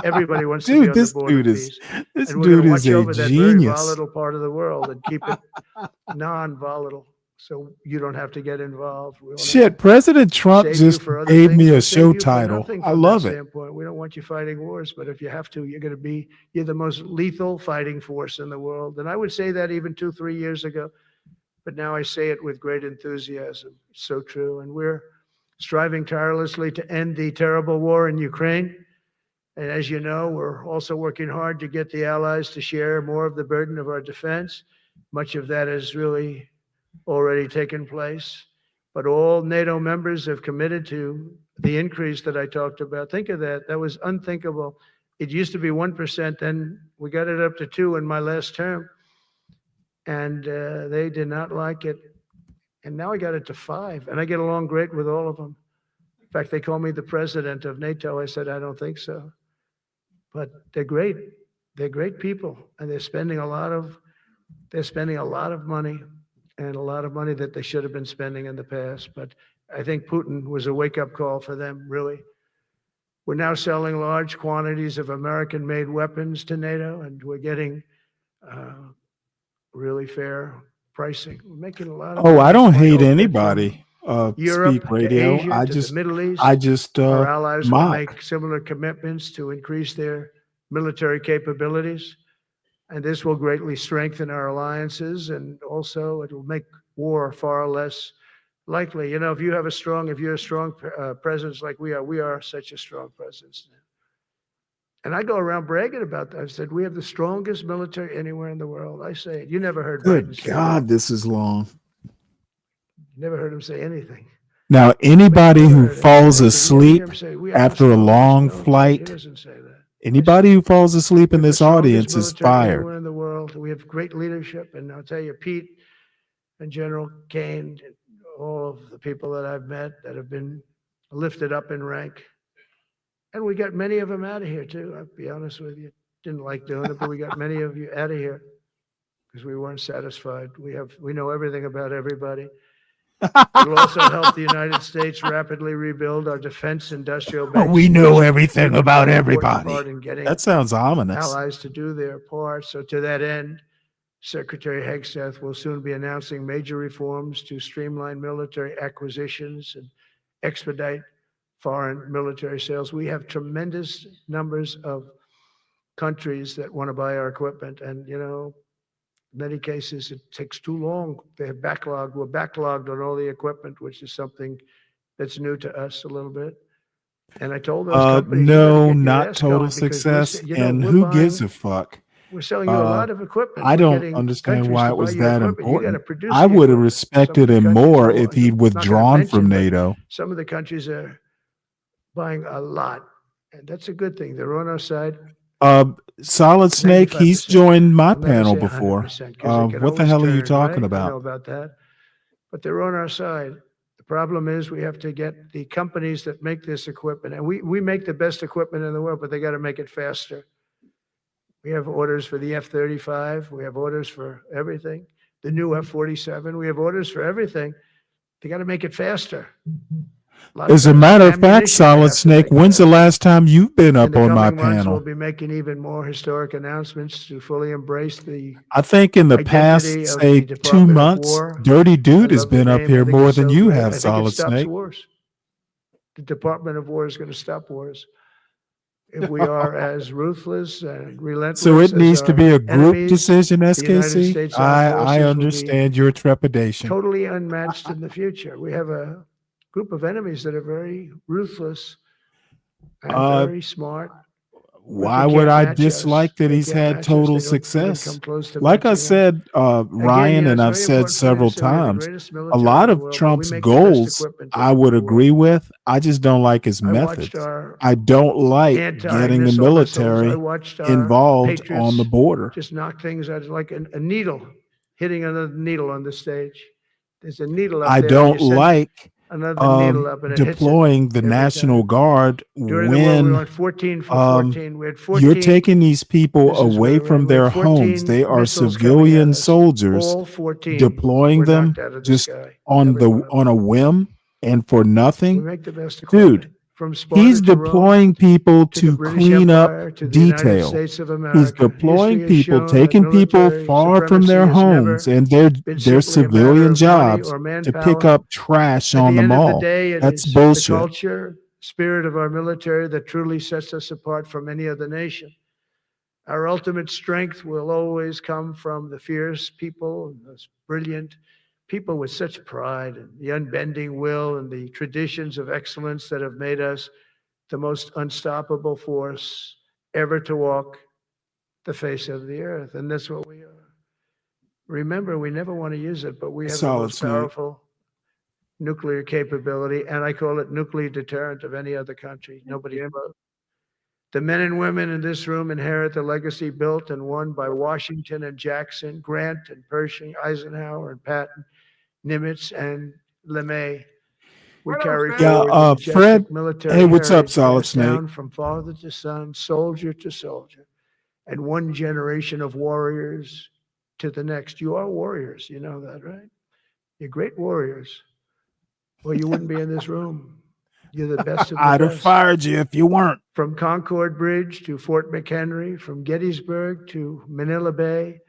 everybody wants to be Dude, on the this Board of dude is Peace. this And we're going dude to is watch a over that very genius. volatile part of the world and keep it non-volatile, so you don't have to get involved. We want to Shit, President Trump save you just for other gave things me a and save show you for title. nothing I from that love it. standpoint. We don't want you fighting wars, but if you have to, you're the most lethal fighting force in the world. And I would say that even 2-3 years ago, but now I say it with great enthusiasm. It's so true. And we're striving tirelessly to end the terrible war in Ukraine. And as you know, we're also working hard to get the allies to share more of the burden of our defense. Much of that has really already taken place. But all NATO members have committed to the increase that I talked about. Think of that. That was unthinkable. It used to be 1%, then we got it up to 2% in my last term. And they did not like it. And now I got it to 5%. And I get along great with all of them. In fact, they call me the president of NATO. I said, I don't think so. But they're great. They're great people. And they're spending a lot of money, and a lot of money that they should have been spending in the past. But I think Putin was a wake-up call for them, really. We're now selling large quantities of American-made weapons to NATO, and we're getting really fair pricing. We're making a lot of money. I don't hate hope that anybody. Europe Speak to radio. Asia I to just, the Middle East. I just Our allies will mock. make similar commitments to increase their military capabilities. And this will greatly strengthen our alliances, and also it will make war far less likely. You know, if you're a strong presence like we are such a strong presence now. And I go around bragging about that. I said, we have the strongest military anywhere in the world. I say it. You never heard Biden Good say God, that. this is long. Never heard him say anything. Now, anybody who heard him falls say it. You hear asleep him say, "We have the after a strongest long military." He flight, doesn't say that. anybody who falls asleep in We have the this strongest audience is military fired. anywhere in the world. We have great leadership, and I'll tell you, Pete and General Kane, and all of the people that I've met that have been lifted up in rank, and we got many of them out of here too. I'll be honest with you, didn't like doing it, but we got many of you out of here because we weren't satisfied. We know everything about everybody. It'll also help the United States rapidly rebuild our defense industrial base. We know which everything is a about very important everybody. part in getting That sounds ominous. allies to do their part. So to that end, Secretary Hegseth will soon be announcing major reforms to streamline military acquisitions and expedite foreign military sales. We have tremendous numbers of countries that want to buy our equipment, and you know, in many cases it takes too long. They're backlogged. We're backlogged on all the equipment, which is something that's new to us a little bit. And I told those companies, you better No, get your not ass total going, because success. you know, And we're who buying, gives a fuck? we're selling you a lot of equipment. I We're don't getting understand countries why to it was buy your that equipment. You gotta important. produce I the would have equipment. Some of respected the him countries more don't. if he'd I'm not gonna withdrawn from mention, but NATO. some of the countries are buying a lot, and that's a good thing. They're on our side. Solid Snake, he's 95%. joined my I'll never panel say before. 100% because it can What the always hell are you turn, talking right? You know about? about that. But they're on our side. The problem is we have to get the companies that make this equipment, and we make the best equipment in the world, but they got to make it faster. We have orders for the F-35. We have orders for everything. The new F-47. We have orders for everything. They got to make it faster. As a matter of fact, ammunition they Solid have to Snake, make when's the last time you've been In up the on my coming months, we'll panel? be making even more historic announcements to fully embrace the I think in the past, identity of say, the 2 Department of months, War. Dirty Dude I has love the been up name. I here think more it's than so you great. have, I think it Solid stops Snake. wars. The Department of War is going to stop wars. If we are as ruthless and relentless So it as needs to our be a group enemies, decision, the United SKC? States Armed I Forces will be understand your trepidation. totally unmatched in the future. We have a group of enemies that are very ruthless and very smart. Why they would can't I match us. dislike that They he's can't had match us. total They don't even success? come close to Like I matching us. said, Ryan, it's and I've very said important for me to several say we have the times, greatest a military lot in the of world, but we Trump's make the best goals equipment I in would the world. agree with. I just don't like his I watched methods. our I don't like getting the anti-missile missiles. I military watched our involved on the Patriots border. just knock things out like a needle, hitting another needle on the stage. There's a needle up I there. and don't you send like another needle up, and it hits it deploying the every National time. Guard During the war, we when went 14 for 14. We had 14. you're taking these people This is away really from we had their homes. 14 They are missiles coming at civilian us. soldiers. All 14 Deploying were them knocked out of the just sky. on a whim and for We nothing. make the best equipment. Dude, From Sparta he's to Rome, deploying people to the to British clean up Empire, to the United detail. States of He's America. deploying History has people, shown that taking people military far from supremacy their has homes never and been their simply a matter civilian of money jobs or to pick manpower. up trash At on the the end of the mall. day, it That's is the bullshit. culture, spirit of our military that truly sets us apart from any other nation. Our ultimate strength will always come from the fierce people, and those brilliant people with such pride and the unbending will and the traditions of excellence that have made us the most unstoppable force ever to walk the face of the earth. And that's what we are. Remember, we never want to use it, but we have the Solid most Snake. powerful nuclear capability, and I call it nuclear deterrent of any other country. Nobody close. The men and women in this room inherit the legacy built and won by Washington and Jackson, Grant and Pershing, Eisenhower and Patton, Nimitz and LeMay. We carry Yeah, forward the majestic Fred. military Hey, what's up, heritage Solid passed Snake? down from father to son, soldier to soldier, and one generation of warriors to the next. You are warriors, you know that, right? You're great warriors, or you wouldn't be in this room. You're the best of the I'd have best. fired you if you weren't. From Concord Bridge to Fort McHenry, from Gettysburg to Manila Bay,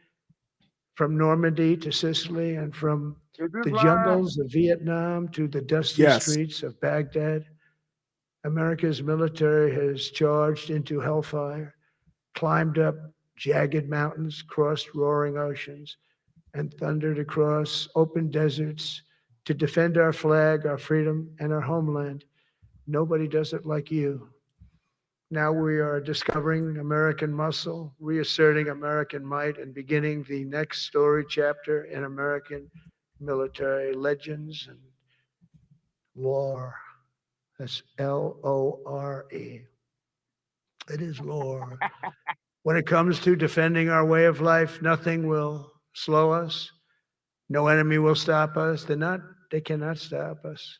from Normandy to Sicily, and from the jungles of Vietnam to the dusty Yes. streets of Baghdad, America's military has charged into hellfire, climbed up jagged mountains, crossed roaring oceans, and thundered across open deserts to defend our flag, our freedom, and our homeland. Nobody does it like you. Now we are discovering American muscle, reasserting American might, and beginning the next story chapter in American military legends and lore. That's Lore. It is lore. When it comes to defending our way of life, nothing will slow us. No enemy will stop us. They cannot stop us.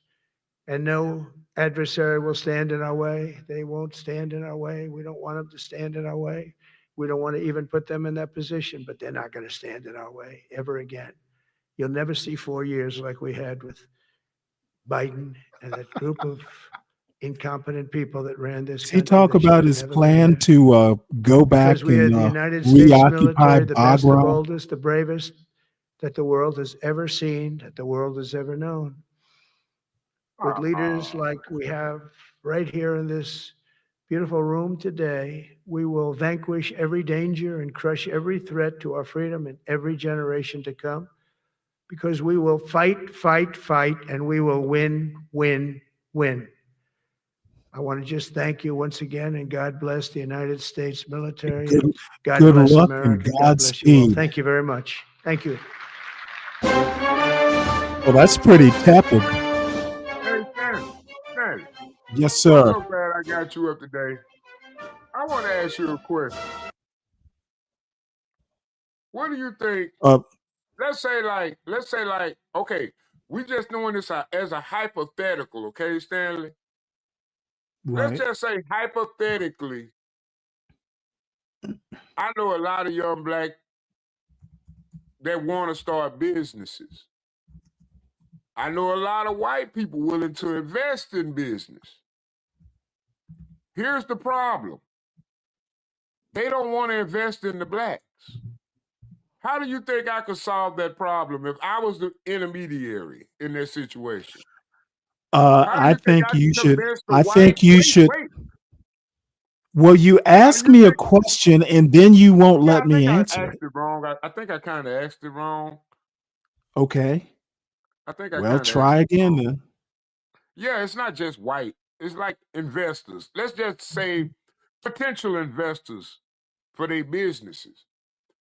And no adversary will stand in our way. They won't stand in our way. We don't want them to stand in our way. We don't want to even put them in that position, but they're not going to stand in our way ever again. You'll never see 4 years like we had with Biden and that group of incompetent people that ran this Does he country. talk They should about have his never been plan there. to go back Because we had and the United States reoccupy military, the best, the Bagram? boldest, the bravest that the world has ever seen, that the world has ever known. With leaders like we have right here in this beautiful room today, we will vanquish every danger and crush every threat to our freedom in every generation to come, because we will fight, fight, fight, and we will win, win, win. I want to just thank you once again, and God bless the United States military. And God Good bless luck America. and God bless you all. Godspeed. Thank you very much. Thank you. Well, that's pretty tepid. Hey, Stanley, Yes, I'm sir. so glad I got you up today. I want to ask you a question. What do you think? Let's say like, okay, we just doing this as a hypothetical, okay, Stanley? Let's Right. just say hypothetically, I know a lot of young black that want to start businesses. I know a lot of white people willing to invest in business. Here's the problem. They don't want to invest in the blacks. How do you think I could solve that problem if I was the intermediary in that situation? I think you should. I think you should. Wait. Well, you ask me a question and then you won't let me answer I it. asked it wrong. I think I kind of asked it wrong. Okay. I think I Well, kind of try again then. Yeah, it's not just white. It's like investors. Let's just say potential investors for their businesses.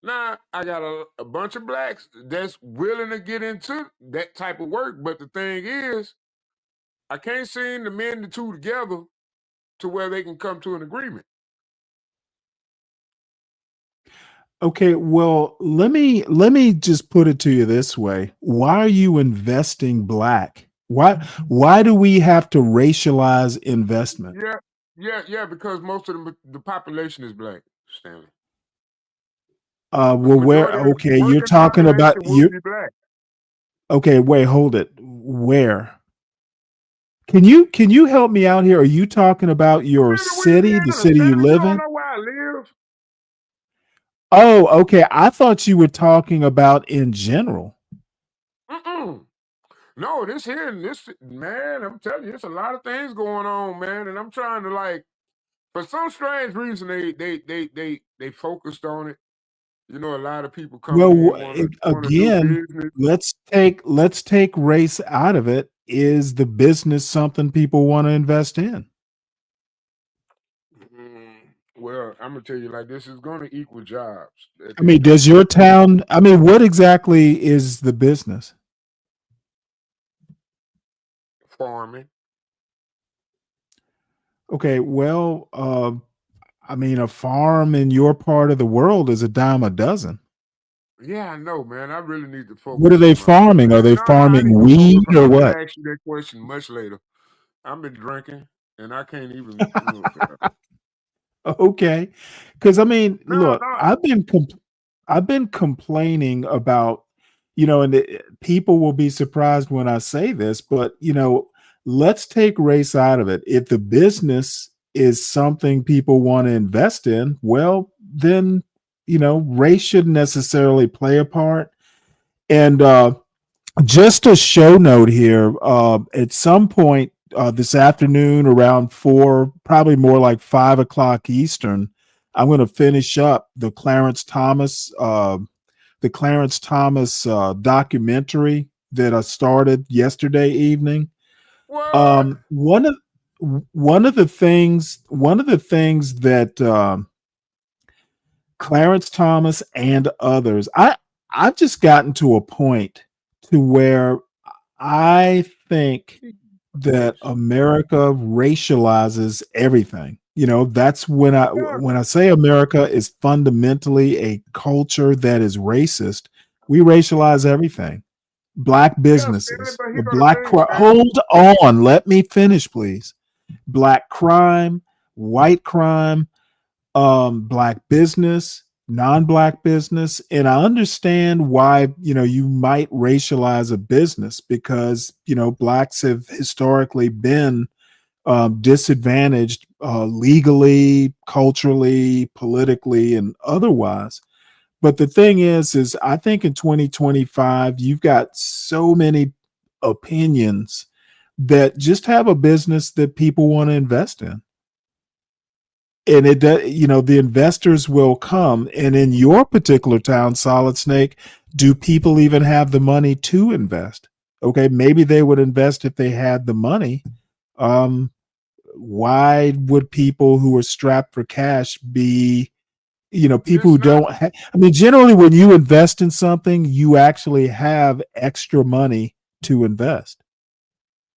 Now, I got a bunch of blacks that's willing to get into that type of work. But the thing is, I can't seem to mend the two together to where they can come to an agreement. Okay, well, let me just put it to you this way. Why are you investing black? Why do we have to racialize investment? Yeah, because most of the population is black, Stanley. Well, where? Majority of the Okay, you're working talking about population will you. be black. Okay, wait, hold it. Where? Can you help me out here? Are you talking about your city, the city you live in? know where I live. Oh, okay. I thought you were talking about in general. No, this man, I'm telling you, it's a lot of things going on, man. And I'm trying to like, for some strange reason, they focused on it. You know, a lot of people come Well, in want to do again, business. let's take race out of it. Is the business something people want to invest in? Well, I'm gonna tell you like this: is going to equal jobs at I the mean, end of the does day. your town, I mean, what exactly is the business? Farming. Okay, well, I mean, a farm in your part of the world is a dime a dozen. Yeah, I know, man. I really need to What are focus they on my. farming? Are they No, I farming need to focus weed on. or I'm gonna what? ask you that question much later. I've been drinking, and I can't even. Okay. Okay, because I mean, No, look, no. I've been complaining about, and people will be surprised when I say this, but let's take race out of it. If the business is something people want to invest in, well, then race shouldn't necessarily play a part. And just a show note here. At some point this afternoon, around 4, probably more like 5 o'clock Eastern, I'm going to finish up the Clarence Thomas documentary that I started yesterday evening. What? One of the things that Clarence Thomas and others, I've just gotten to a point to where I think that America racializes everything. That's when I say America is fundamentally a culture that is racist. We racialize everything. Black Yeah, Stanley. businesses, But the here go the thing, Stanley. hold on, let me finish, please. Black crime, white crime, black business, non-black business, and I understand why you might racialize a business because blacks have historically been disadvantaged legally, culturally, politically, and otherwise. But the thing is I think in 2025 you've got so many opinions that just have a business that people want to invest in, and it does, the investors will come. And in your particular town, Solid Snake, do people even have the money to invest? Okay, maybe they would invest if they had the money. um why would people who are strapped for cash be, people It's who not don't I mean, generally when you invest in something you actually have extra money to invest.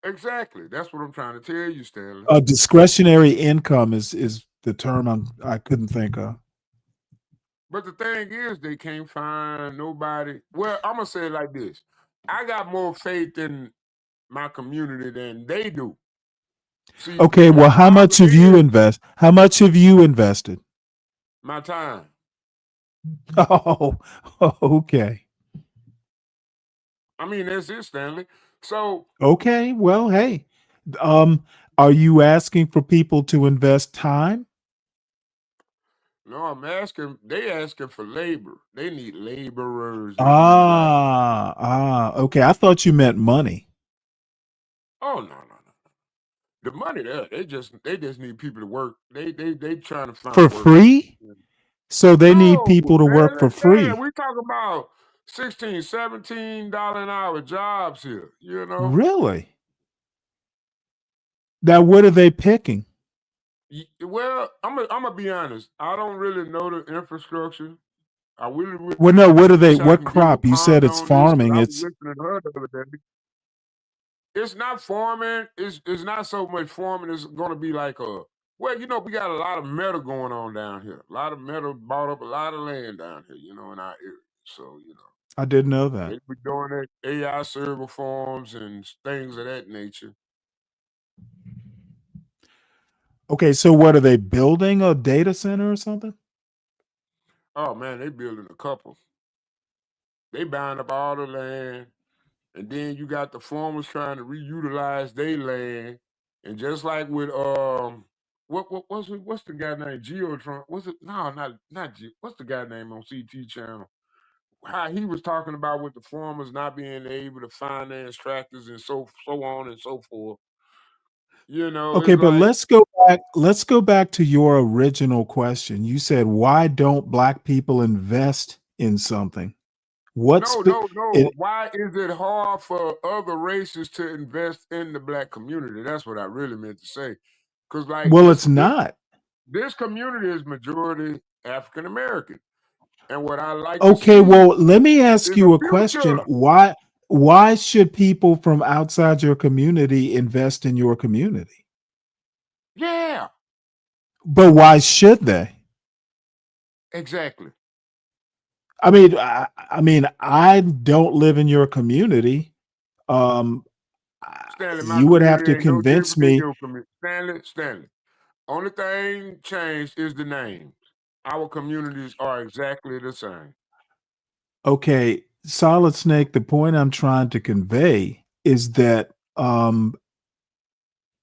exactly. That's what I'm trying to tell you, Stanley. Discretionary income is the term I couldn't think of. But the thing is, they can't find nobody. Well, I'm gonna say it like this: I got more faith in my community than they do. See, Okay, well, the how much problem have you is invest? How much have you invested? my time. Oh, okay. I mean, that's it, Stanley. So Okay, well, hey, um, are you asking for people to invest time? no, I'm asking. They asking for labor. They need laborers. They need like. Okay. I thought you meant money. Oh no, no, no. The money there. They just need people to work. They trying to For find work. free? So they need No, people to work for man, free. we talk about 16, $17 an hour jobs here, you know? Really? Now, what are they picking? Well, I'm gonna be honest. I don't really know the infrastructure. I really Well, no, wish I what can give a crop? You said ponder it's on this because farming. I was It's listening to her the other day. It's not farming. It's not so much farming. It's gonna be like well, we got a lot of metal going on down here. A lot of metal bought up a lot of land down here, in our area. So, I didn't know that. they be doing it AI server farms and things of that nature. Okay, so what are they building, a data center or something? Oh man, they building a couple. They buying up all the land, and then you got the farmers trying to reutilize their land. And just like with what's the guy named Geotron? Was it no, not G, what's the guy name on CT channel? How he was talking about with the farmers not being able to finance tractors and so on and so forth. Okay, It's but like let's go back to your original question. You said, why don't black people invest in something? What's no, no, no. Why is it hard for other races to invest in the black community? That's what I really meant to say. Cause like well, it's not. this community is majority African American. And what I like Okay, to see well, let me ask is you a a question. future. Why should people from outside your community invest in your community? Yeah, But why should they? exactly. I mean, I don't live in your community. Um, Stanley, my you would have to community ain't no convince different than me. your community. Stanley. Only thing changed is the names. Our communities are exactly the same. Okay, Solid Snake, the point I'm trying to convey is that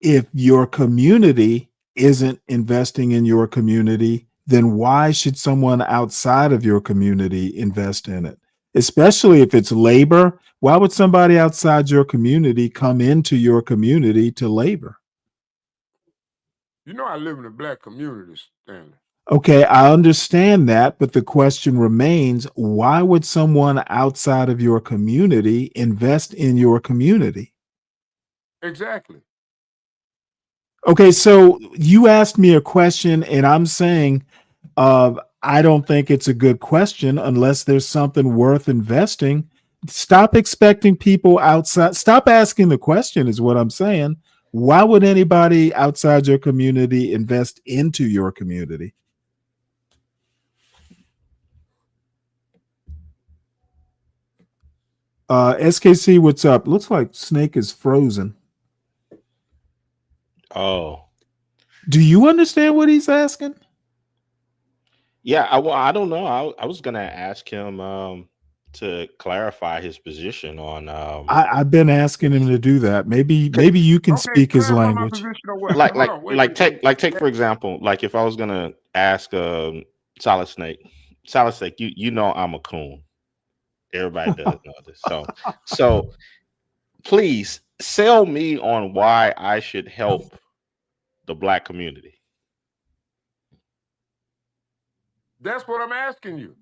if your community isn't investing in your community, then why should someone outside of your community invest in it? Especially if it's labor. Why would somebody outside your community come into your community to labor? You know I live in a black community, Stanley. Okay, I understand that, but the question remains, why would someone outside of your community invest in your community? Exactly. Okay, so you asked me a question, and I'm saying I don't think it's a good question unless there's something worth investing. Stop expecting people outside. Stop asking the question, is what I'm saying. Why would anybody outside your community invest into your community? SKC, what's up? Looks like Snake is frozen. Oh, Do you understand what he's asking? yeah. I don't know. I was gonna ask him to clarify his position on I've been asking him to do that. Maybe you can Okay, speak his clarify my language. position or what? like Hold like on, wait, like wait, wait. take for example, like if I was gonna ask Solid Snake, you know I'm a coon. Everybody does know this. So please sell me on why I should help the black community. That's what I'm asking you.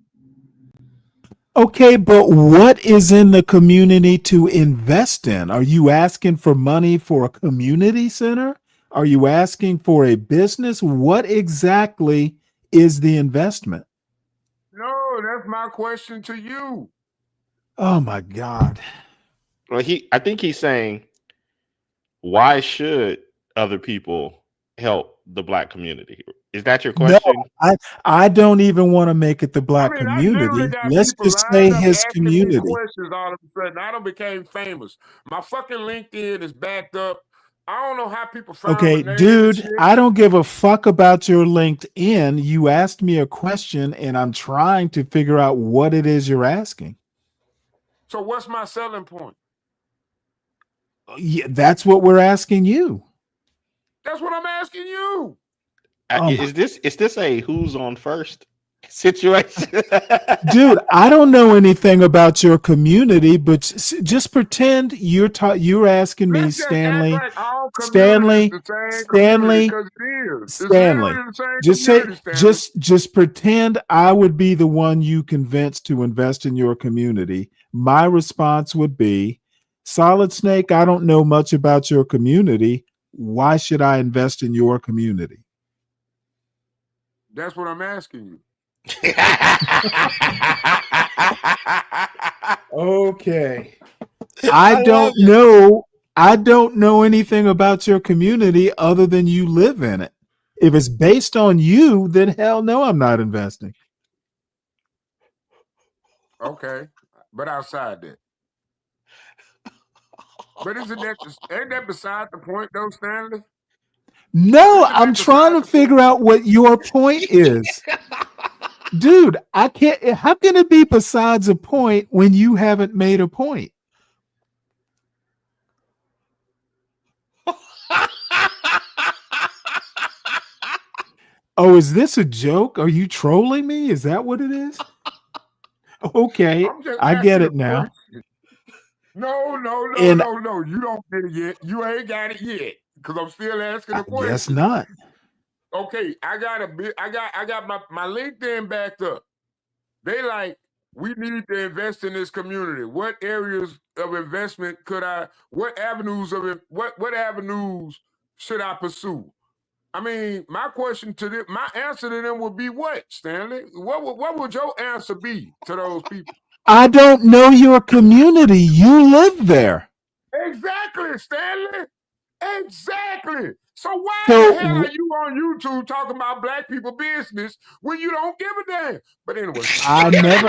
Okay, but what is in the community to invest in? Are you asking for money for a community center? Are you asking for a business? What exactly is the investment? No, that's my question to you. Oh my God. Well, I think he's saying, why should other people help the black community? Is that your No, question? I don't even want to make it the I black mean, I literally community. got Let's people just say lined up his asking me community. questions all of a sudden. I done became famous. My fucking LinkedIn is backed up. I don't know how people found my Okay, name and dude, shit. I don't give a fuck about your LinkedIn. You asked me a question and I'm trying to figure out what it is you're asking. So what's my selling point? Yeah, that's what we're asking you. That's what I'm asking you. Is this a who's on first situation? Dude, I don't know anything about your community, but just pretend you're asking me, Let's just act Stanley, like all communities Stanley, the same community Stanley, because it is. It's Stanley. literally the same Just say, community, Stanley. just pretend I would be the one you convinced to invest in your community. My response would be, Solid Snake, I don't know much about your community. Why should I invest in your community? That's what I'm asking you. Okay. I don't know anything about your community other than you live in it. If it's based on you, then hell no, I'm not investing. Okay. But outside that. But ain't that beside the point though, Stanley? No, Isn't I'm that trying beside to the figure point? out what your point is. Dude, I can't. How can it be besides a point when you haven't made a point? Oh, is this a joke? Are you trolling me? Is that what it is? Okay, I'm just I get asking a it now. question. No. And You don't get it yet. You ain't got it yet. Because I'm still asking I a guess question. not. Okay, I got my LinkedIn backed up. They like, we need to invest in this community. What areas of investment what avenues should I pursue? I mean, my question to them, my answer to them would be what, Stanley? What would your answer be to those people? I don't know your community. You live there. Exactly, Stanley. Exactly. So why So the hell are you on YouTube talking about black people business when you don't give a damn? But anyway, I never,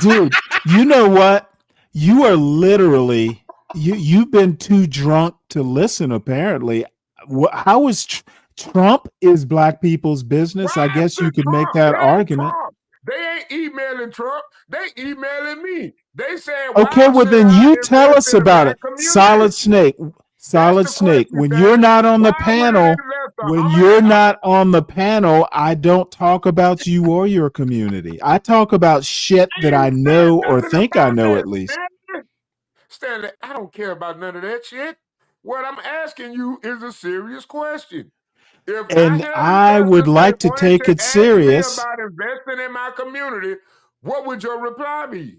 dude. You know what? You are literally you've been too drunk to listen. Apparently, how is Trump is black people's business? I guess you could make that argument. Trump. They ain't emailing Trump. They emailing me. They saying, Okay, why well should then I you tell invest us in the about black it. community? Solid Snake. Solid Snake. question, When Stanley. you're not on the Why would an panel, investor? when you're not on the panel, I don't talk about you or your community. I talk about shit that I know or think I know at least. Stanley, I don't care about none of that shit. What I'm asking you is a serious question. If And I I had would investors like that to wanted take to it ask me serious. about investing in my community, what would your reply be?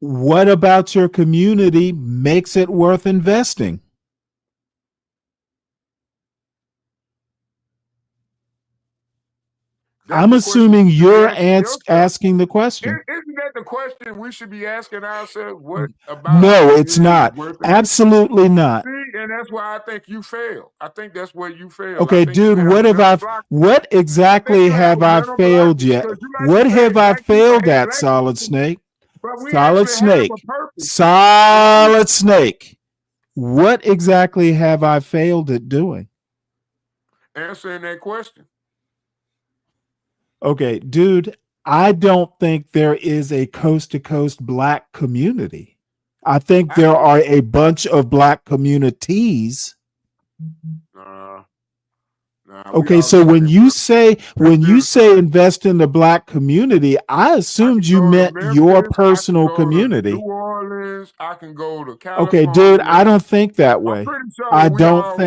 What about your community makes it worth investing? I'm assuming you're asking the question. Isn't that the question we should be asking ourselves? What about No, our it's community is not. worth Absolutely not. See, and that's why I think you fail. I think that's where you fail. Okay, dude, what exactly have I failed yet? What have I failed at, Solid Snake? Solid Snake. Solid Snake. What exactly have I failed at doing? Answering that question. Okay, dude, I don't think there is a coast to coast black community. I think there are a bunch of black communities. Okay, so when you say invest in the black community, I assumed you meant your personal community. New Orleans, I can go to California. Okay, dude, I don't think that way. I don't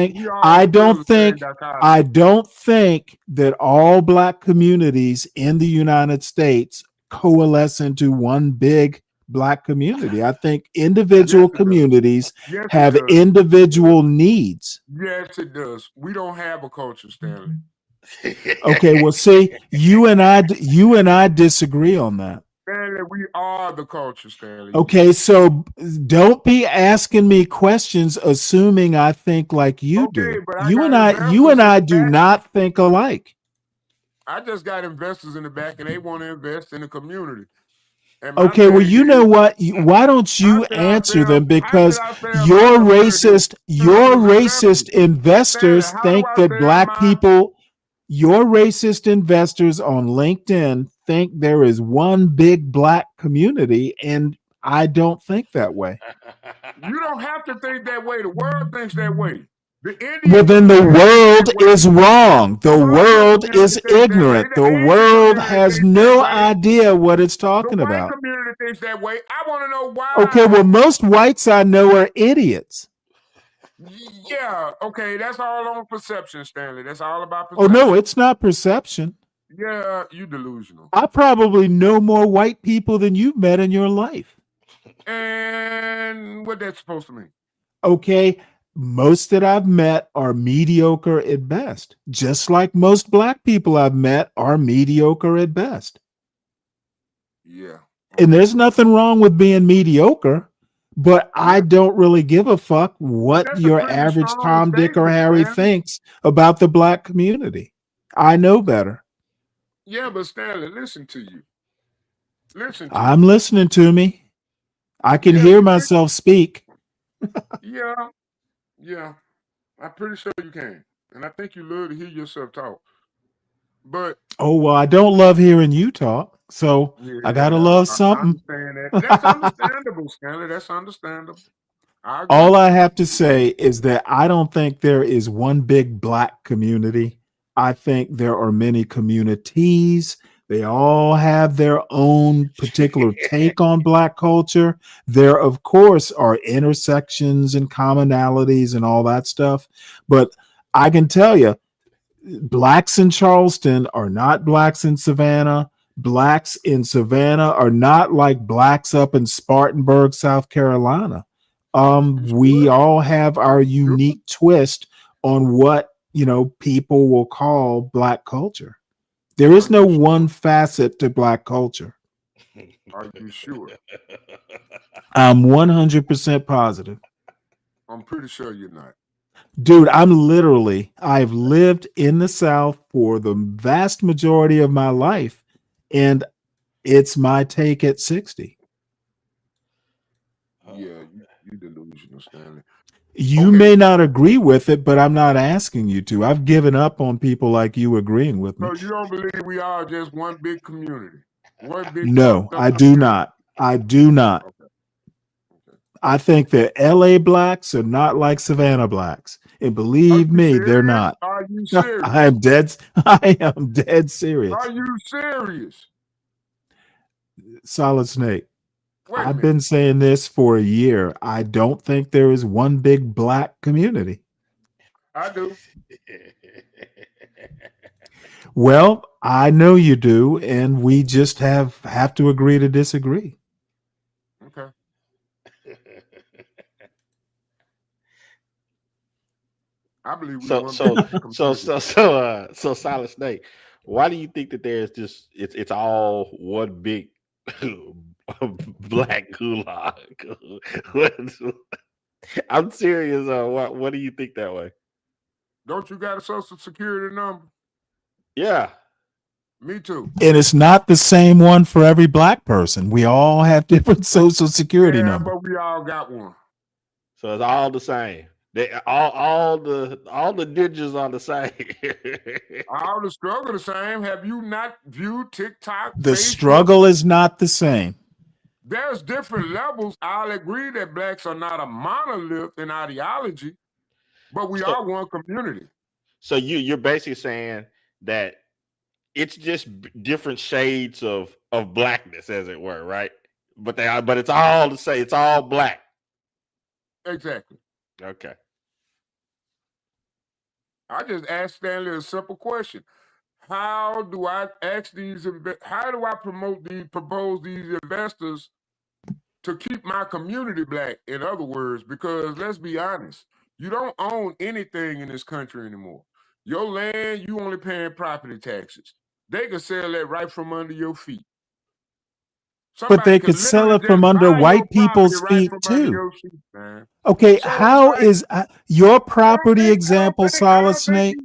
think that all black communities in the United States coalesce into one big black community. I think individual communities have individual needs. Yes, it does. We don't have a culture, Stanley. Okay, well, see, you and I disagree on that. Stanley, we are the culture, Stanley. Okay, so don't be asking me questions assuming I think like you do. You and I do not think alike. I just got investors in the back and they want to invest in the community. Okay, well, you know what? Why don't you answer them? Because your racist investors think that black people, your racist investors on LinkedIn think there is one big black community, and I don't think that way. You don't have to think that way. The world thinks that way. Well, then the world is wrong. The world is ignorant. The world has no idea what it's talking about. The community thinks that way. I want to know why. Okay, well, most whites I know are idiots. Yeah, okay, that's all on perception, Stanley. That's all about perception. Oh, no, it's not perception. Yeah, you delusional. I probably know more white people than you've met in your life. And what that's supposed to mean? Okay, most that I've met are mediocre at best. Just like most black people I've met are mediocre at best. Yeah. And there's nothing wrong with being mediocre, but I don't really give a fuck what your average Tom, Dick, or Harry thinks about the black community. I know better. Yeah, but Stanley, listen to you. I'm listening to me. I can hear myself speak. Yeah, I'm pretty sure you can. And I think you love to hear yourself talk. But oh, well, I don't love hearing you talk, so I gotta love something. I understand that. That's understandable, Stanley. That's understandable. All I have to say is that I don't think there is one big black community. I think there are many communities. They all have their own particular take on black culture. There, of course, are intersections and commonalities and all that stuff. But I can tell you, blacks in Charleston are not blacks in Savannah. Blacks in Savannah are not like blacks up in Spartanburg, South Carolina. We all have our unique twist on what people will call Black culture. There is no one facet to Black culture. Are you sure? I'm 100% positive. I'm pretty sure you're not. Dude, I've lived in the South for the vast majority of my life, and it's my take at 60. Yeah, you delusional, Stanley. You may not agree with it, but I'm not asking you to. I've given up on people like you agreeing with me. So you don't believe we are just one big community? One big No, fucked up I do community? not. I do not. Okay. I think that LA blacks are not like Savannah blacks. And believe me, they're not. Are you serious? I am dead serious. Are you serious? Solid Snake. Wait a I've minute. been saying this for a year. I don't think there is one big black community. I do. Well, I know you do, and we just have to agree to disagree. Okay. I believe we one so Solid Snake, why do you think that there's just it's all one big black gulag? I'm serious. What do you think that way? Don't you got a social security number? Yeah. Me too. And it's not the same one for every black person. We all have different social security numbers. But we all got one. So it's all the same. They all the digits are the same. All the struggle the same. Have you not viewed TikTok? The Facebook? struggle is not the same. There's different levels. I'll agree that blacks are not a monolith in ideology, but we are one community. So you're basically saying that it's just different shades of blackness, as it were, right? But it's all the same. It's all black. Exactly. Okay. I just asked Stanley a simple question. How do I propose these investors to keep my community black, in other words? Because let's be honest, you don't own anything in this country anymore. Your land, you only paying property taxes. They could sell that right from under your feet. But they could sell it from under white people's feet too. Okay, how is your property example, Solid Snake?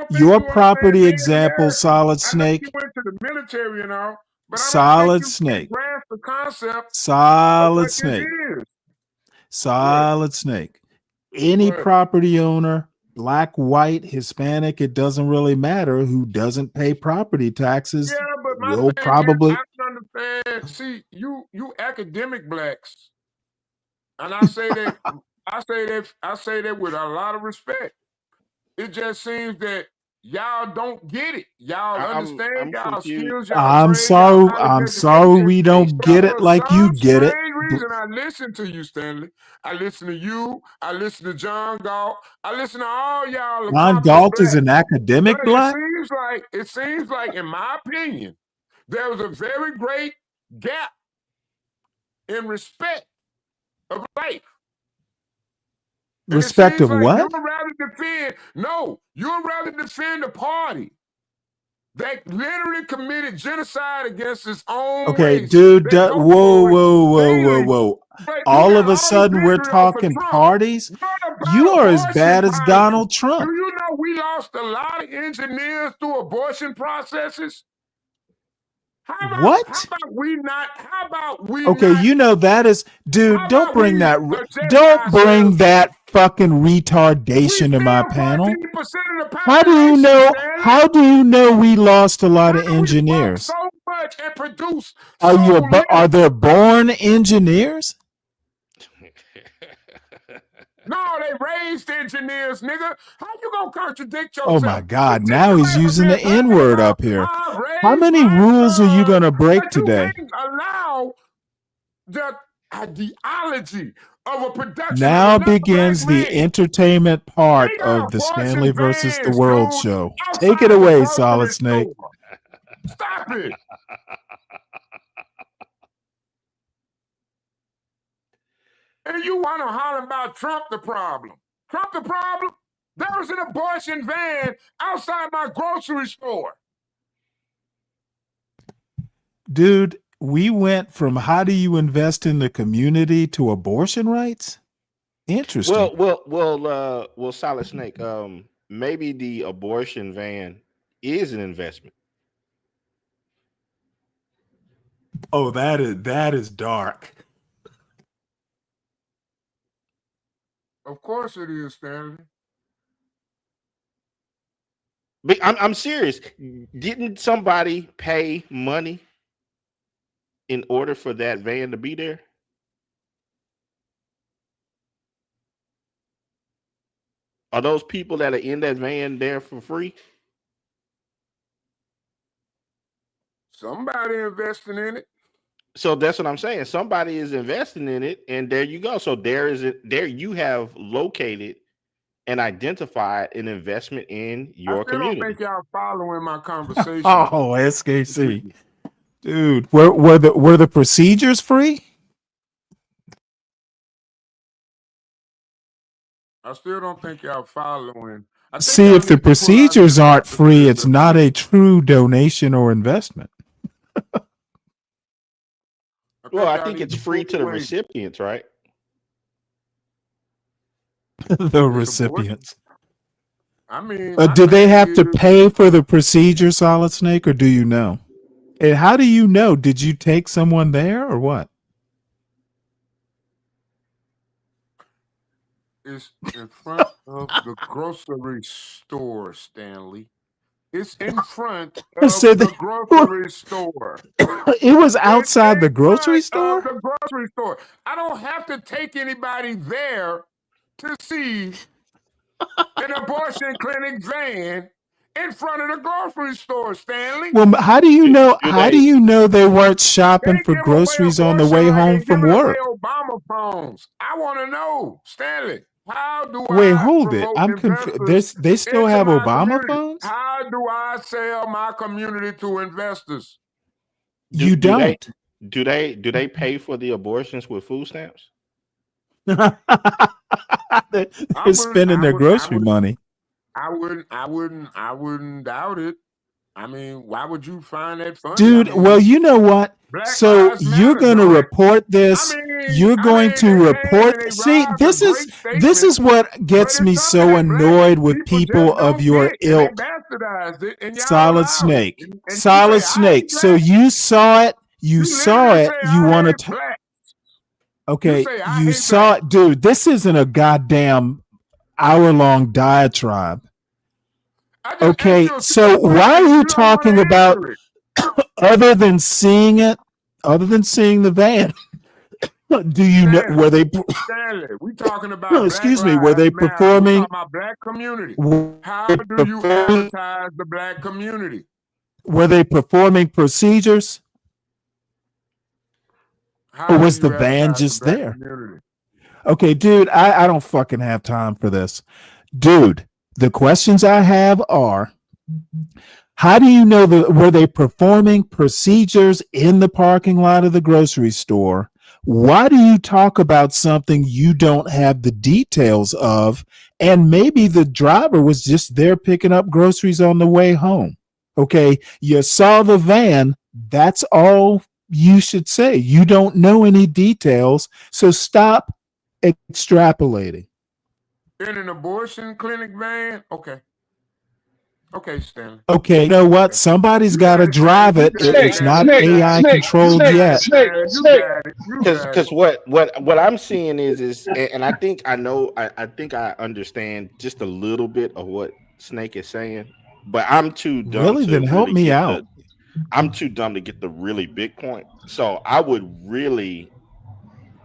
Your property example, Solid Snake. You went to the military and all, but Solid Snake. grasp the concept. Solid Snake. Solid Snake. Any property owner, black, white, Hispanic, it doesn't really matter who doesn't pay property taxes. Yeah, but my will thing probably. is, I don't understand. See, you academic blacks, and I say that I say that with a lot of respect. It just seems that y'all don't get it. Y'all understand y'all skills. Y'all I'm sorry we don't get it like you get it. Reason I listen to you, Stanley. I listen to you. I listen to John Galt. I listen to all y'all. John Galt is an academic black. It seems like, in my opinion, there was a very great gap in respect of life. Respect of what? You'd rather defend a party that literally committed genocide against its own Okay, race. dude, whoa. All of a sudden we're talking parties? You are as bad as Donald Trump. Do you know we lost a lot of engineers through abortion processes? What? How about we not? Okay, you know that is, dude. Don't bring that fucking retardation to my panel. How do you know? How do you know we lost a lot of engineers? So much and produce. Are there born engineers? No, they raised engineers, nigga. How you gonna contradict yourself? Oh my God! Now he's using the N-word up here. How many rules are you gonna break today? Allow the ideology of a production. Now begins the entertainment part of the Stanley versus the World show. Take it away, Solid Snake. Stop it. And you want to holler about Trump the problem. Trump the problem? There was an abortion van outside my grocery store. Dude, we went from how do you invest in the community to abortion rights? Interesting. Well, Solid Snake. Maybe the abortion van is an investment. Oh, that is dark. Of course it is, Stanley. But I'm serious. Didn't somebody pay money in order for that van to be there? Are those people that are in that van there for free? Somebody investing in it. So that's what I'm saying. Somebody is investing in it, and there you go. So there you have located and identified an investment in your I still community. don't think y'all following my conversation. Oh, SKC. Dude, were the procedures free? I still don't think y'all following. See, if the procedures aren't free, it's not a true donation or investment. Well, I think it's free to the recipients, right? The recipients. I mean, do they have to pay for the procedure, Solid Snake, or do you know? And how do you know? Did you take someone there or what? It's in front of the grocery store, Stanley. It's in front of the grocery store. It was outside the grocery store? The grocery store. I don't have to take anybody there to see an abortion clinic van in front of the grocery store, Stanley. Well, how do you know? How do you know they weren't shopping for groceries on the way home from work? Obama phones. I want to know, Stanley. How do Wait, I hold it. I'm confused. They still have Obama phones? How do I sell my community to investors? You don't. Do they pay for the abortions with food stamps? They're spending their grocery money. I wouldn't doubt it. I mean, why would you find that funny? Dude, well, you know what? So you're going to report this. You're going to report. See, this is what gets me so annoyed with people of your ilk. Solid Snake. Solid Snake. So you saw it. You saw it. You want to. Okay, you saw it. Dude, this isn't a goddamn hour-long diatribe. Okay, so why are you talking about other than seeing it, other than seeing the van? Do you know were they? Stanley, we talking about. No, excuse me. Were they performing? About black community. How do you advertise the black community? Were they performing procedures? Or was the van just there? Community? Okay, dude, I don't fucking have time for this. Dude, the questions I have are, how do you know were they performing procedures in the parking lot of the grocery store? Why do you talk about something you don't have the details of? And maybe the driver was just there picking up groceries on the way home. Okay, you saw the van. That's all you should say. You don't know any details, so stop extrapolating. In an abortion clinic van? Okay. Okay, Stanley. Okay, you know what? Somebody's got to drive it. It's not AI controlled yet. Because what I'm seeing is, and I think I know, I think I understand just a little bit of what Snake is saying, but I'm too dumb. Really, then help me out. I'm too dumb to get the really big point. So I would really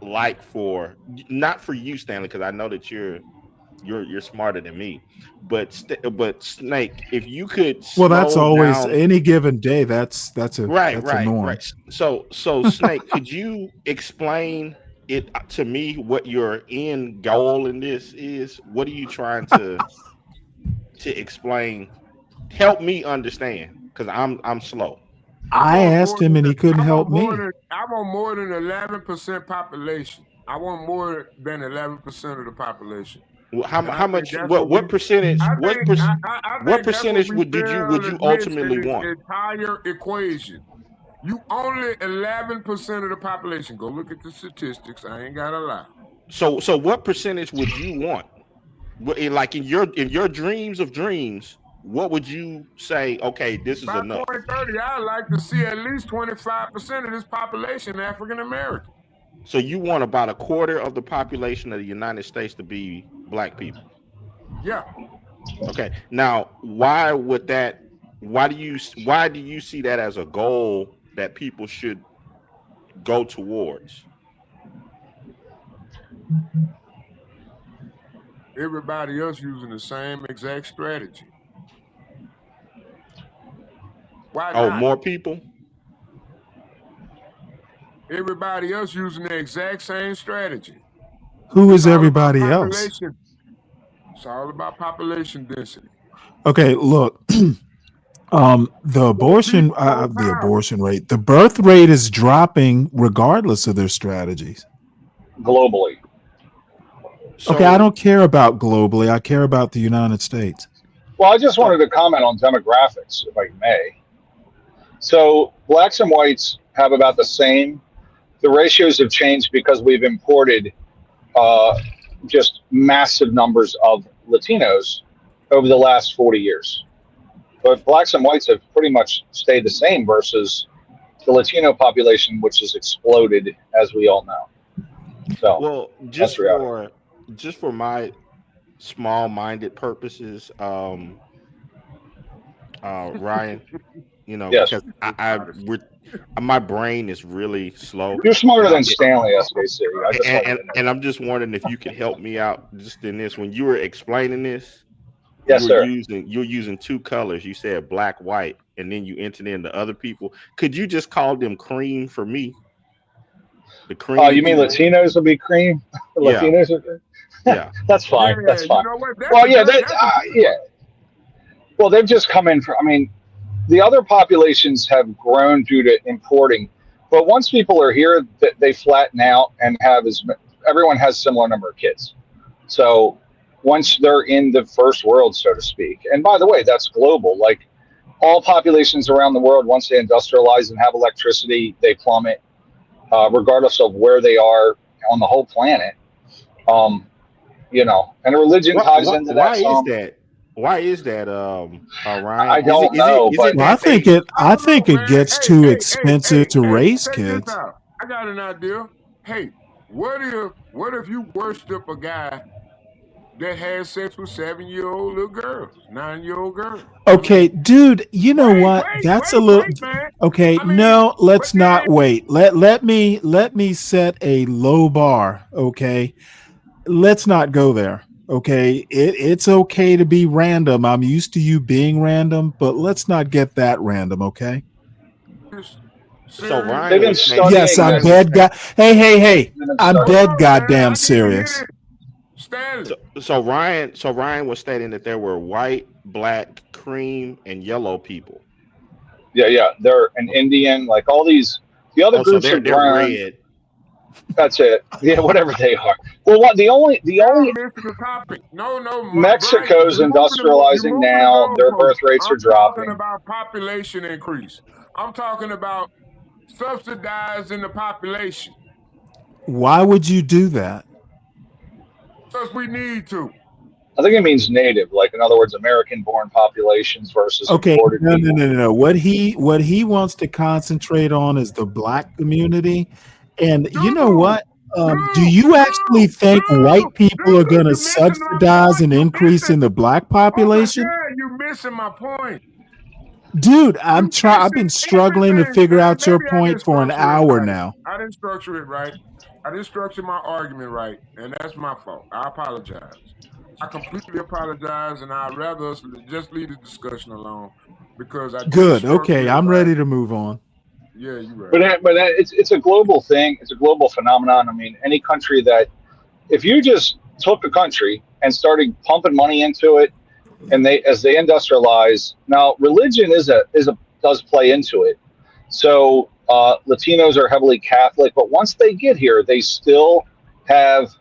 like for, not for you, Stanley, because I know that you're smarter than me, but Snake, if you could, well, that's always down, any given day. That's a norm. Right. So Snake, could you explain it to me? What your end goal in this is? What are you trying to explain? Help me understand, because I'm slow. I asked him and he couldn't help me. I want more than 11% population. I want more than 11% of the population. How And I how think much? that's What percentage? I What think per, I what think that's what percentage we would fail would to you miss in ultimately this want? entire equation. You only 11% of the population. Go look at the statistics. I ain't gotta lie. So what percentage would you want? Like in your dreams of dreams, what would you say? Okay, this is By enough. 2030, I'd like to see at least 25% of this population African American. So you want about a quarter of the population of the United States to be black people. Yeah. Okay. Now, why would that? Why do you see that as a goal that people should go towards? Everybody else using the same exact strategy. Why Oh, not? more people? Everybody else using the exact same strategy. Who It's is all about everybody else? population. It's all about population density. Okay, look. The abortion, People want the power. abortion rate, the birth rate is dropping regardless of their strategies. Globally. Okay, I don't care about globally. I care about the United States. Well, I just wanted to comment on demographics, if I may. So blacks and whites have about the same. The ratios have changed because we've imported just massive numbers of Latinos over the last 40 years. But blacks and whites have pretty much stayed the same versus the Latino population, which has exploded, as we all know. So, well, just for my small-minded purposes, Ryan, yes. because my brain is really slow. You're smarter than Stanley, SBC. And I'm just wondering if you could help me out just in this. When you were explaining this, yes, sir. You're using two colors. You said black, white, and then you entered in the other people. Could you just call them cream for me? The cream. You mean Latinos will be cream? Yeah. Latinos are cream? Yeah. That's fine. Yeah, that's fine. You know what? Well, yeah, yeah. Well, they've just come in for. I mean, the other populations have grown due to importing, but once people are here, they flatten out and everyone has similar number of kids. So once they're in the first world, so to speak, and by the way, that's global. Like all populations around the world, once they industrialize and have electricity, they plummet, regardless of where they are on the whole planet. And religion ties into that. Why is that, Ryan? I don't know. I think it gets too expensive to raise kids. I got an idea. Hey, what if you worship a guy that has sex with 7-year-old little girls, 9-year-old girls? Okay, dude, you know what? That's a little okay. No, let's not wait. Let me set a low bar. Okay, let's not go there. Okay, it's okay to be random. I'm used to you being random, but let's not get that random. Okay. So Ryan, yes, I'm dead. Hey, I'm dead. Goddamn serious. So Ryan was stating that there were white, black, cream, and yellow people. Yeah. They're an Indian, like all these. The other groups so they're red. That's it. Yeah, whatever they are. Well, the only Mexico's industrializing now. Their birth rates are dropping. I'm talking about population increase. I'm talking about subsidizing the population. Why would you do that? Because we need to. I think it means native, like in other words, American-born populations versus imported people. No. What he wants to concentrate on is the black community. And you know what? Do you actually think white people are going to subsidize an increase in the black population? You're missing my point. Dude, I've been struggling to figure out your point for an hour now. I didn't structure it right. I didn't structure my argument right, and that's my fault. I apologize. I completely apologize, and I'd rather us just leave the discussion alone because I. Good. Okay, I'm ready to move on. Yeah, you're right. But it's a global thing. It's a global phenomenon. I mean, any country that, if you just took a country and started pumping money into it, and as they industrialize, now religion does play into it. So Latinos are heavily Catholic, but once they get here, they still have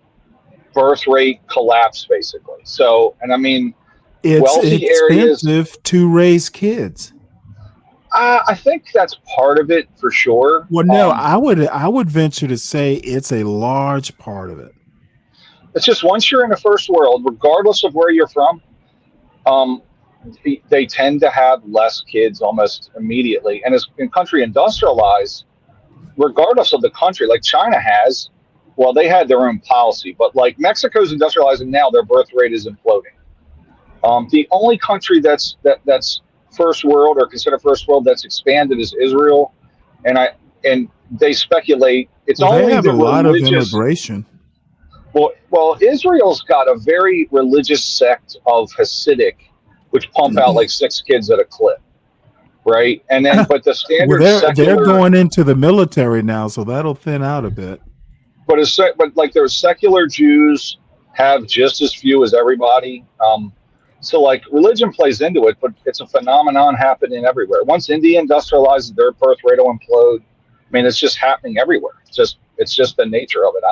birth rate collapse, basically. So, and I mean, It's wealthy areas. expensive to raise kids. I think that's part of it for sure. Well, no, I would venture to say it's a large part of it. It's just once you're in the first world, regardless of where you're from, they tend to have less kids almost immediately. And as in country industrialized, regardless of the country, like China has, well, they had their own policy, but like Mexico's industrializing now, their birth rate is imploding. The only country that's first world or considered first world that's expanded is Israel, and they speculate it's only they have the a lot of religious. immigration. Well, Israel's got a very religious sect of Hasidic, which pump out like 6 kids at a clip, right? And then, but the standard they're going into the military now, so that'll thin out a bit. But like their secular Jews have just as few as everybody. So like religion plays into it, but it's a phenomenon happening everywhere. Once India industrializes, their birth rate will implode. I mean, it's just happening everywhere. It's just the nature of it.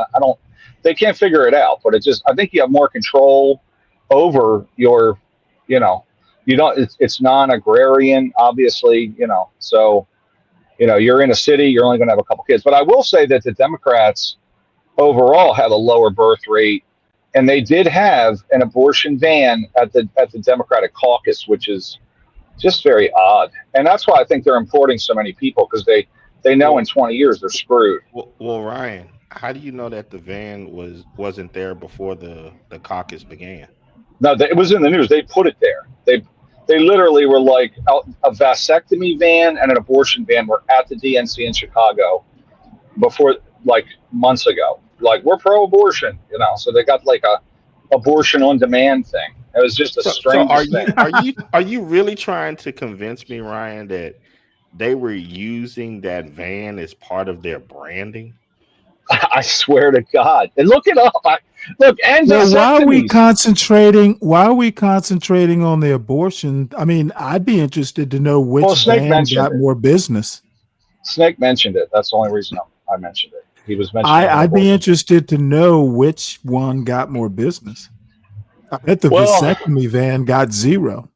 They can't figure it out, but I think you have more control over your, you don't, it's non-agrarian, obviously, so, you're in a city, you're only going to have a couple kids. But I will say that the Democrats overall have a lower birth rate, and they did have an abortion ban at the Democratic caucus, which is just very odd. And that's why I think they're importing so many people, because they know in 20 years they're screwed. Well, Ryan, how do you know that the van wasn't there before the caucus began? No, it was in the news. They put it there. They literally were like a vasectomy van and an abortion van were at the DNC in Chicago before, like months ago. Like, we're pro-abortion, so they got like a abortion on demand thing. It was just a strange thing. Are you really trying to convince me, Ryan, that they were using that van as part of their branding? I swear to God. And look it up. And why are we concentrating on the abortion? I mean, I'd be interested to know which van got more business. Snake mentioned it. That's the only reason I mentioned it. He was mentioning I'd be interested to know which one got more business. I bet the vasectomy van got 0.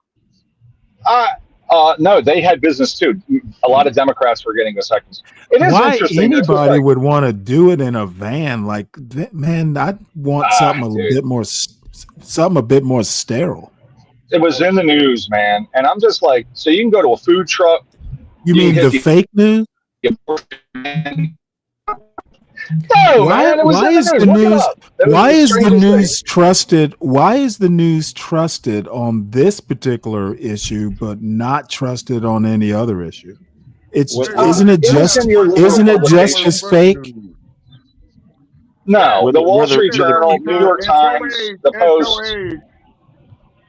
No, they had business too. A lot of Democrats were getting vasectomies. It is Why interesting. anybody would want to do it in a van? Like, man, I'd want something a bit more sterile. It was in the news, man, and I'm just like, so you can go to a food truck. You mean the fake news? No, man, it was why in is the the news? news? Why is the strangest news trusted? Why is the news trusted on this particular issue, but not trusted on any other issue? Isn't it just as fake? No, the Wall Street Journal, New York Times, the Post.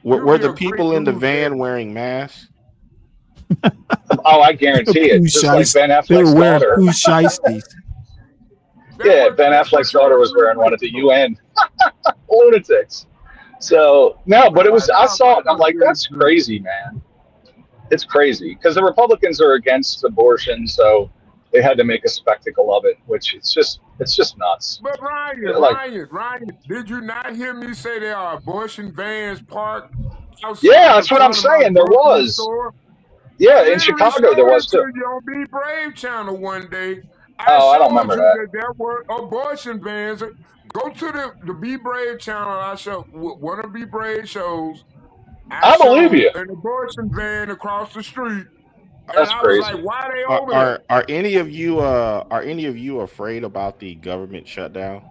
Were the people in the van wearing masks? Oh, I guarantee it. Just like Ben Affleck's daughter. Yeah, Ben Affleck's daughter was wearing one at the UN. Lunatics. So, no, but I saw it, and I'm like, that's crazy, man. It's crazy. Because the Republicans are against abortion, so they had to make a spectacle of it, which it's just nuts. But Ryan, did you not hear me say there are abortion vans parked outside? Yeah, that's what I'm saying. There was. Yeah, in Chicago there was too. On Be Brave channel one day. I don't remember that. There were abortion vans. Go to the Be Brave channel. I show one of Be Brave shows. I believe you. An abortion van across the street. That's crazy. Was like, why are they over there? Are any of you afraid about the government shutdown?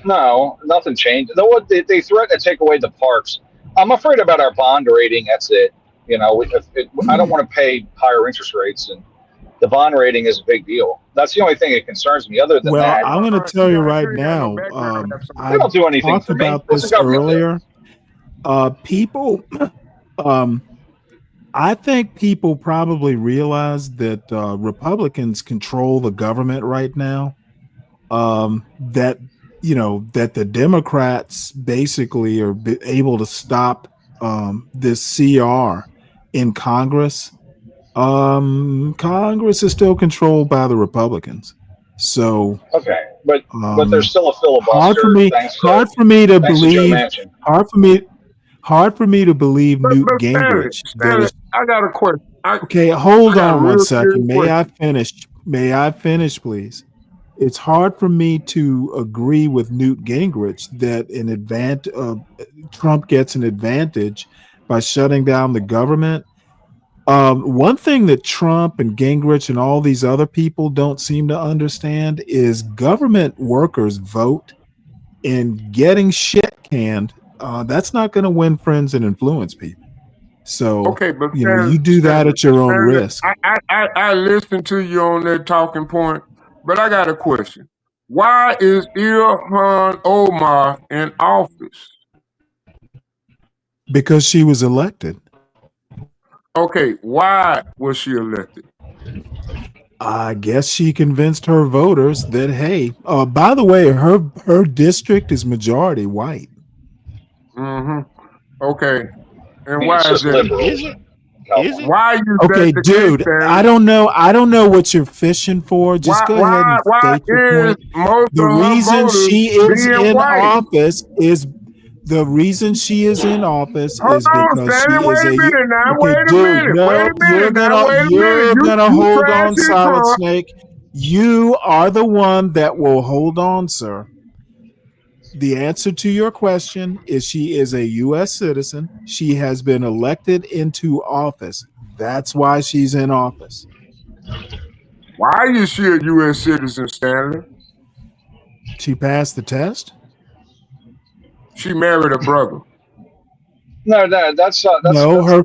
No, nothing changed. They threaten to take away the parks. I'm afraid about our bond rating. That's it. I don't want to pay higher interest rates, and the bond rating is a big deal. That's the only thing that concerns me. Other than that, I'm going to tell you right now. They don't do anything talked for me. about this earlier. People, I think people probably realize that Republicans control the government right now. That the Democrats basically are able to stop this CR in Congress. Congress is still controlled by the Republicans. So Okay, but there's still a filibuster. hard for me thanks to to Joe believe Manchin. hard for me to believe Newt But Stanley, Gingrich. I got a question. Okay, hold I got a on one real serious second. May question. I finish? May I finish, please? It's hard for me to agree with Newt Gingrich that Trump gets an advantage by shutting down the government. One thing that Trump and Gingrich and all these other people don't seem to understand is government workers vote, and getting shit canned. That's not going to win friends and influence people. So, Okay, but you do that at your own Stanley, risk. I listened to you on that talking point, but I got a question. Why is Ilhan Omar in office? Because she was elected. Okay, why was she elected? I guess she convinced her voters that, hey, by the way, her district is majority white. Mm-hmm. Okay. And It's why is just that? liberals. Is it? Is it? Why is Okay, that the dude, case, Stanley? I don't know what you're fishing for. Just go ahead and Why state your is point. most The of her reason voters she is being in white? office is because she is Hold on, a Stanley. Wait a minute now. okay, Wait a dude. minute. No, Wait a minute now. Wait a minute. you're gonna You hold tried on, to Solid Trump. Snake. You are the one that will hold on, sir. The answer to your question is she is a U.S. citizen. She has been elected into office. That's why she's in office. Why is she a U.S. citizen, Stanley? She passed the test. She married a brother. No, that's No, her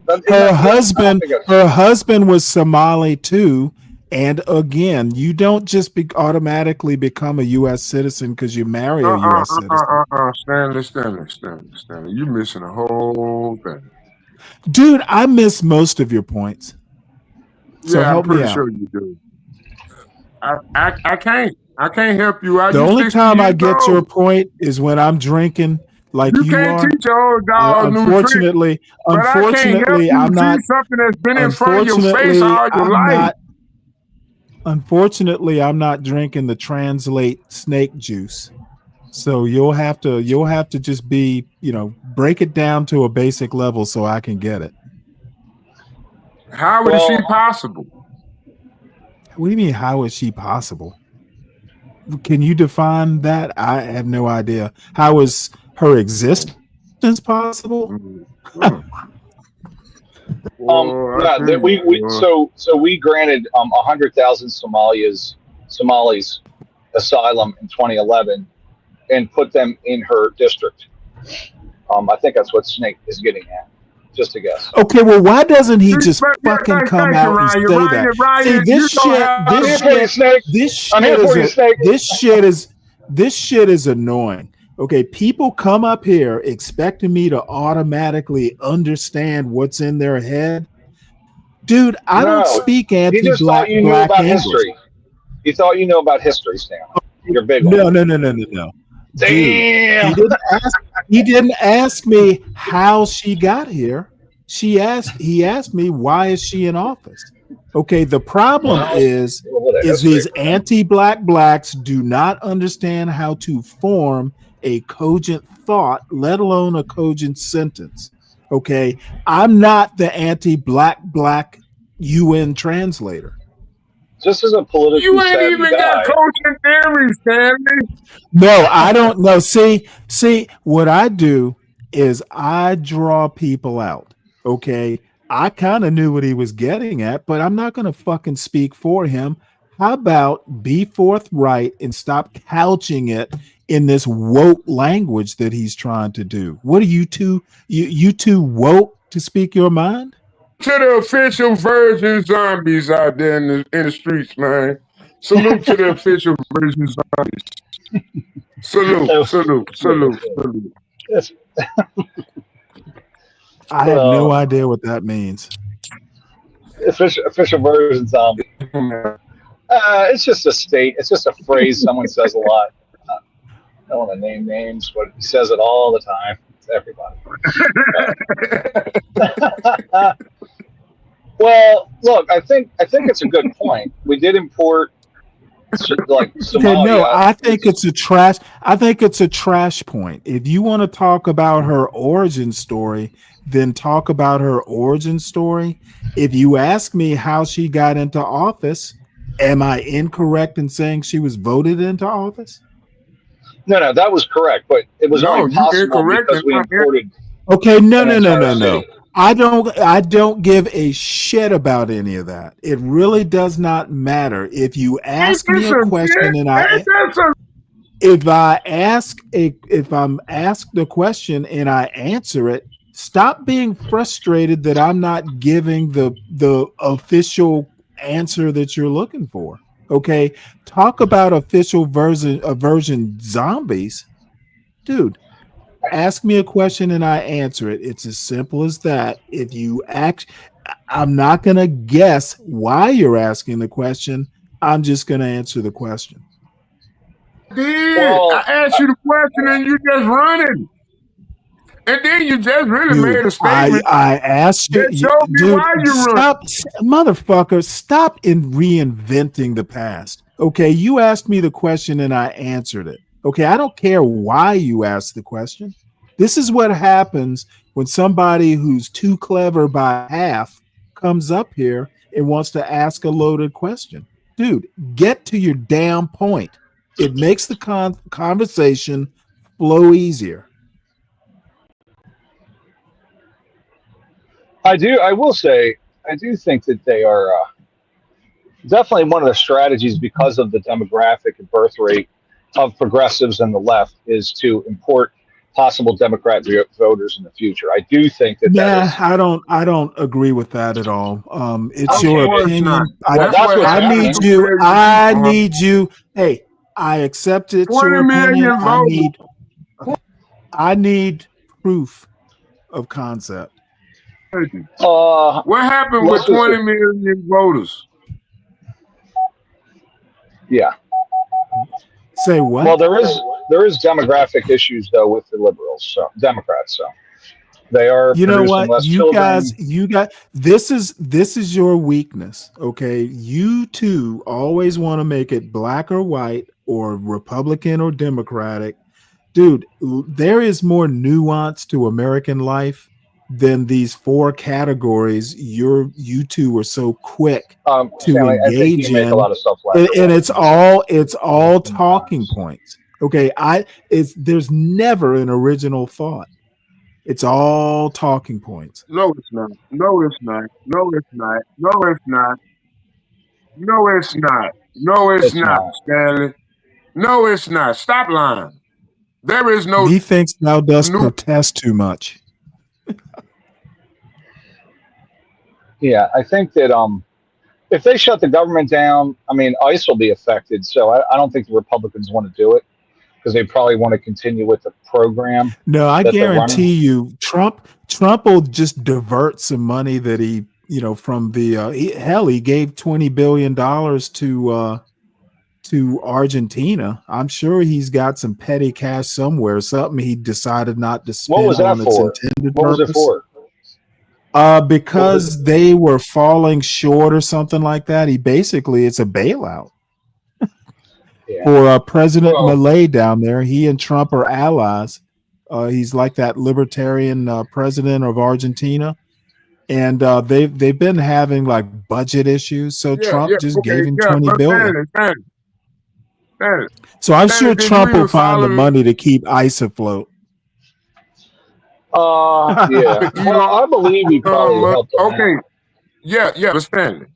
husband was Somali too. And again, you don't just automatically become a U.S. citizen because you marry a U.S. citizen. Stanley. You're missing a whole thing. Dude, I miss most of your points. So Yeah, I'm help me pretty out. sure you do. I can't help you out. The You only 60 time I years get old. your point is when I'm drinking like You you can't are. teach an old dog new tricks. But I can't help you I'm not. see something that's been in front of your face all your life. Unfortunately, I'm not drinking the Translate snake juice. So you'll have to just be, break it down to a basic level so I can get it. How is she possible? What do you mean, how is she possible? Can you define that? I have no idea. How is her existence possible? We granted 100,000 Somalis asylum in 2011 and put them in her district. I think that's what Snake is getting at. Just a guess. Okay, well, why doesn't he just fucking come out and say that? See, this shit is annoying. Okay, people come up here expecting me to automatically understand what's in their head. Dude, I don't speak He just thought you knew black about English. history. He thought you knew about history, Stanley. You're big on No. Damn. Dude, he didn't ask me how she got here. He asked me, why is she in office? Okay, the problem is these anti-black blacks do not understand how to form a cogent thought, let alone a cogent sentence. Okay, I'm not the anti-black UN translator. Just as a politically You ain't savvy even guy. got coaching theory, Stanley. No, I don't know. See, what I do is I draw people out. Okay. I kind of knew what he was getting at, but I'm not going to fucking speak for him. How about be forthright and stop couching it in this woke language that he's trying to do? What are you two woke to speak your mind? To the official virgin zombies out there in the streets, man. Salute to the official virgin zombies. Salute. I have no idea what that means. Official version zombie. It's just a state. It's just a phrase someone says a lot. I don't want to name names, but he says it all the time to everybody. Well, look, I think it's a good point. We did import like Okay, no, Somalia. I think it's a trash. I think it's a trash point. If you want to talk about her origin story, then talk about her origin story. If you ask me how she got into office, am I incorrect in saying she was voted into office? No, that was correct, but it was only No, you possible incorrect. because we imported Okay, no, an no, no, entire no, no. city. I don't give a shit about any of that. It really does not matter. If you ask me a question and if I'm asked a question and I answer it, stop being frustrated that I'm not giving the official answer that you're looking for. Okay, talk about official version zombies, dude. Ask me a question and I answer it. It's as simple as that. If you ask, I'm not going to guess why you're asking the question. I'm just going to answer the question. I asked you the question and you just running. And then you just really Dude, made a statement I asked that you, showed me dude, why you run. motherfucker, stop in reinventing the past. Okay, you asked me the question and I answered it. Okay, I don't care why you asked the question. This is what happens when somebody who's too clever by half comes up here and wants to ask a loaded question. Dude, get to your damn point. It makes the conversation flow easier. I will say, I do think that they are definitely one of the strategies because of the demographic and birth rate of progressives and the left is to import possible Democrat voters in the future. I do think that that is. I don't agree with that at all. It's Of your course opinion. not. Well, that's what's happening. I need you. Hey, I accept it's 20 your opinion. million voters. I need proof of concept. What happened with 20 million voters? Yeah. Say what? Well, there is demographic issues though with the liberals, so Democrats. So they are You know producing what? less You children. guys, this is your weakness. Okay. You two always want to make it black or white or Republican or Democratic. Dude, there is more nuance to American life than these four categories you two are so quick to Stanley, I think engage you make a in, lot of stuff and it's all talking points. Okay, there's never an original thought. It's all talking points. No, it's not. No, it's not. No, it's not. No, it's not. No, it's not. No, it's not, Stanley. No, it's not. Stop lying. There is no. Methinks thou dost protest too much. Yeah, I think that if they shut the government down, I mean, ICE will be affected. So I don't think the Republicans want to do it because they probably want to continue with the program. No, I guarantee you, Trump will just divert some money that he from the he gave $20 billion to Argentina. I'm sure he's got some petty cash somewhere, something he decided not to spend. What was that for? What was it for? Because they were falling short or something like that. It's a bailout. Yeah. For President Milei down there. He and Trump are allies. He's like that libertarian president of Argentina. And they've been having like budget issues. So Trump just gave him $20 billion. So I'm sure Trump will find the money to keep ICE afloat. Yeah. Well, I believe he probably helped them out. Yeah, but Stanley,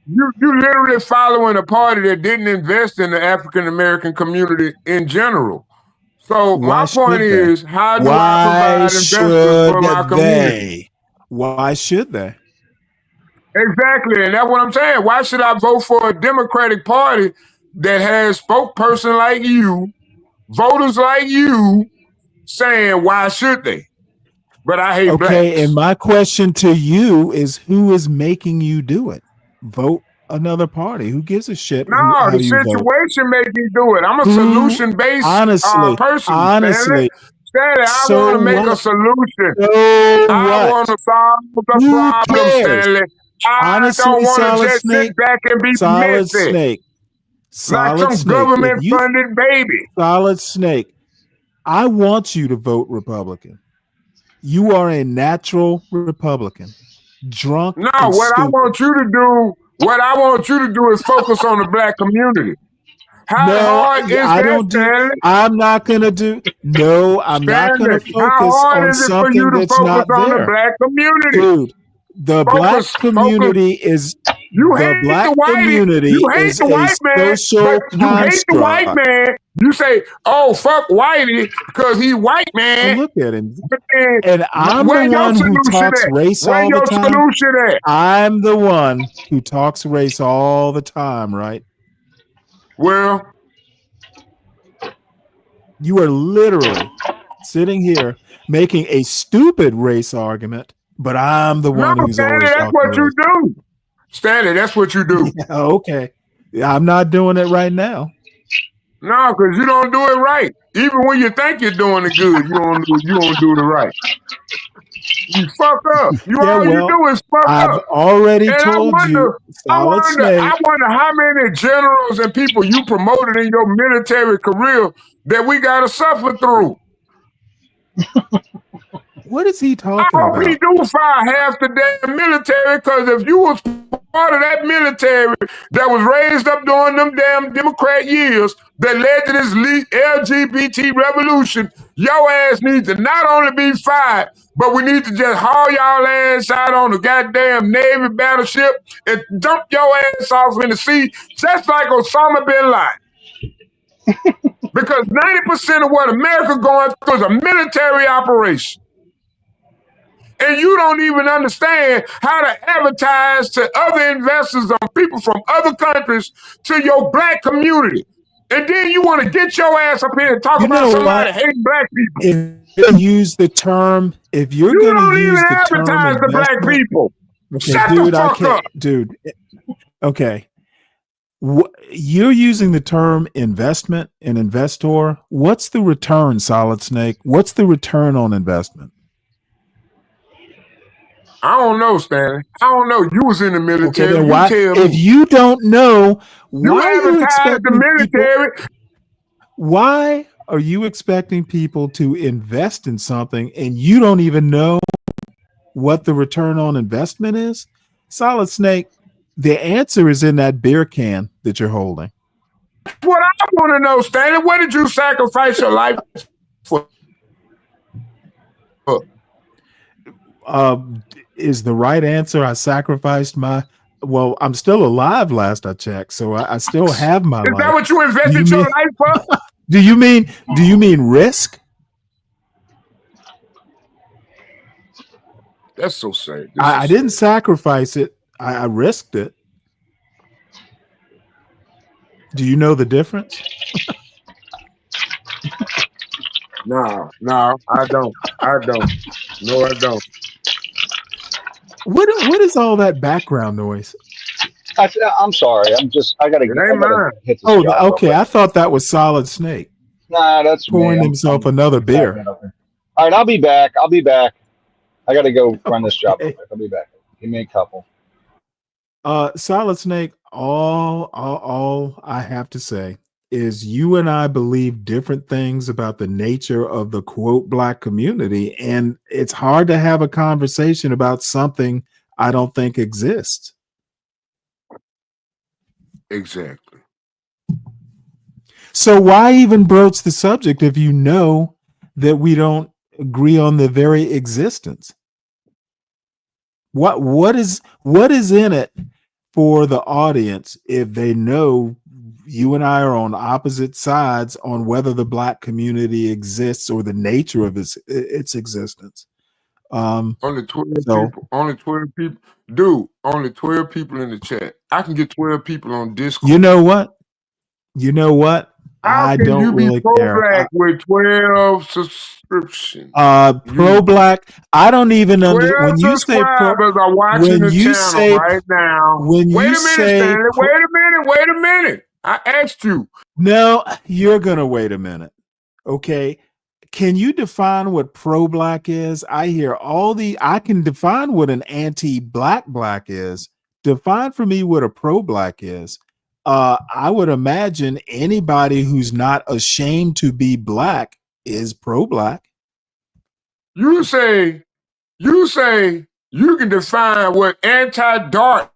you literally following a party that didn't invest in the African American community in general. So my point is, how do I provide investors for my community? Why should they? Exactly, and that's what I'm saying. Why should I vote for a Democratic Party that has spokesperson like you, voters like you, saying why should they? But I hate blacks. And my question to you is, who is making you do it? Vote another party. Who gives a shit? No, the situation made me do it. I'm a solution-based person. Honestly, Stanley, I want to make a solution. I want to solve the problem, Stanley. I don't want to just sit back and be messy. like Solid some Snake, government funded baby. Solid Snake, I want you to vote Republican. You are a natural Republican. Drunk No, and what I stupid. want you to do is focus on the black community. How No, hard is I that, don't do. Stanley? I'm not gonna do. No, I'm not gonna Stanley, how focus hard on is it for you something to that's focus not on the there, black community? dude. The black community is You the hate black the white. community You hate is the a white man, social but you hate the white construct. man. You say, "Oh, fuck Whitey because he white Well, man." look at him. But then, And I'm where the your one who solution talks at? race Where all the your time. solution at? I'm the one who talks race all the time, right? Well, you are literally sitting here making a stupid race argument, but I'm the no, one who's Stanley, always that's talking what you race. do. Stanley, that's what you do. Yeah, okay. I'm not doing it right now. No, because you don't do it right. Even when you think you're doing it good, you don't do it right. You fuck up. All you do is fuck I've up. already And told you, Solid Snake. I wonder how many generals and people you promoted in your military career that we gotta suffer through. What is he talking I hope about? he do fire half the damn military, because if you was part of that military that was raised up during them damn Democrat years that led to this LGBT revolution, your ass needs to not only be fired, but we need to just haul y'all ass out on the goddamn Navy battleship and dump your ass off in the sea, just like Osama bin Laden. Because 90% of what America going through is a military operation. And you don't even understand how to advertise to other investors or people from other countries to your black community. And then you want to get your ass up here and talk about somebody hating black people. If you use the term, if you're You going don't to even use the term advertise to black investment, people. okay, Shut dude, the fuck up. dude. Okay, you're using the term investment and investor. What's the return, Solid Snake? What's the return on investment? I don't know, Stanley. I don't know. You was in the military. Okay, then you why? tell me. If you don't know, You why are you advertise expecting the military. Why are you expecting people to invest in something and you don't even know what the return on investment is? Solid Snake, the answer is in that beer can that you're holding. What I want to know, Stanley, what did you sacrifice your life for? Is the right answer I sacrificed my I'm still alive last I checked, so I still have my Is life. that what you invested your life for? Do you mean risk? That's so sad. I didn't sacrifice it. I risked it. Do you know the difference? No, I don't. No, I don't. What is all that background noise? I'm sorry. I gotta hit this Oh, job okay. I thought that was Solid Snake. Nah, that's pouring me. himself another beer. All right, I'll be back. I gotta go run this job real quick. I'll be back. Give me a couple. Solid Snake, all I have to say is you and I believe different things about the nature of the quote black community, and it's hard to have a conversation about something I don't think exists. Exactly. So why even broach the subject if you know that we don't agree on the very existence? What is in it for the audience if they know you and I are on opposite sides on whether the black community exists or the nature of its existence? Only 12 people. Only 12 people. Dude, only 12 people in the chat. I can get 12 people on Discord. You know what? How I can don't you be really care. pro-black with 12 subscriptions? Pro-black. I don't even 12 understand when you say subscribers are watching the channel right now. when Wait a you minute, say Stanley. Wait a minute. I asked you. No, you're gonna wait a minute. Okay. Can you define what pro-black is? I can define what an anti-black is. Define for me what a pro-black is. I would imagine anybody who's not ashamed to be black is pro-black. You say you can define what anti-dark.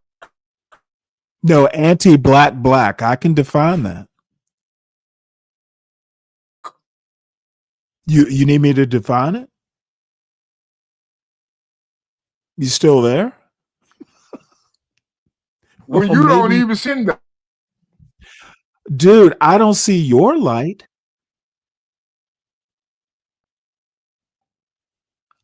No, anti-black black. I can define that. You need me to define it? You still there? When Well, you don't maybe, even send that. dude, I don't see your light.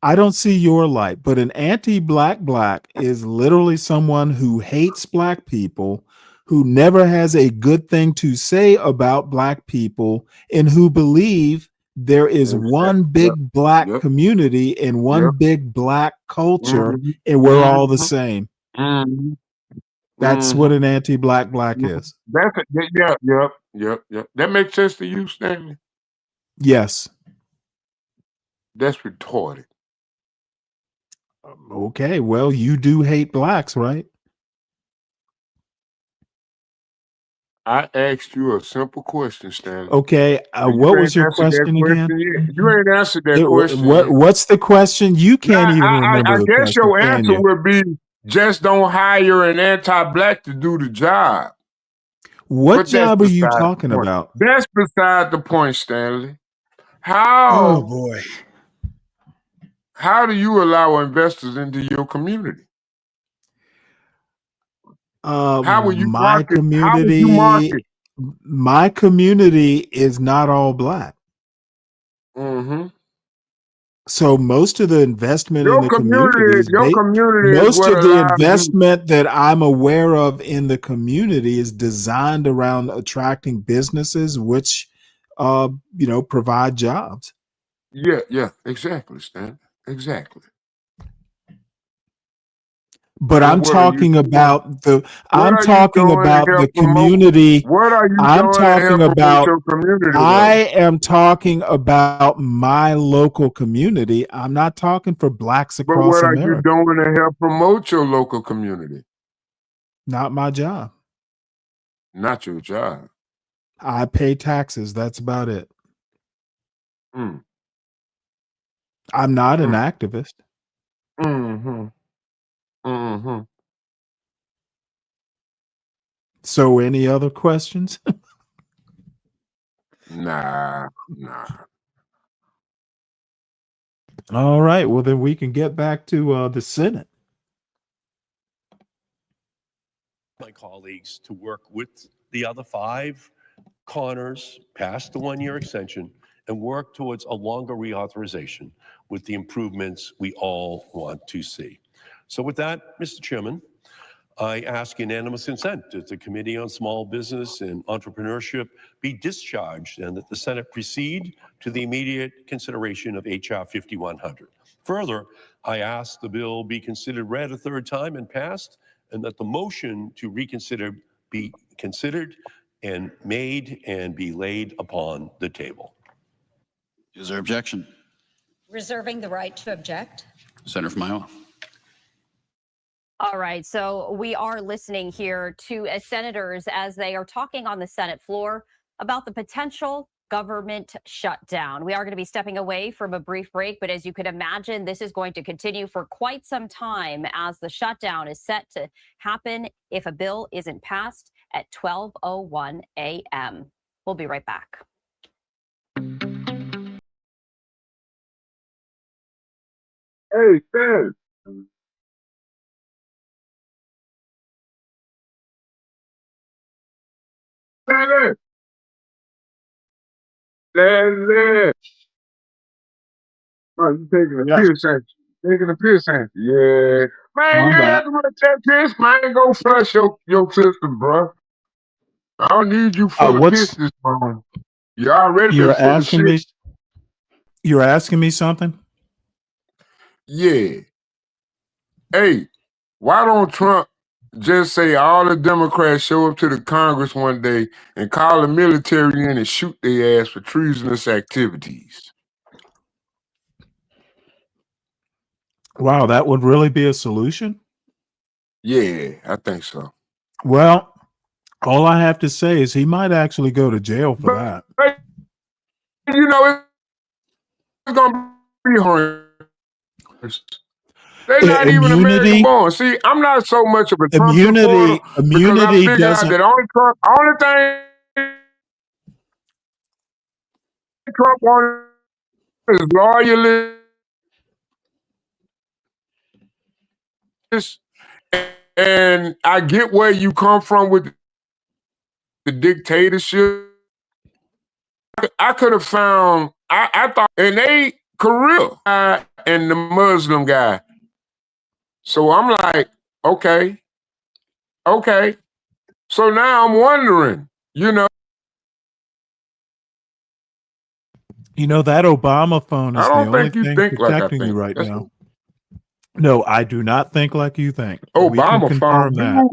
I don't see your light, but an anti-black black is literally someone who hates black people, who never has a good thing to say about black people, and who believe there is one big black community and one big black culture, and we're all the same. That's what an anti-black black is. That's yep. That makes sense to you, Stanley. Yes. That's retarded. Okay, well, you do hate blacks, right? I asked you a simple question, Stanley. Okay, And what you was ain't your answered that question again? question yet. You ain't answered that question yet. What's the question? You can't even I remember the guess question, your can answer you? would be just don't hire an anti-black to do the job. What But that's job are you beside the talking point. about? That's beside the point, Stanley. Oh boy. How do you allow investors into your community? How will you My market? How would you market? community is not all black. Mm-hmm. So most of the investment in Your the community is most what of the allows you. investment that I'm aware of in the community is designed around attracting businesses which provide jobs. Yeah, exactly, Stan. Exactly. But And I'm what are you talking doing? about the What are you doing to help promote? community. What are you I'm doing to talking help promote about your community, I though? am talking about my local community. I'm not talking for blacks But across what are you America. doing to help promote your local community? Not my job. Not your job. I pay taxes. That's about it. Mm. I'm not an activist. Mm-hmm. Mm-hmm. So any other questions? Nah. All right. Well, then we can get back to the Senate. My colleagues to work with the other 5 corners past the 1-year extension and work towards a longer reauthorization with the improvements we all want to see. So with that, Mr. Chairman, I ask unanimous consent that the Committee on Small Business and Entrepreneurship be discharged and that the Senate proceed to the immediate consideration of H.R. 5100. Further, I ask the bill be considered read a 3rd time and passed, and that the motion to reconsider be considered and made and be laid upon the table. Is there objection? Reserving the right to object. Senator from Iowa. All right, so we are listening here to senators as they are talking on the Senate floor about the potential government shutdown. We are going to be stepping away from a brief break, but as you could imagine, this is going to continue for quite some time as the shutdown is set to happen if a bill isn't passed at 12:01 a.m. We'll be right back. Hey, Stan. Stanley. Oh, you taking a piss, ain't you? Taking a piss, ain't you? Yeah. Man, you ain't have to let that piss, man. Go flush your system, bro. I don't need you full of piss this morning. You already been You're full of asking shit. me. You're asking me something. Yeah. Hey, why don't Trump just say all the Democrats show up to the Congress one day and call the military in and shoot their ass for treasonous activities? Wow, that would really be a solution. Yeah, I think so. Well, All I have to say is he might actually go to jail for that. But you know, it's gonna be hard. They're not even American Immunity, born. See, I'm not so much of a Trump supporter because I immunity figured out doesn't. that only thing Trump wanted is loyalists, and I get where you come from with the dictatorship. I could have found, I thought, and they Korea and the Muslim guy. So I'm like, okay. So now I'm wondering, That Obama phone I is the don't only think you thing think like I protecting you think. right That's now. No, I do not think like you think. We can Obama phone. confirm that.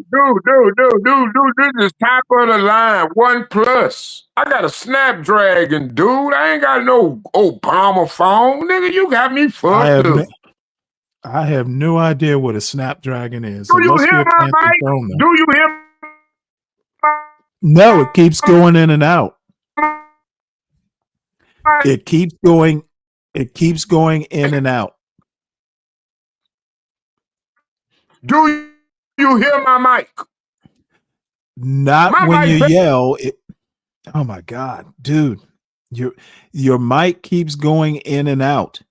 Dude, this is top of the line, OnePlus. I got a Snapdragon, dude. I ain't got no Obama phone. Nigga, you got me I fucked have up. no, I have no idea what a Snapdragon is. Do It you must be hear a my fancy mic? phone, though. Do you hear No, it keeps going in and out. It keeps going in and out. Do you hear my mic? Not My when you mic. yell. Oh my God, dude. Your mic keeps going in and out.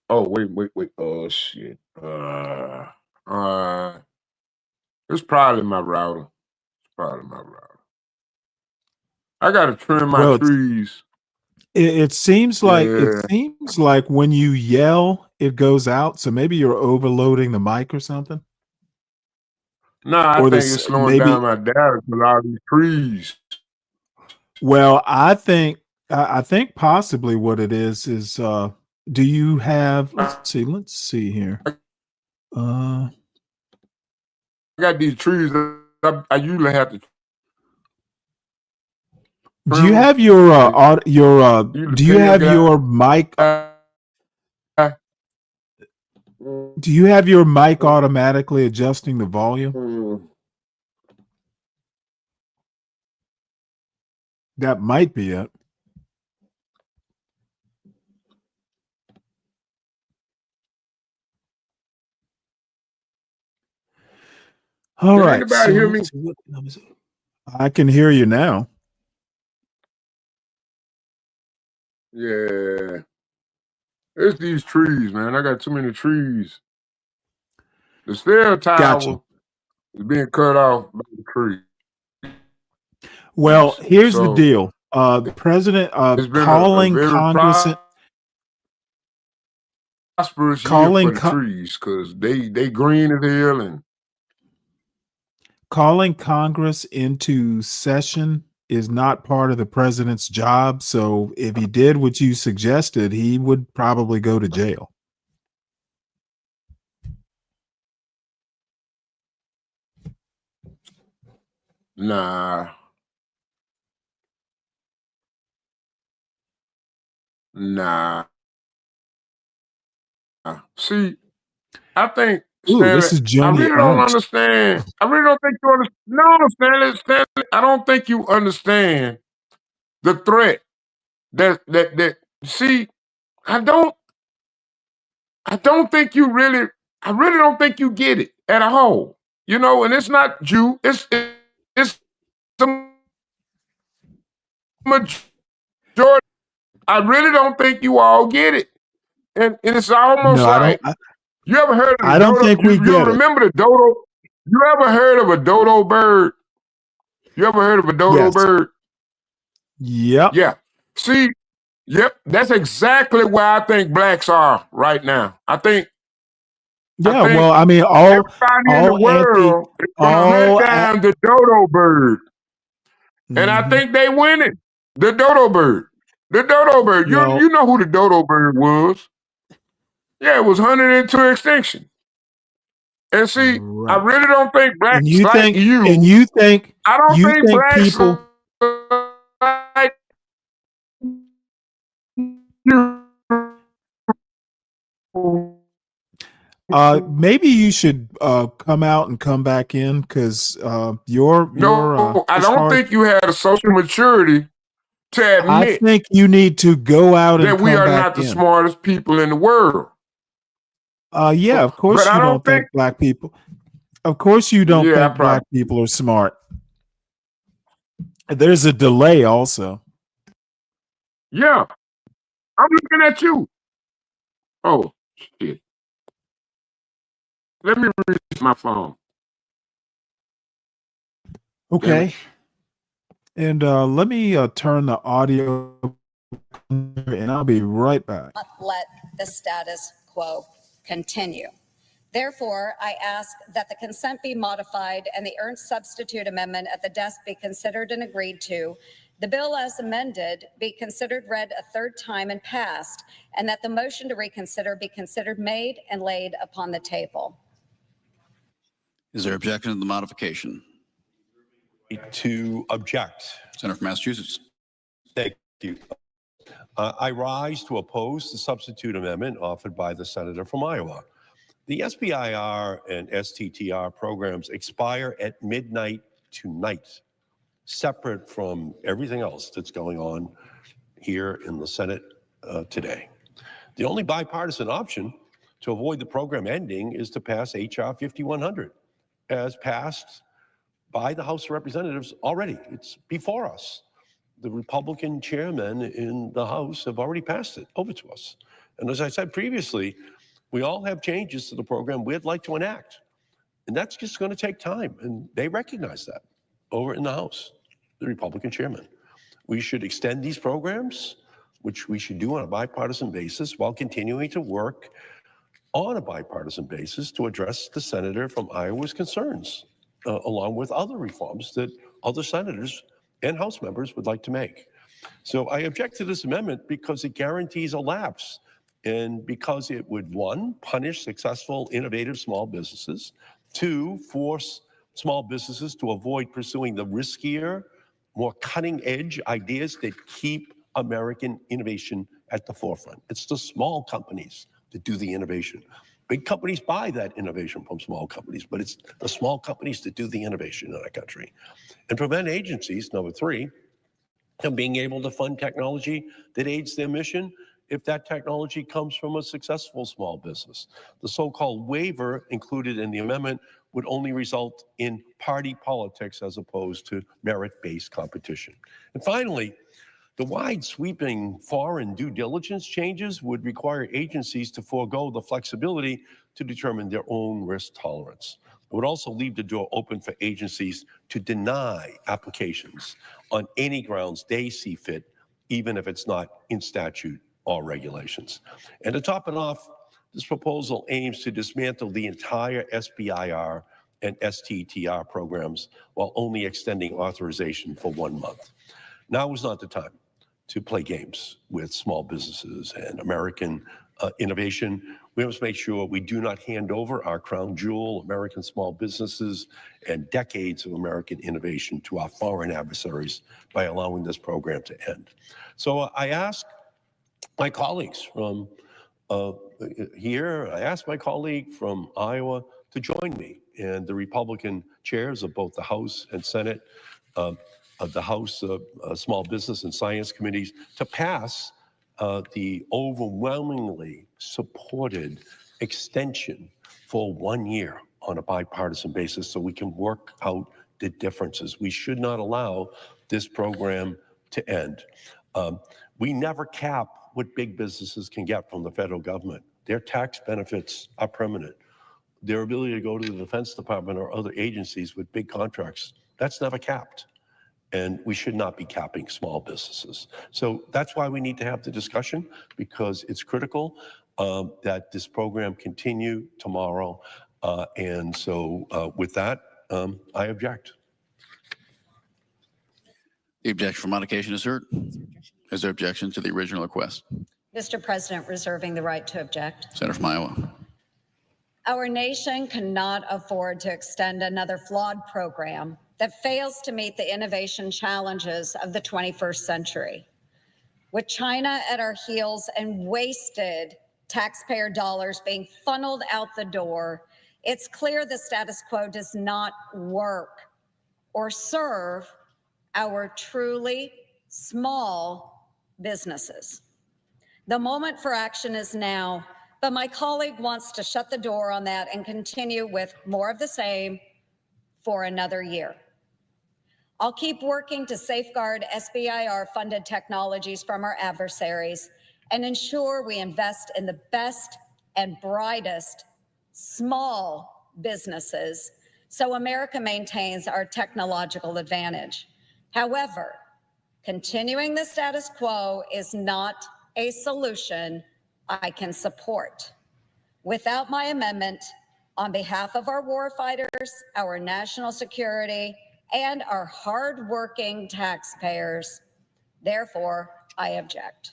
Oh, wait. Oh, shit. It's probably my router. I got to trim my Well, trees. it seems Yeah. like when you yell, it goes out. So maybe you're overloading the mic or something. No, I Or think this it's slowing maybe. down my data with all these trees. Well, I think possibly what it is do you have? Let's see here. I got these trees that I usually have to Do you trim. have do you have your mic? Do you have your mic automatically adjusting the volume? That might be it. All Can right. anybody hear me? I can hear you now. Yeah. It's these trees, man. I got too many trees. The cell tower Gotcha. is being cut off by the tree. Well, here's the So deal. The president it's been a calling very Congress prosperous year calling for the co- trees because they green as hell and calling Congress into session is not part of the president's job. So if he did what you suggested, he would probably go to jail. nah. See, I think Ooh, Stanley, this is I Joni really don't Ernst. understand. I really don't think you understand. No, Stanley, I don't think you understand the threat that. See, I don't think you really. I really don't think you get it at all. And it's not you. It's the majority. I really don't think you all get it, and it's almost No, I don't. like you ever heard of the I don't dodo? think we You get it. remember the dodo? You ever heard of a dodo bird? You ever heard of a dodo Yes. bird? Yep. Yeah. See, yep, that's exactly where I think blacks are right now. I think Yeah. Well, I mean, everybody in the world is gonna hunt down the dodo bird. And I think they winning. The dodo bird. The dodo bird. Well, You know who the dodo bird was. Yeah, it was hunted into extinction. And see, I right. really don't think blacks And you like think I don't you think think blacks people like you. Maybe you should come out and come back in because your No, I it's don't hard. think you had a social maturity to I admit think you need to go out and that we come are back not the in. smartest people in the world. Yeah, of But course I you don't don't think think, black people. Of course you don't yeah, I think black probably, people are smart. There's a delay also. yeah, I'm looking at you. Oh, shit. Let me reach my phone. Damn it. Okay. And let me turn the audio and I'll be right back. Not let the status quo continue. Therefore, I ask that the consent be modified and the Ernst substitute amendment at the desk be considered and agreed to. The bill as amended be considered read a third time and passed, and that the motion to reconsider be considered made and laid upon the table. Is there objection to the modification? To object. Senator from Massachusetts. Thank you. I rise to oppose the substitute amendment offered by the senator from Iowa. The SBIR and STTR programs expire at midnight tonight, separate from everything else that's going on here in the Senate today. The only bipartisan option to avoid the program ending is to pass H.R. 5100, as passed by the House of Representatives already. It's before us. The Republican chairmen in the House have already passed it over to us. And as I said previously, we all have changes to the program we'd like to enact. And that's just going to take time. And they recognize that over in the House, the Republican chairman. We should extend these programs, which we should do on a bipartisan basis, while continuing to work on a bipartisan basis to address the senator from Iowa's concerns, along with other reforms that other senators and House members would like to make. So I object to this amendment because it guarantees a lapse, and because it would, one, punish successful, innovative small businesses, two, force small businesses to avoid pursuing the riskier, more cutting-edge ideas that keep American innovation at the forefront. It's the small companies that do the innovation. Big companies buy that innovation from small companies, but it's the small companies that do the innovation in our country. And prevent agencies, number three, from being able to fund technology that aids their mission if that technology comes from a successful small business. The so-called waiver included in the amendment would only result in party politics as opposed to merit-based competition. And finally, the wide sweeping foreign due diligence changes would require agencies to forego the flexibility to determine their own risk tolerance. It would also leave the door open for agencies to deny applications on any grounds they see fit, even if it's not in statute or regulations. And to top it off, this proposal aims to dismantle the entire SBIR and STTR programs while only extending authorization for 1 month. Now is not the time to play games with small businesses and American innovation. We must make sure we do not hand over our crown jewel, American small businesses, and decades of American innovation to our foreign adversaries by allowing this program to end. So I ask my colleagues from here, I ask my colleague from Iowa to join me and the Republican chairs of both the House and Senate, of the House Small Business and Science Committees, to pass the overwhelmingly supported extension for 1 year on a bipartisan basis so we can work out the differences. We should not allow this program to end. We never cap what big businesses can get from the federal government. Their tax benefits are permanent. Their ability to go to the Defense Department or other agencies with big contracts, that's never capped. And we should not be capping small businesses. So that's why we need to have the discussion, because it's critical that this program continue tomorrow. And so with that, I object. The objection for modification is heard. Is there objection to the original request? Mr. President, reserving the right to object. Senator from Iowa. Our nation cannot afford to extend another flawed program that fails to meet the innovation challenges of the 21st century. With China at our heels and wasted taxpayer dollars being funneled out the door, it's clear the status quo does not work or serve our truly small businesses. The moment for action is now, but my colleague wants to shut the door on that and continue with more of the same for another year. I'll keep working to safeguard SBIR-funded technologies from our adversaries and ensure we invest in the best and brightest small businesses so America maintains our technological advantage. However, continuing the status quo is not a solution I can support. Without my amendment, on behalf of our warfighters, our national security, and our hardworking taxpayers, therefore, I object.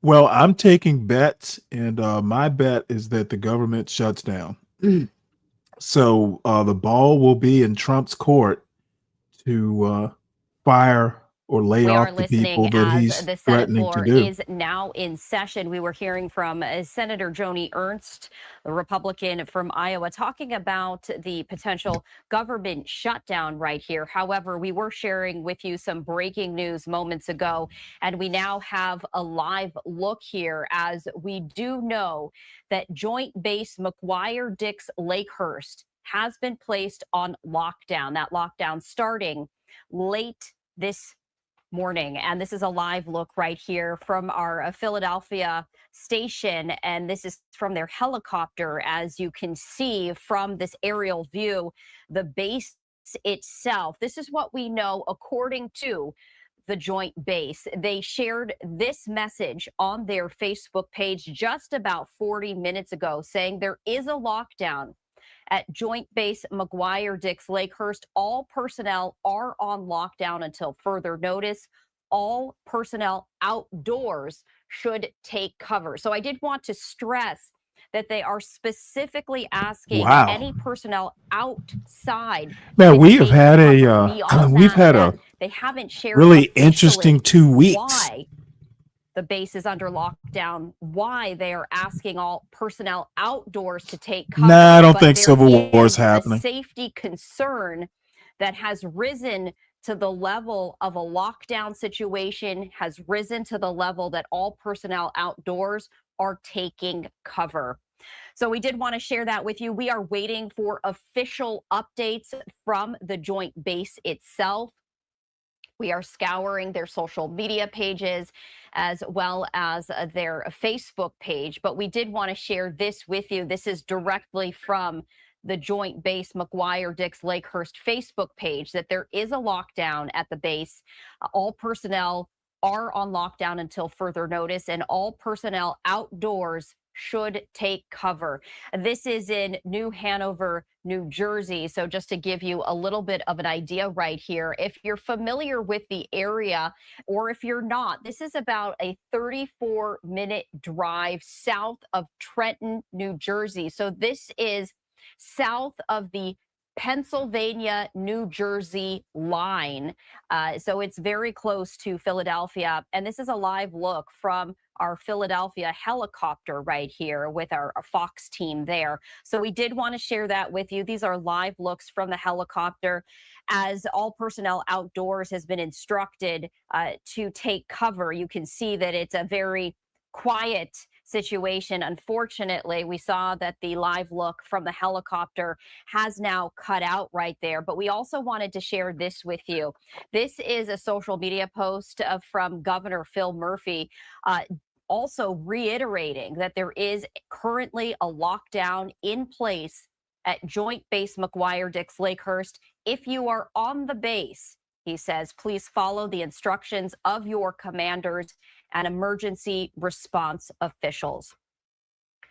Well, I'm taking bets, and my bet is that the government shuts down. So the ball will be in Trump's court to fire or lay We are off the people listening that as he's the Senate threatening to floor do. is now in session. We were hearing from Senator Joni Ernst, the Republican from Iowa, talking about the potential government shutdown right here. However, we were sharing with you some breaking news moments ago, and we now have a live look here as we do know that Joint Base McGuire-Dix Lakehurst has been placed on lockdown. That lockdown starting late this morning. And this is a live look right here from our Philadelphia station. And this is from their helicopter. As you can see from this aerial view, the base itself. This is what we know according to the Joint Base. They shared this message on their Facebook page just about 40 minutes ago, saying there is a lockdown at Joint Base McGuire-Dix Lakehurst. All personnel are on lockdown until further notice. All personnel outdoors should take cover. So I did want to stress that they are specifically asking any personnel outside. Man, we have had Beyond a they haven't shared really interesting 2 weeks. why the base is under lockdown, why they are asking all personnel outdoors to take cover. Nah, I don't But think there civil war is is a happening. safety concern that has risen to the level of a lockdown situation, has risen to the level that all personnel outdoors are taking cover. So we did want to share that with you. We are waiting for official updates from the Joint Base itself. We are scouring their social media pages as well as their Facebook page. But we did want to share this with you. This is directly from the Joint Base McGuire-Dix Lakehurst Facebook page, that there is a lockdown at the base. All personnel are on lockdown until further notice, and all personnel outdoors should take cover. This is in New Hanover, New Jersey. So just to give you a little bit of an idea right here, if you're familiar with the area, or if you're not, this is about a 34-minute drive south of Trenton, New Jersey. So this is south of the Pennsylvania, New Jersey line. So it's very close to Philadelphia. And this is a live look from our Philadelphia helicopter right here with our Fox team there. So we did want to share that with you. These are live looks from the helicopter, as all personnel outdoors has been instructed to take cover. You can see that it's a very quiet situation. Unfortunately, we saw that the live look from the helicopter has now cut out right there. But we also wanted to share this with you. This is a social media post from Governor Phil Murphy, also reiterating that there is currently a lockdown in place at Joint Base McGuire-Dix Lakehurst. If you are on the base, he says, please follow the instructions of your commanders and emergency response officials.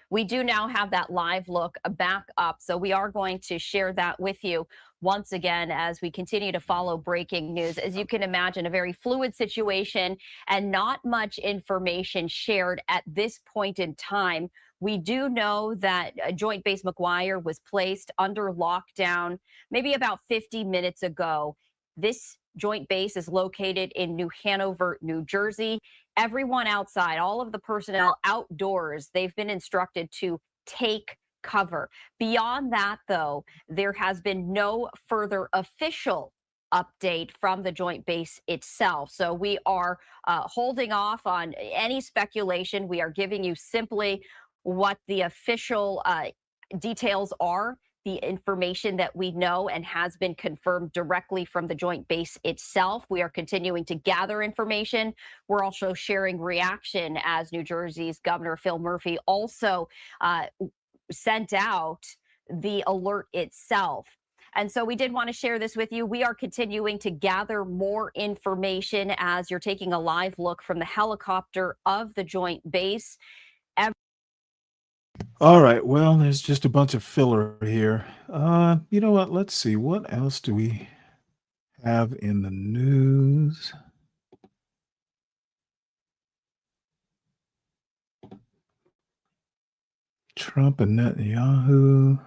We do now have that live look back up, so we are going to share that with you once again as we continue to follow breaking news. As you can imagine, a very fluid situation and not much information shared at this point in time We do know that Joint Base McGuire was placed under lockdown maybe about 50 minutes ago. This joint base is located in New Hanover, New Jersey. Everyone outside, all of the personnel outdoors, they've been instructed to take cover. Beyond that, though, there has been no further official update from the joint base itself. So we are holding off on any speculation. We are giving you simply what the official details are, the information that we know and has been confirmed directly from the joint base itself. We are continuing to gather information. We're also sharing reaction as New Jersey's Governor Phil Murphy also sent out the alert itself. And so we did want to share this with you. We are continuing to gather more information as you're taking a live look from the helicopter of the joint base. All right. Well, there's just a bunch of filler here. You know what? Let's see. What else do we have in the news? Trump and Netanyahu.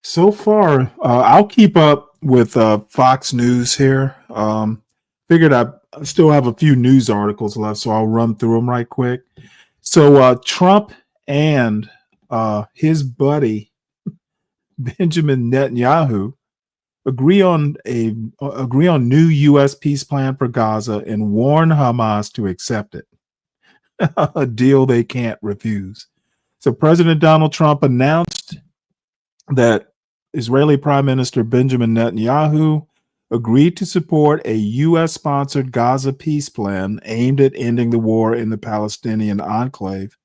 So far, I'll keep up with Fox News here. Figured I still have a few news articles left, so I'll run through them right quick. So Trump and his buddy Benjamin Netanyahu agree on new U.S. peace plan for Gaza and warn Hamas to accept it. A deal they can't refuse. So President Donald Trump announced that Israeli Prime Minister Benjamin Netanyahu agreed to support a U.S.-sponsored Gaza peace plan aimed at ending the war in the Palestinian enclave.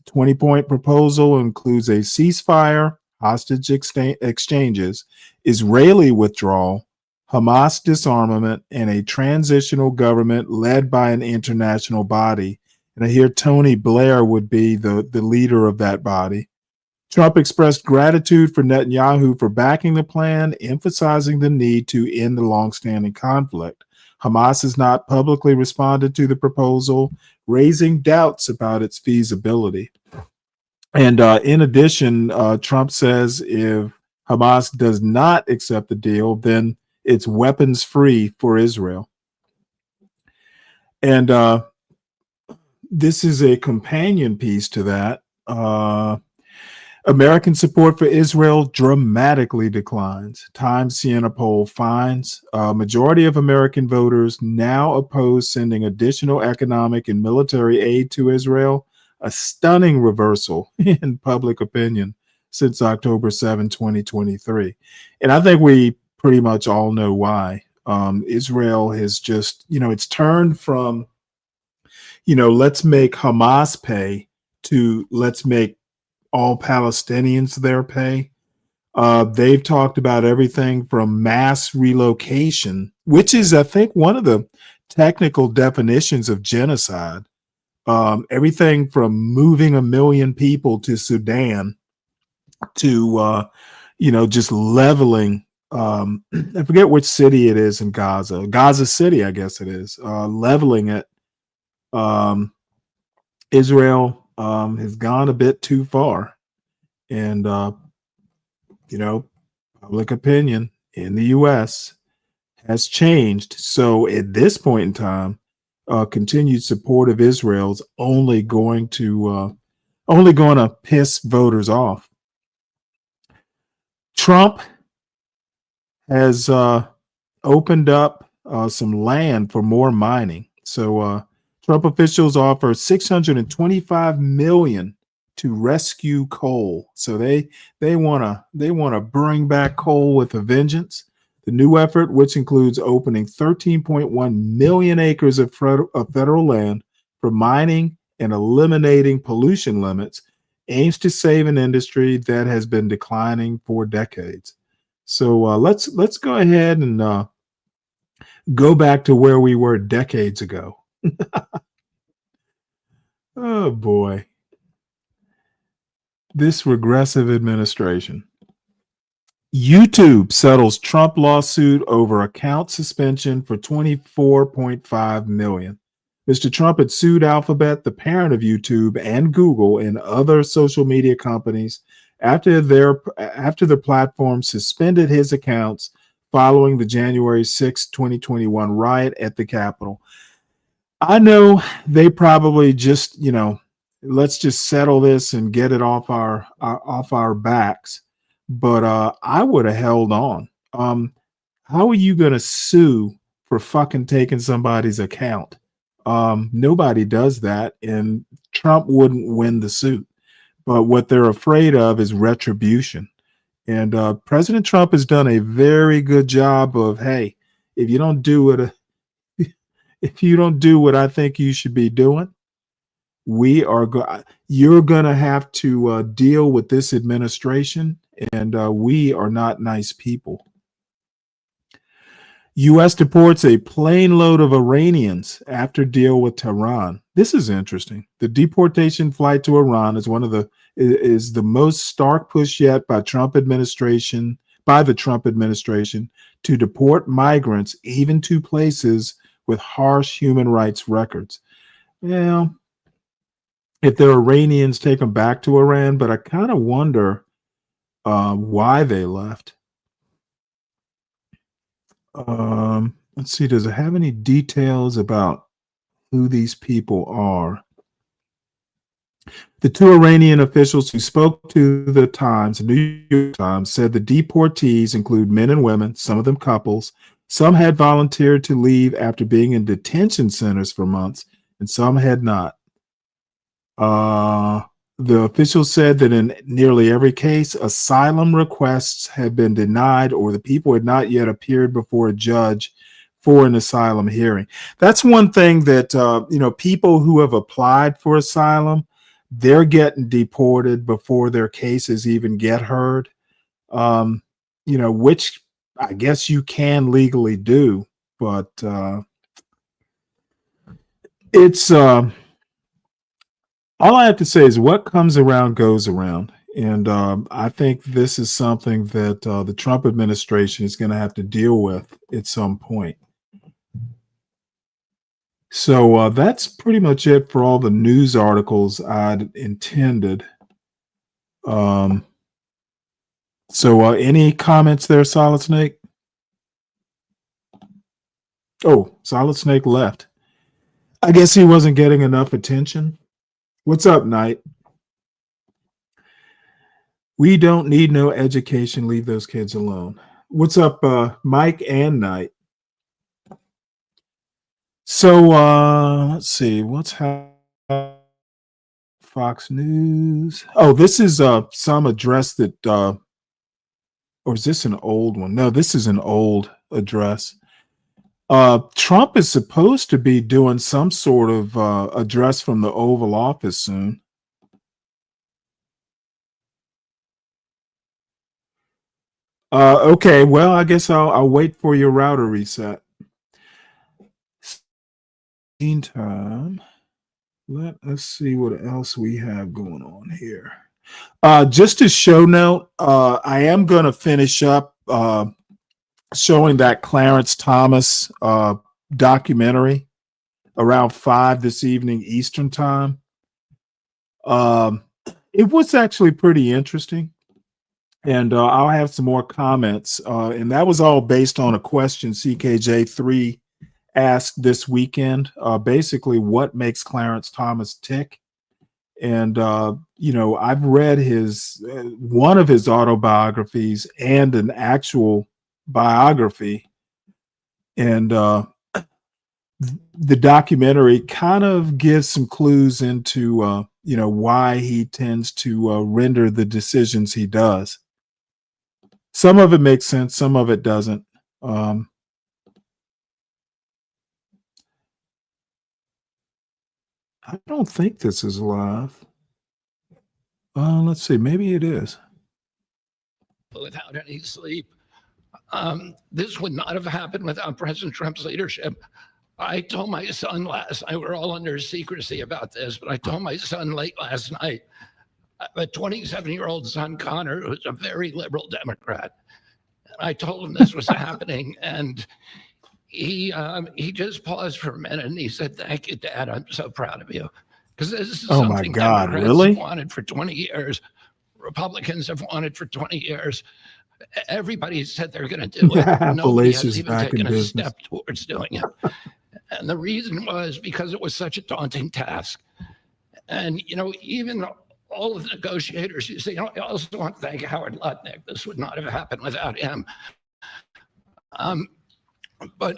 The 20-point proposal includes a ceasefire, hostage exchanges, Israeli withdrawal, Hamas disarmament, and a transitional government led by an international body. And I hear Tony Blair would be the leader of that body. Trump expressed gratitude for Netanyahu for backing the plan, emphasizing the need to end the longstanding conflict. Hamas has not publicly responded to the proposal, raising doubts about its feasibility. And in addition, Trump says if Hamas does not accept the deal, then it's weapons free for Israel. And this is a companion piece to that. American support for Israel dramatically declines. Times Siena poll finds a majority of American voters now oppose sending additional economic and military aid to Israel, a stunning reversal in public opinion since October 7, 2023. And I think we pretty much all know why. Israel has just, it's turned from, let's make Hamas pay to let's make all Palestinians their pay. They've talked about everything from mass relocation, which is, I think, one of the technical definitions of genocide. Everything from moving 1 million people to Sudan to, just leveling. I forget which city it is in Gaza. Gaza City, I guess it is. Leveling it. Israel has gone a bit too far. And, public opinion in the U.S. has changed. So at this point in time, continued support of Israel is only going to piss voters off. Trump has opened up some land for more mining. So Trump officials offer $625 million to rescue coal. So they want to bring back coal with a vengeance. The new effort, which includes opening 13.1 million acres of federal land for mining and eliminating pollution limits, aims to save an industry that has been declining for decades. So let's go ahead and go back to where we were decades ago. Oh boy. This regressive administration. YouTube settles Trump lawsuit over account suspension for $24.5 million. Mr. Trump had sued Alphabet, the parent of YouTube, and Google and other social media companies after the platform suspended his accounts following the January 6, 2021 riot at the Capitol. I know they probably just, let's just settle this and get it off our backs. But I would have held on. How are you going to sue for fucking taking somebody's account? Nobody does that, and Trump wouldn't win the suit. But what they're afraid of is retribution. And President Trump has done a very good job of, hey, if you don't do what I think you should be doing, you're going to have to deal with this administration, and we are not nice people. U.S. deports a plane load of Iranians after deal with Tehran. This is interesting. The deportation flight to Iran is is the most stark push yet by the Trump administration to deport migrants even to places with harsh human rights records. Well, if they're Iranians, take them back to Iran, but I kind of wonder why they left. Let's see, does it have any details about who these people are? The two Iranian officials who spoke to the Times, the New York Times, said the deportees include men and women, some of them couples. Some had volunteered to leave after being in detention centers for months, and some had not. The officials said that in nearly every case, asylum requests had been denied or the people had not yet appeared before a judge for an asylum hearing. That's one thing that, people who have applied for asylum, they're getting deported before their cases even get heard, which I guess you can legally do, but it's all I have to say is what comes around goes around. And I think this is something that the Trump administration is going to have to deal with at some point. So that's pretty much it for all the news articles I'd intended. So any comments there, Solid Snake? Oh, Solid Snake left. I guess he wasn't getting enough attention. What's up, Knight? We don't need no education. Leave those kids alone. What's up, Mike and Knight? So let's see. What's happening? Fox News. Oh, this is some address that, or is this an old one? No, this is an old address. Trump is supposed to be doing some sort of address from the Oval Office soon. Okay, well, I guess I'll wait for your router reset. Meantime, let us see what else we have going on here. Just a show note, I am going to finish up showing that Clarence Thomas documentary around 5 this evening Eastern time. It was actually pretty interesting, and I'll have some more comments. And that was all based on a question CKJ3 asked this weekend. Basically, what makes Clarence Thomas tick? And I've read his one of his autobiographies and an actual biography, and the documentary kind of gives some clues into why he tends to render the decisions he does. Some of it makes sense, some of it doesn't. I don't think this is live. Let's see, maybe it is. Without any sleep. This would not have happened without President Trump's leadership. I told my son last night, we're all under secrecy about this, but I told my son late last night, a 27-year-old son, Connor, who's a very liberal Democrat. And I told him this was happening, and he just paused for a minute and he said, "Thank you, Dad. I'm so proud of you." Because this is Oh my something God, Democrats really? have wanted for 20 years. Republicans have wanted for 20 years. Everybody said they're going to do it. Nobody has Appalachia's even back in taken a business. step towards doing it. And the reason was because it was such a daunting task. And, you know, even all of the negotiators, you see, I also want to thank Howard Lutnick. This would not have happened without him. But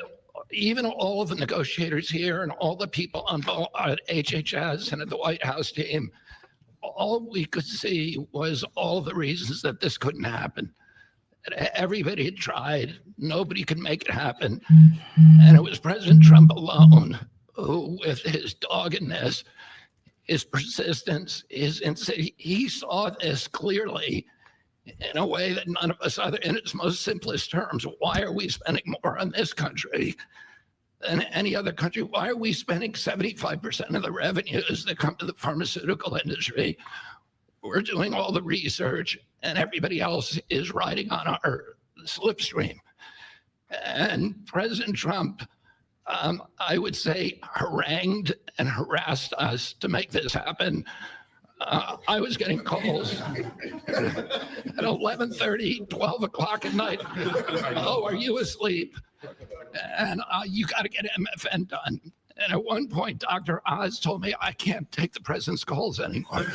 even all of the negotiators here and all the people on both at HHS and at the White House team, all we could see was all the reasons that this couldn't happen. Everybody had tried. Nobody could make it happen. And it was President Trump alone who, with his doggedness, his persistence, he saw this clearly in a way that none of us other, in its most simplest terms. Why are we spending more on this country than any other country? Why are we spending 75% of the revenues that come to the pharmaceutical industry? We're doing all the research and everybody else is riding on our slipstream. And President Trump, I would say, harangued and harassed us to make this happen. I was getting calls at 11:30, 12 o'clock at night. "Oh, are you asleep? And you got to get MFN done." And at one point, Dr. Oz told me, "I can't take the president's calls anymore."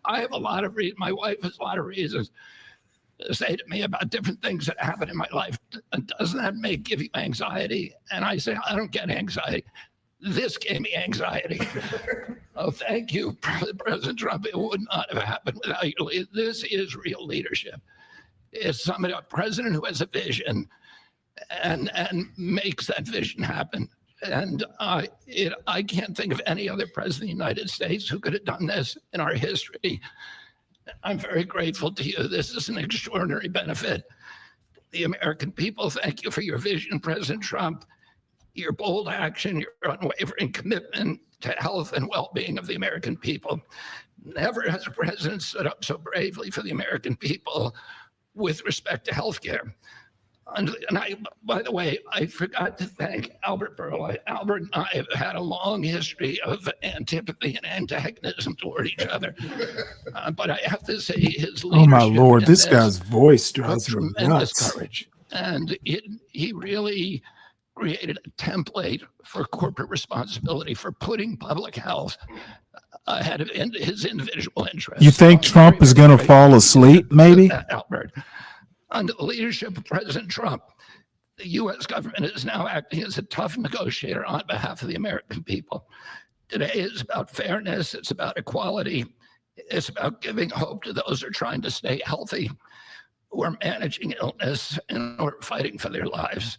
I have a lot of reasons. My wife has a lot of reasons to say to me about different things that happen in my life. Doesn't that give you anxiety? And I say, I don't get anxiety. This gave me anxiety. Oh, thank you, President Trump. It would not have happened without you. This is real leadership. It's somebody, a president who has a vision and makes that vision happen. And I can't think of any other president of the United States who could have done this in our history. I'm very grateful to you. This is an extraordinary benefit. The American people, thank you for your vision, President Trump, your bold action, your unwavering commitment to health and well-being of the American people. Never has a president stood up so bravely for the American people with respect to healthcare. And by the way, I forgot to thank Albert Burla. Albert and I have had a long history of antipathy and antagonism toward each other. But I have to say his leadership. Oh my Lord, this in guy's voice took drives me tremendous nuts. courage. And he really created a template for corporate responsibility, for putting public health ahead of his individual interests. You think Trump is going to fall asleep, maybe? Albert. Under the leadership of President Trump, the U.S. government is now acting as a tough negotiator on behalf of the American people. Today is about fairness. It's about equality. It's about giving hope to those who are trying to stay healthy, who are managing illness, and who are fighting for their lives.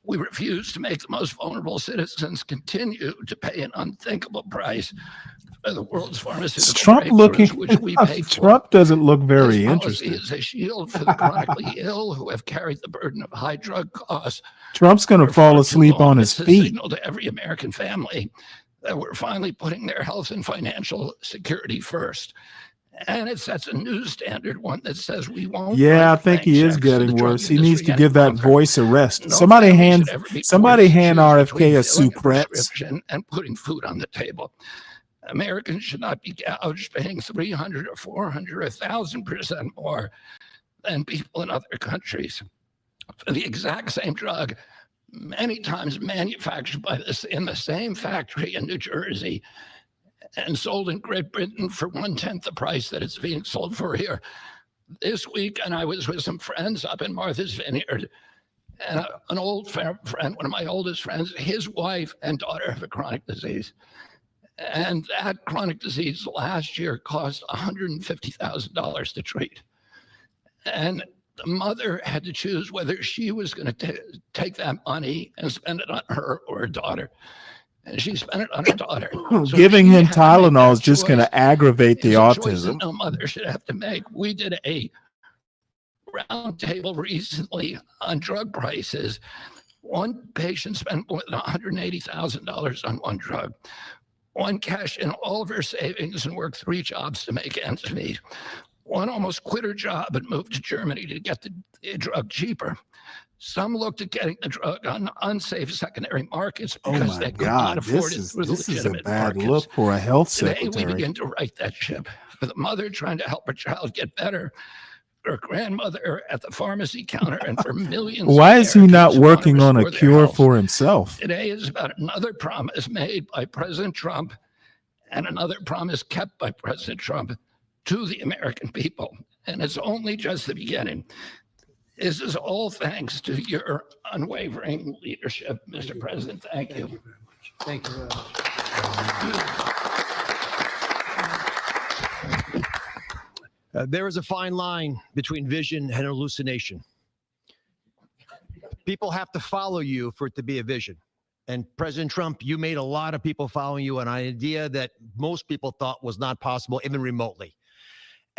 We refuse to make the most vulnerable citizens continue to pay an unthinkable price for the world's pharmaceutical Is Trump looking? breakthroughs, which we pay for. Trump doesn't look very This policy interested. is a shield for the chronically ill who have carried the burden of high drug costs. Trump's going to for fall far too asleep long. on his It's a feet. signal to every American family that we're finally putting their health and financial security first. And it sets a new standard, one that says we won't. Yeah, I write think he blank is checks to the getting drug worse. He needs industry to any give that longer. voice a rest. No Somebody family hand should ever be somebody forced to hand choose between RFK a filling Sucrets. prescription and putting food on the table. Americans should not be gouged paying 300 or 400 or 1,000% more than people in other countries for the exact same drug, many times manufactured by in the same factory in New Jersey and sold in Great Britain for 1/10 the price that it's being sold for here. This week, and I was with some friends up in Martha's Vineyard, and an old friend, one of my oldest friends, his wife and daughter have a chronic disease. And that chronic disease last year cost $150,000 to treat. And the mother had to choose whether she was going to take that money and spend it on her or her daughter. And she spent it on her daughter. So Giving she him had to make Tylenol that is just going choice. to aggravate the It's a choice that autism. no mother should have to make. We did a roundtable recently on drug prices. One patient spent more than $180,000 on one drug. One cashed in all of her savings and worked 3 jobs to make ends meet. One almost quit her job and moved to Germany to get the drug cheaper. Some looked at getting the drug on unsafe secondary markets Oh because my they could not God, afford it through the this is a legitimate bad markets. look for a health Today, we secretary. begin to right that ship for the mother trying to help her child get better, her grandmother at the pharmacy counter, and for millions Why of is he not Americans who want to working on a restore their cure health. for himself? Today is about another promise made by President Trump and another promise kept by President Trump to the American people. And it's only just the beginning. This is all thanks to your unwavering leadership, Mr. President. Thank you. Thank you very much. There is a fine line between vision and hallucination. People have to follow you for it to be a vision. And President Trump, you made a lot of people following you, an idea that most people thought was not possible, even remotely.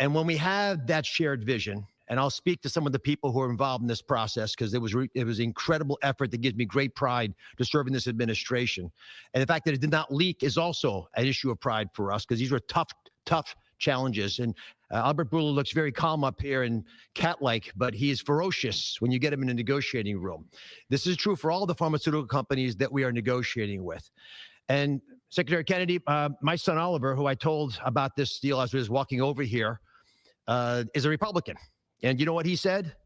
And when we have that shared vision, and I'll speak to some of the people who are involved in this process because it was incredible effort that gives me great pride to serve in this administration. And the fact that it did not leak is also an issue of pride for us because these were tough challenges. And Albert Bourla looks very calm up here and cat-like, but he is ferocious when you get him in a negotiating room. This is true for all the pharmaceutical companies that we are negotiating with. And Secretary Kennedy, my son Oliver, who I told about this deal as I was walking over here, is a Republican. And you know what he said?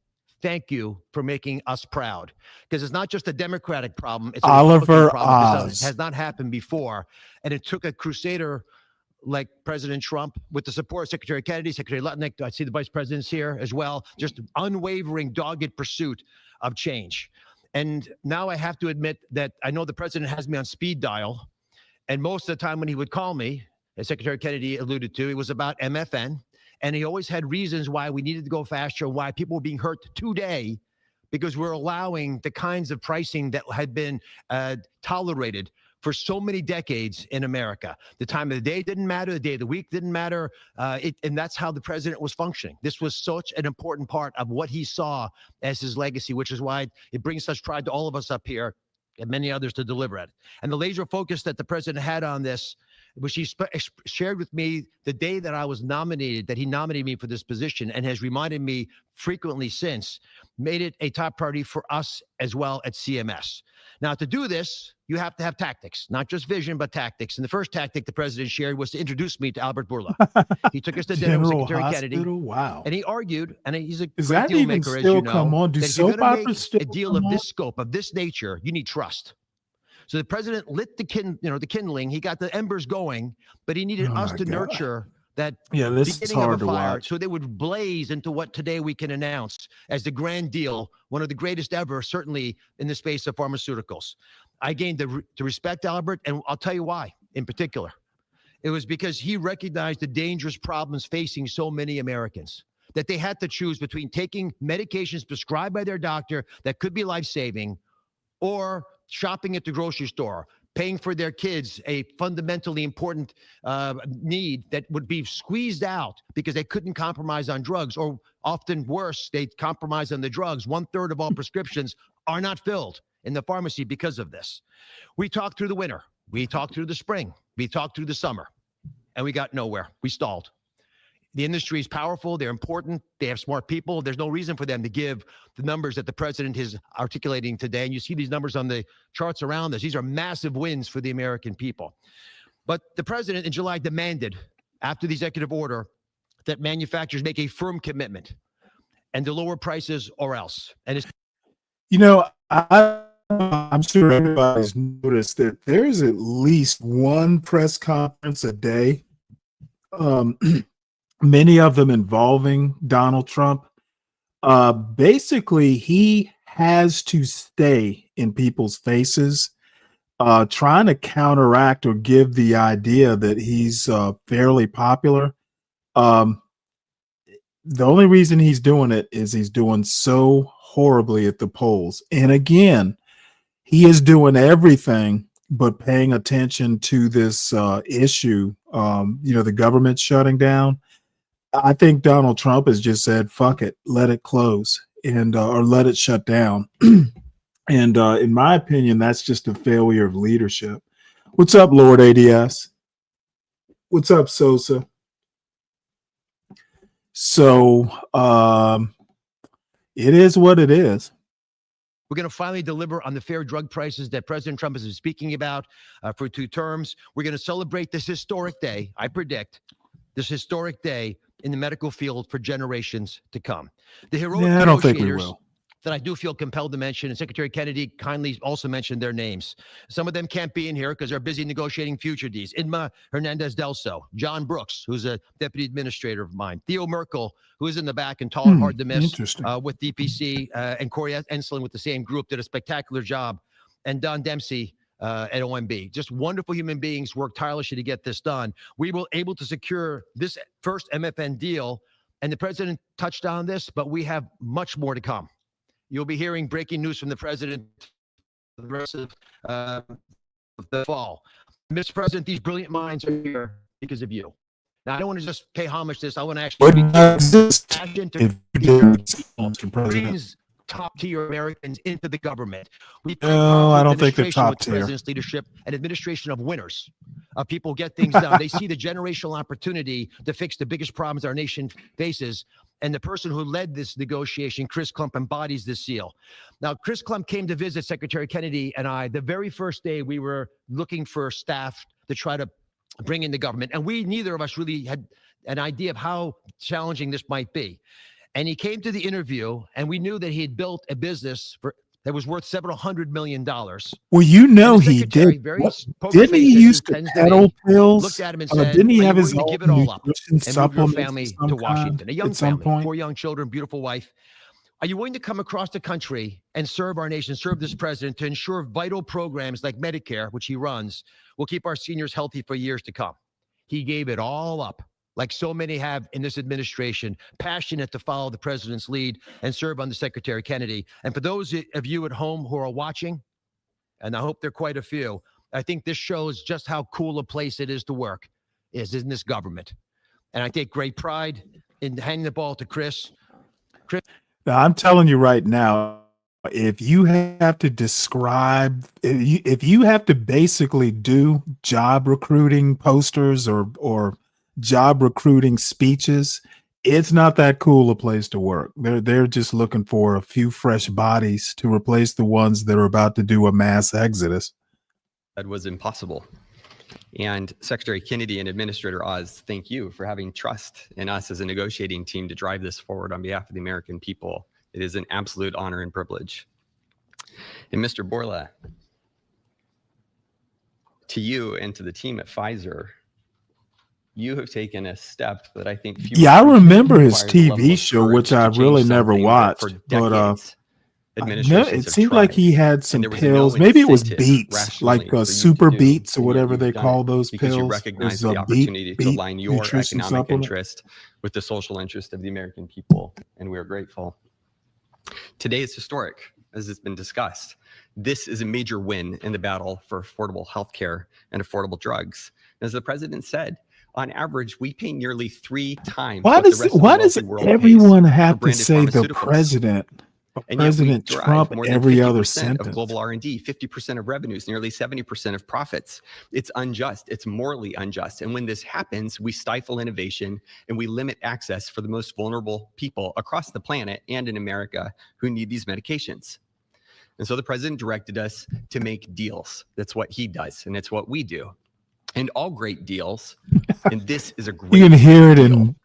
Thank you for making us proud. Because it's not just a Democratic problem. It's a Oliver Republican problem. Oz. This has not happened before. And it took a crusader like President Trump with the support of Secretary Kennedy, Secretary Lutnick. I see the vice presidents here as well. Just unwavering, dogged pursuit of change. And now I have to admit that I know the president has me on speed dial. And most of the time when he would call me, as Secretary Kennedy alluded to, it was about MFN. And he always had reasons why we needed to go faster and why people were being hurt today because we're allowing the kinds of pricing that had been tolerated for so many decades in America. The time of the day didn't matter. The day of the week didn't matter. And that's how the president was functioning. This was such an important part of what he saw as his legacy, which is why it brings such pride to all of us up here and many others to deliver it. And the laser focus that the president had on this, which he shared with me the day that I was nominated, that he nominated me for this position and has reminded me frequently since, made it a top priority for us as well at CMS. Now, to do this, you have to have tactics, not just vision, but tactics. And the first tactic the president shared was to introduce me to Albert Bourla. He took us to dinner with General Secretary Hospital? Kennedy. Wow. And he argued, and he's a Does great that deal even maker, as still you know, come on? Do that if you're soap gonna make operas still a deal come of on? this scope, of this nature, you need trust. So the president lit the kindling. He got the embers going, but he needed Oh us my to God. nurture that Yeah, this is beginning of hard a to fire, watch. so they would blaze into what today we can announce as the grand deal, one of the greatest ever, certainly in the space of pharmaceuticals. I gained the respect, Albert, and I'll tell you why. In particular, it was because he recognized the dangerous problems facing so many Americans, that they had to choose between taking medications prescribed by their doctor that could be life-saving or shopping at the grocery store, paying for their kids a fundamentally important need that would be squeezed out because they couldn't compromise on drugs, or often worse, they compromise on the drugs. 1/3 of all prescriptions are not filled in the pharmacy because of this. We talked through the winter. We talked through the spring. We talked through the summer, and we got nowhere. We stalled. The industry is powerful. They're important. They have smart people. There's no reason for them to give the numbers that the president is articulating today. And you see these numbers on the charts around us. These are massive wins for the American people. But the president in July demanded, after the executive order, that manufacturers make a firm commitment and to lower prices or else. And it's You know, I'm sure everybody's noticed that there's at least one press conference a day, many of them involving Donald Trump. Basically, he has to stay in people's faces, trying to counteract or give the idea that he's fairly popular. The only reason he's doing it is he's doing so horribly at the polls. And again, he is doing everything but paying attention to this issue. The government shutting down. I think Donald Trump has just said, fuck it, let it close and or let it shut down. And in my opinion, that's just a failure of leadership. What's up, Lord ADS? What's up, Sosa? So it is what it is. We're going to finally deliver on the fair drug prices that President Trump has been speaking about for 2 terms. We're going to celebrate this historic day, I predict, this historic day in the medical field for generations to come. The heroic Yeah, I don't think we negotiators will. that I do feel compelled to mention, and Secretary Kennedy kindly also mentioned their names. Some of them can't be in here because they're busy negotiating future deals. Inma Hernandez-Delso, John Brooks, who's a deputy administrator of mine, Theo Merkel, who is in the back and tall and hard to miss with DPC, and Corey Enslin with the same group did a spectacular job, and Don Dempsey at OMB. Just wonderful human beings worked tirelessly to get this done. We were able to secure this first MFN deal, and the president touched on this, but we have much more to come. You'll be hearing breaking news from the president for the rest of the fall. Mr. President, these brilliant minds are here because of you. Now, I don't want to just pay homage to this. I want to actually brings top-tier Americans into the government. I don't think they're top with the tier. president's leadership, an administration of winners. People get things done. They see the generational opportunity to fix the biggest problems our nation faces. And the person who led this negotiation, Chris Klump, embodies this seal. Now, Chris Klump came to visit Secretary Kennedy and I the very first day we were looking for staff to try to bring in the government. And neither of us really had an idea of how challenging this might be. And he came to the interview, and we knew that he had built a business that was worth several $100 million. Well, you know he did. Didn't he used to peddle pills? Looked at him and said, Didn't he "Are you have his willing to own give it all up nutrition and move your supplements family of some to kind Washington?" A young at some family, point? 4 young children, beautiful wife. Are you willing to come across the country and serve our nation, serve this president to ensure vital programs like Medicare, which he runs, will keep our seniors healthy for years to come? He gave it all up, like so many have in this administration, passionate to follow the president's lead and serve under Secretary Kennedy. And for those of you at home who are watching, and I hope there are quite a few, I think this shows just how cool a place it is to work, is in this government. And I take great pride in handing the ball to Chris. Now, I'm telling you right now, if you have to describe, if you have to basically do job recruiting posters or job recruiting speeches, it's not that cool a place to work. They're just looking for a few fresh bodies to replace the ones that are about to do a mass exodus. That was impossible. And Secretary Kennedy and Administrator Oz, thank you for having trust in us as a negotiating team to drive this forward on behalf of the American people. It is an absolute honor and privilege. And Mr. Borla, to you and to the team at Pfizer, you have taken a step that I think few Yeah, I remember his requires a level TV of show, courage which to I change really never something that watched, for but decades, it administrations have seemed like tried. he had some And there was pills. no Maybe it was incentive beats, like rationally for you to super do, beats or and yet whatever you've they done call it those because you pills. recognize There's the a opportunity to beat align your nutrition economic supplement. interest with the social interest of the American people, and we are grateful. Today is historic, as it's been discussed. This is a major win in the battle for affordable health care and affordable drugs. As the president said, on average, we pay nearly 3 times Why what the does rest of the why does wealthy world pays everyone for have to branded say the pharmaceuticals. president, And yet we President drive Trump, more than every other 50% of sentence? global R&D, 50% of revenues, nearly 70% of profits. It's unjust. It's morally unjust. And when this happens, we stifle innovation and we limit access for the most vulnerable people across the planet and in America who need these medications. And so the president directed us to make deals. That's what he does, and it's what we do. And all great deals, and this is a great You can hear it deal, in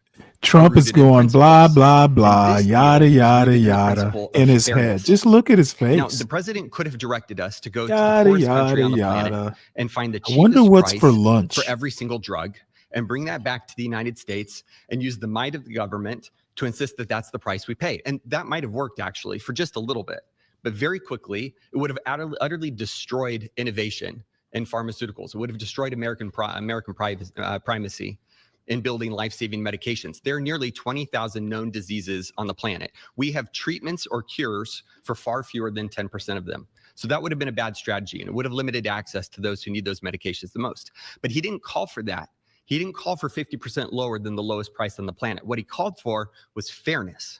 Trump is rooted in going blah, principles. blah, And blah, this deal yada, is yada, rooted in the yada principle in of his head. fairness. Just look at his Now, face. the president could have directed us to go to the Yada, poorest country yada, on the planet yada. and find the I wonder cheapest what's price for lunch. for every single drug and bring that back to the United States and use the might of the government to insist that that's the price we pay. And that might have worked actually for just a little bit, but very quickly it would have utterly destroyed innovation in pharmaceuticals. It would have destroyed American primacy in building life-saving medications. There are nearly 20,000 known diseases on the planet. We have treatments or cures for far fewer than 10% of them. So that would have been a bad strategy, and it would have limited access to those who need those medications the most. But he didn't call for that. He didn't call for 50% lower than the lowest price on the planet. What he called for was fairness.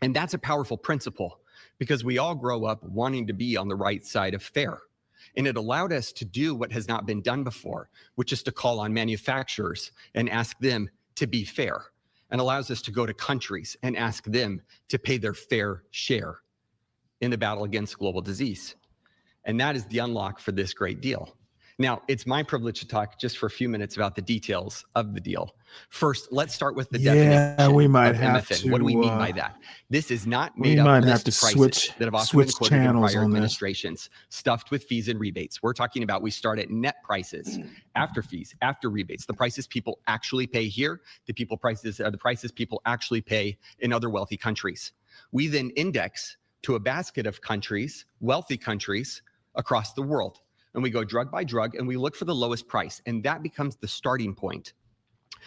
And that's a powerful principle because we all grow up wanting to be on the right side of fair. And it allowed us to do what has not been done before, which is to call on manufacturers and ask them to be fair, and allows us to go to countries and ask them to pay their fair share. in the battle against global disease. And that is the unlock for this great deal. Now, it's my privilege to talk just for a few minutes about the details of the deal. First, let's start with the definition we might of have MFN. to. What do we mean by that? This is not We made up might list have to prices switch that have often been quoted in channels prior on this. administrations, stuffed with fees and rebates. We're talking about we start at net prices, after fees, after rebates, the prices people actually pay here, the prices people actually pay in other wealthy countries. We then index to a basket of countries, wealthy countries across the world. And we go drug by drug and we look for the lowest price. And that becomes the starting point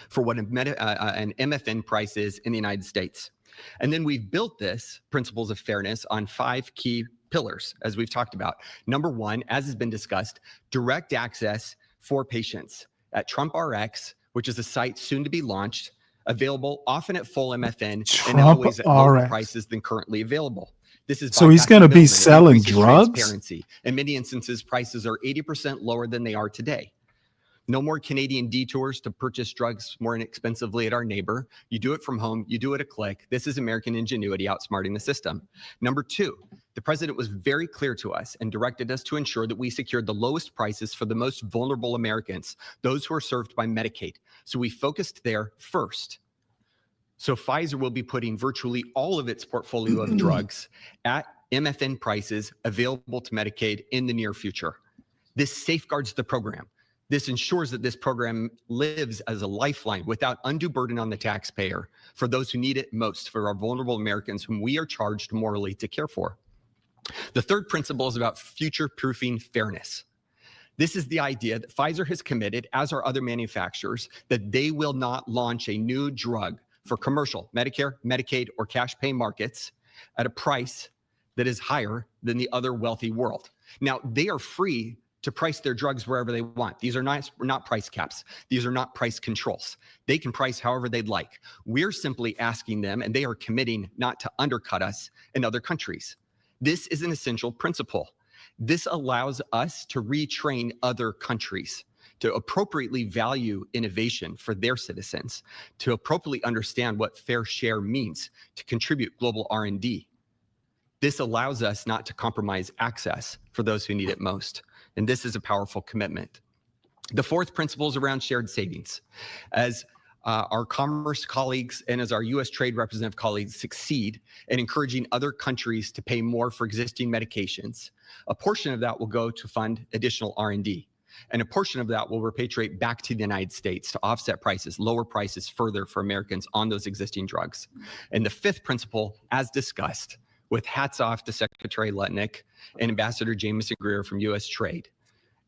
for what an MFN price is in the United States. And then we've built this principles of fairness on 5 key pillars, as we've talked about. Number 1, as has been discussed, direct access for patients at Trump RX, which is a site soon to be launched, available often at full MFN and always at lower RX. prices than currently available. This is So he's bypassing going to be middlemen. It selling increases drugs? transparency. In many instances, prices are 80% lower than they are today. No more Canadian detours to purchase drugs more inexpensively at our neighbor. You do it from home. You do it a click. This is American ingenuity outsmarting the system. Number 2, the president was very clear to us and directed us to ensure that we secured the lowest prices for the most vulnerable Americans, those who are served by Medicaid. So we focused there first. So Pfizer will be putting virtually all of its portfolio of drugs at MFN prices available to Medicaid in the near future. This safeguards the program. This ensures that this program lives as a lifeline without undue burden on the taxpayer for those who need it most, for our vulnerable Americans whom we are charged morally to care for. The third principle is about future-proofing fairness. This is the idea that Pfizer has committed, as are other manufacturers, that they will not launch a new drug for commercial, Medicare, Medicaid, or cash pay markets at a price that is higher than the other wealthy world. Now, they are free to price their drugs wherever they want. These are not price caps. These are not price controls. They can price however they'd like. We're simply asking them, and they are committing not to undercut us in other countries. This is an essential principle. This allows us to retrain other countries to appropriately value innovation for their citizens, to appropriately understand what fair share means, to contribute global R&D. This allows us not to compromise access for those who need it most. And this is a powerful commitment. The fourth principle is around shared savings. As our commerce colleagues and as our U.S. trade representative colleagues succeed in encouraging other countries to pay more for existing medications, a portion of that will go to fund additional R&D. And a portion of that will repatriate back to the United States to offset prices, lower prices further for Americans on those existing drugs. And the fifth principle, as discussed, with hats off to Secretary Lutnick and Ambassador Jameson Greer from U.S. Trade,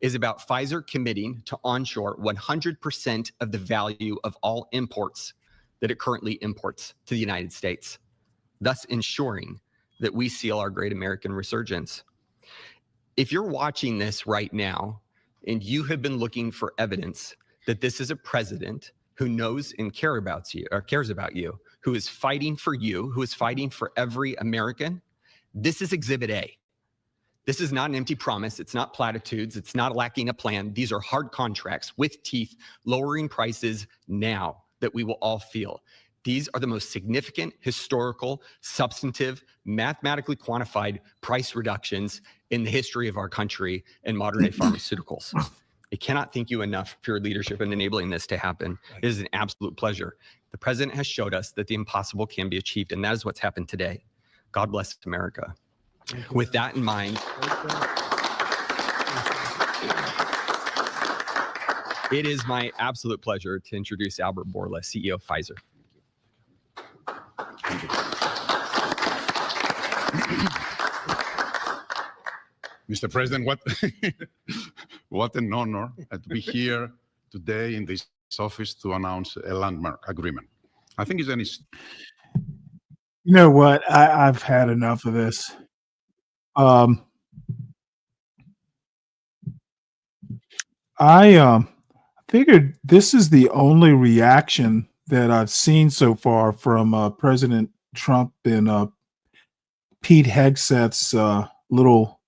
is about Pfizer committing to onshore 100% of the value of all imports that it currently imports to the United States, thus ensuring that we seal our great American resurgence. If you're watching this right now, and you have been looking for evidence that this is a president who knows and cares about you, who is fighting for you, who is fighting for every American, this is Exhibit A. This is not an empty promise. It's not platitudes. It's not lacking a plan. These are hard contracts with teeth, lowering prices now that we will all feel. These are the most significant, historical, substantive, mathematically quantified price reductions in the history of our country and modern day pharmaceuticals. I cannot thank you enough for your leadership in enabling this to happen. It is an absolute pleasure. The president has showed us that the impossible can be achieved, and that is what's happened today. God bless America. With that in mind, it is my absolute pleasure to introduce Albert Bourla, CEO of Pfizer. Mr. President, what an honor to be here today in this office to announce a landmark agreement. I think it's an... You know what? I've had enough of this. I figured this is the only reaction that I've seen so far from President Trump and Pete Hegseth's little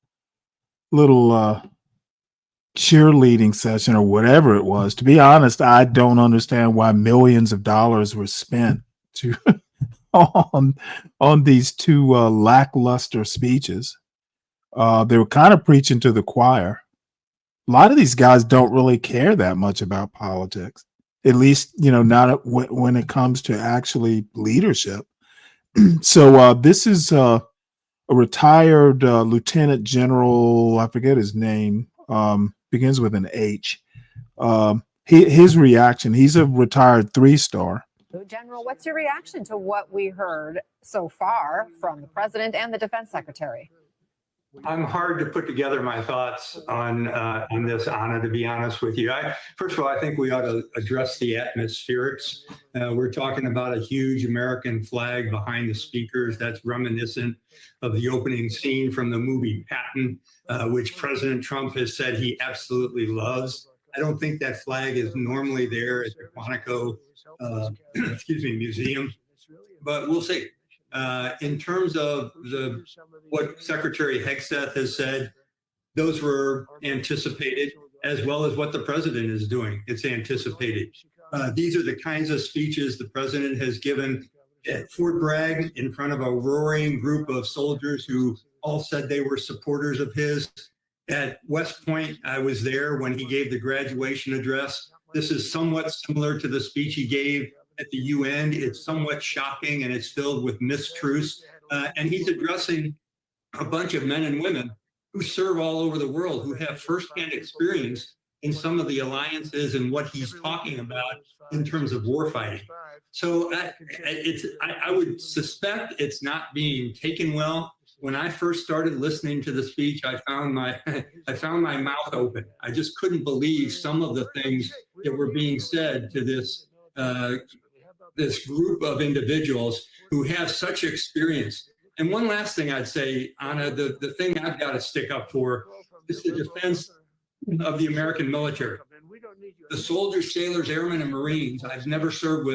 cheerleading session or whatever it was. To be honest, I don't understand why millions of dollars were spent to on these two lackluster speeches. They were kind of preaching to the choir. A lot of these guys don't really care that much about politics, at least, not when it comes to actually leadership. So this is a retired lieutenant general. I forget his name. Begins with an H. His reaction. He's a retired 3-star. General, what's your reaction to what we heard so far from the president and the defense secretary? I'm hard to put together my thoughts on this, Anna, to be honest with you. First of all, I think we ought to address the atmospherics. We're talking about a huge American flag behind the speakers. That's reminiscent of the opening scene from the movie Patton, which President Trump has said he absolutely loves. I don't think that flag is normally there at the Quantico museum, but we'll see. In terms of what Secretary Hegseth has said, those were anticipated, as well as what the president is doing. It's anticipated. These are the kinds of speeches the president has given at Fort Bragg in front of a roaring group of soldiers who all said they were supporters of his. At West Point, I was there when he gave the graduation address. This is somewhat similar to the speech he gave at the UN. It's somewhat shocking and it's filled with mistruths. And he's addressing a bunch of men and women who serve all over the world, who have firsthand experience in some of the alliances and what he's talking about in terms of warfighting. So I would suspect it's not being taken well. When I first started listening to the speech, I found my mouth open. I just couldn't believe some of the things that were being said to this group of individuals who have such experience. And one last thing I'd say, Anna, the thing I've got to stick up for is the defense of the American military. The soldiers, sailors, airmen, and Marines, I've never served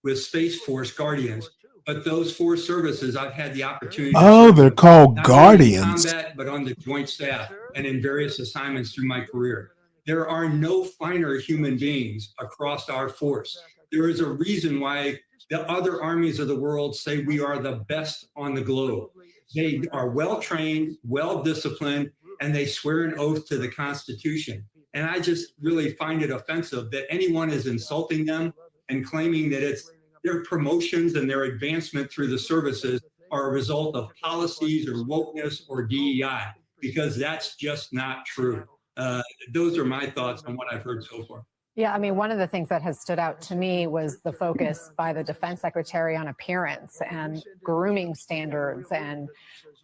with Space Force Guardians, but those four services I've had the opportunity to Oh, serve they're with, called not only in Guardians. combat, but on the joint staff and in various assignments through my career. There are no finer human beings across our force. There is a reason why the other armies of the world say we are the best on the globe. They are well-trained, well-disciplined, and they swear an oath to the Constitution. And I just really find it offensive that anyone is insulting them and claiming that it's their promotions and their advancement through the services are a result of policies or wokeness or DEI, because that's just not true. Those are my thoughts on what I've heard so far. Yeah, I mean, one of the things that has stood out to me was the focus by the defense secretary on appearance and grooming standards and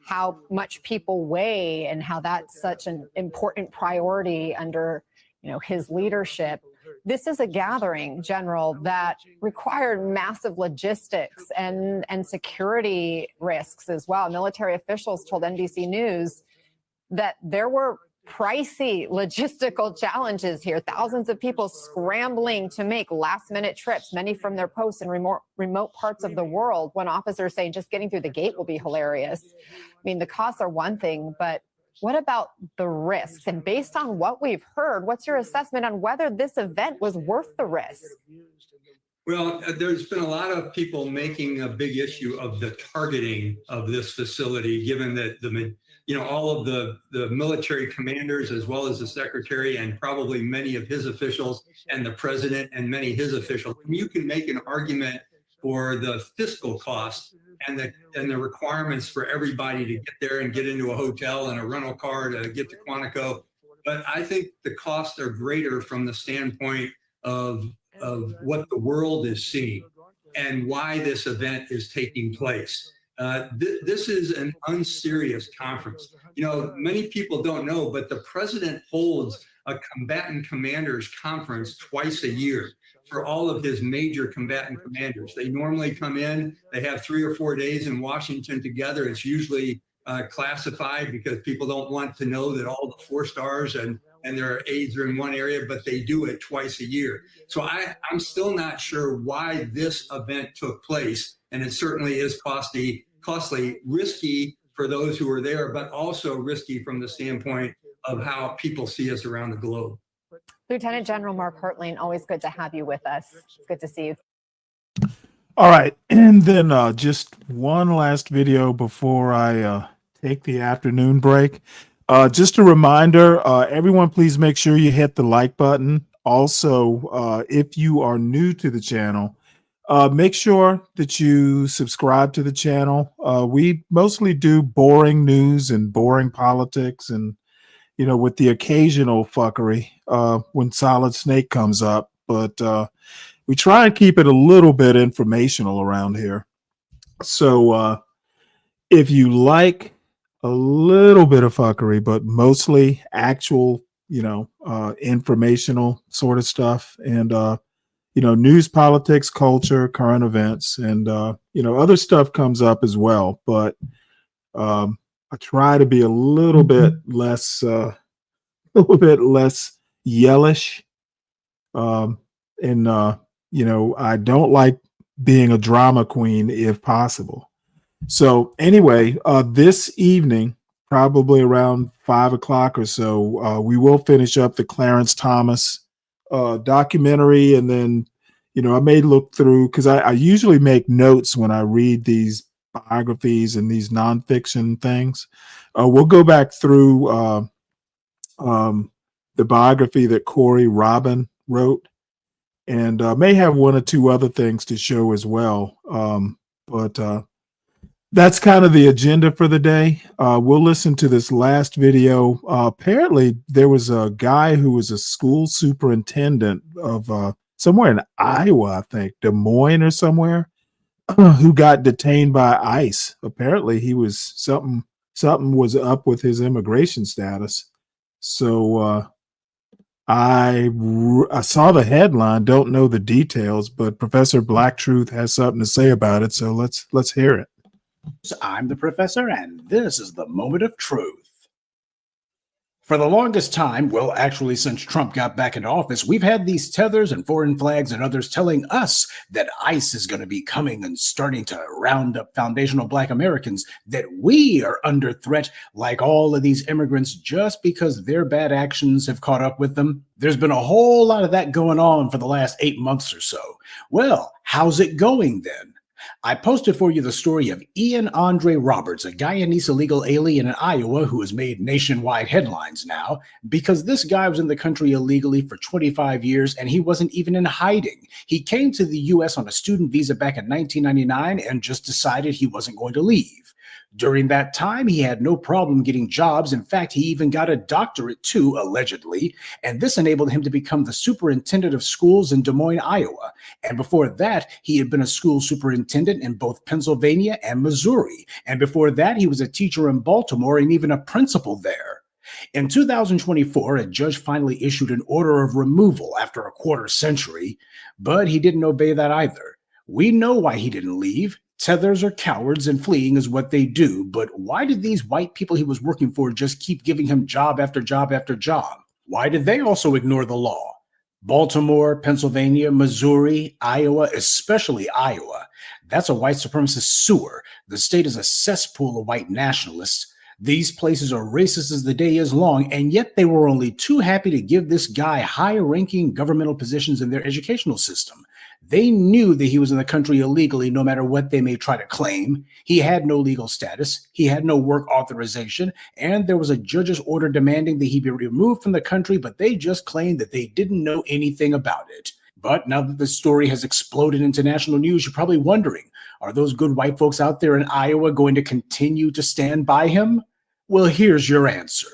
how much people weigh and how that's such an important priority under, his leadership. This is a gathering, General, that required massive logistics and security risks as well. Military officials told NBC News that there were pricey logistical challenges here. Thousands of people scrambling to make last-minute trips, many from their posts in remote parts of the world. One officer saying just getting through the gate will be hilarious. I mean, the costs are one thing, but what about the risks? And based on what we've heard, what's your assessment on whether this event was worth the risk? Well, there's been a lot of people making a big issue of the targeting of this facility, given that all of the military commanders, as well as the secretary and probably many of his officials and the president and many of his officials, you can make an argument for the fiscal cost and the requirements for everybody to get there and get into a hotel and a rental car to get to Quantico. But I think the costs are greater from the standpoint of what the world is seeing and why this event is taking place. This is an unserious conference. Many people don't know, but the president holds a combatant commanders conference twice a year for all of his major combatant commanders. They normally come in, they have 3 or 4 days in Washington together. It's usually classified because people don't want to know that all the 4 stars and their aides are in one area, but they do it twice a year. So I'm still not sure why this event took place. And it certainly is costly, risky for those who are there, but also risky from the standpoint of how people see us around the globe. Lieutenant General Mark Hertling, always good to have you with us. It's good to see you. All right. And then just one last video before I take the afternoon break. Just a reminder, everyone, please make sure you hit the like button. Also, if you are new to the channel, make sure that you subscribe to the channel. We mostly do boring news and boring politics and, with the occasional fuckery when Solid Snake comes up. But we try and keep it a little bit informational around here. So if you like a little bit of fuckery, but mostly actual, informational sort of stuff and, news, politics, culture, current events, and, other stuff comes up as well. But I try to be a little bit less, yellish. And, I don't like being a drama queen if possible. So anyway, this evening, probably around 5 o'clock or so, we will finish up the Clarence Thomas documentary. And then, I may look through, because I usually make notes when I read these biographies and these nonfiction things. We'll go back through the biography that Corey Robin wrote, and may have one or two other things to show as well. But that's kind of the agenda for the day. We'll listen to this last video. Apparently, there was a guy who was a school superintendent of somewhere in Iowa, I think, Des Moines or somewhere, who got detained by ICE. Apparently, he was something was up with his immigration status. So I saw the headline, don't know the details, but Professor Black Truth has something to say about it. So let's hear it. I'm the professor, and this is the moment of truth. For the longest time, well, actually, since Trump got back into office, we've had these tethers and foreign flags and others telling us that ICE is going to be coming and starting to round up foundational Black Americans, that we are under threat like all of these immigrants just because their bad actions have caught up with them. There's been a whole lot of that going on for the last 8 months or so. Well, how's it going then? I posted for you the story of Ian Andre Roberts, a Guyanese illegal alien in Iowa who has made nationwide headlines now because this guy was in the country illegally for 25 years and he wasn't even in hiding. He came to the U.S. on a student visa back in 1999 and just decided he wasn't going to leave. During that time, he had no problem getting jobs. In fact, he even got a doctorate too, allegedly, and this enabled him to become the superintendent of schools in Des Moines, Iowa. And before that, he had been a school superintendent in both Pennsylvania and Missouri. And before that, he was a teacher in Baltimore and even a principal there. In 2024, a judge finally issued an order of removal after a quarter century, but he didn't obey that either. We know why he didn't leave. Tethers are cowards and fleeing is what they do. But why did these white people he was working for just keep giving him job after job after job? Why did they also ignore the law? Baltimore, Pennsylvania, Missouri, Iowa, especially Iowa. That's a white supremacist sewer. The state is a cesspool of white nationalists. These places are racist as the day is long, and yet they were only too happy to give this guy high-ranking governmental positions in their educational system. They knew that he was in the country illegally, no matter what they may try to claim. He had no legal status, he had no work authorization, and there was a judge's order demanding that he be removed from the country, but they just claimed that they didn't know anything about it. But now that the story has exploded into national news, you're probably wondering, are those good white folks out there in Iowa going to continue to stand by him? Well, here's your answer.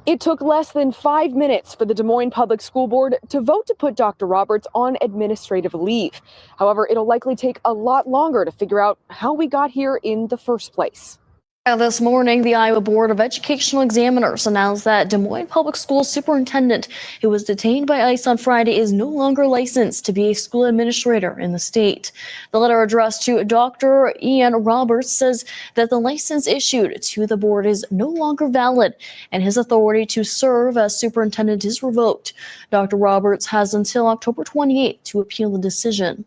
It took less than 5 minutes for the Des Moines Public School Board to vote to put Dr. Roberts on administrative leave. However, it'll likely take a lot longer to figure out how we got here in the first place. This morning, the Iowa Board of Educational Examiners announced that Des Moines Public School Superintendent, who was detained by ICE on Friday, is no longer licensed to be a school administrator in the state. The letter addressed to Dr. Ian Roberts says that the license issued to the board is no longer valid and his authority to serve as superintendent is revoked. Dr. Roberts has until October 28th to appeal the decision.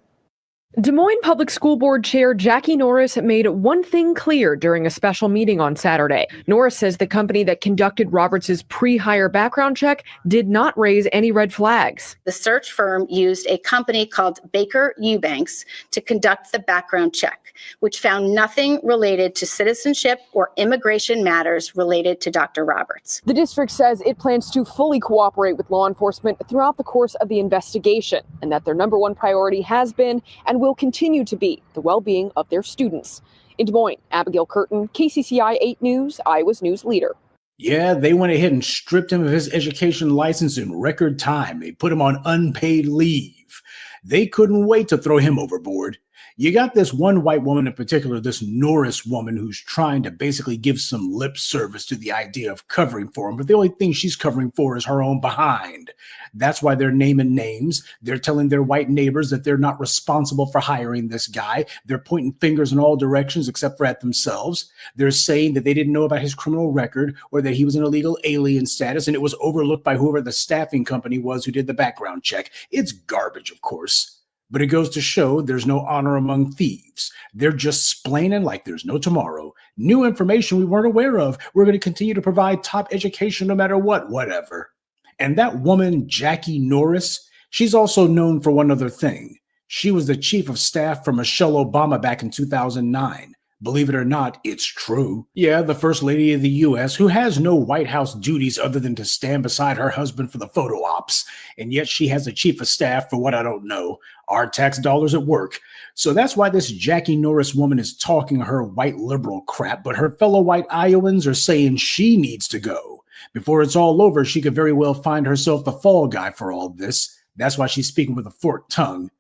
Des Moines Public School Board Chair Jackie Norris made one thing clear during a special meeting on Saturday. Norris says the company that conducted Roberts' pre-hire background check did not raise any red flags. The search firm used a company called Baker Eubanks to conduct the background check, which found nothing related to citizenship or immigration matters related to Dr. Roberts. The district says it plans to fully cooperate with law enforcement throughout the course of the investigation, and that their number one priority has been and will continue to be the well-being of their students. In Des Moines, Abigail Curtin, KCCI 8 News, Iowa's news leader. Yeah, they went ahead and stripped him of his education license in record time. They put him on unpaid leave. They couldn't wait to throw him overboard. You got this one white woman in particular, this Norris woman, who's trying to basically give some lip service to the idea of covering for him. But the only thing she's covering for is her own behind. That's why they're naming names. They're telling their white neighbors that they're not responsible for hiring this guy. They're pointing fingers in all directions except for at themselves. They're saying that they didn't know about his criminal record or that he was an illegal alien status, and it was overlooked by whoever the staffing company was who did the background check. It's garbage, of course. But it goes to show there's no honor among thieves. They're just splaining like there's no tomorrow. New information we weren't aware of. We're going to continue to provide top education no matter what, whatever. And that woman, Jackie Norris, she's also known for one other thing. She was the chief of staff for Michelle Obama back in 2009. Believe it or not, it's true. Yeah, the First Lady of the U.S., who has no White House duties other than to stand beside her husband for the photo ops, and yet she has a chief of staff for what I don't know, our tax dollars at work. So that's why this Jackie Norris woman is talking her white liberal crap, but her fellow white Iowans are saying she needs to go. Before it's all over, she could very well find herself the fall guy for all this. That's why she's speaking with a forked tongue.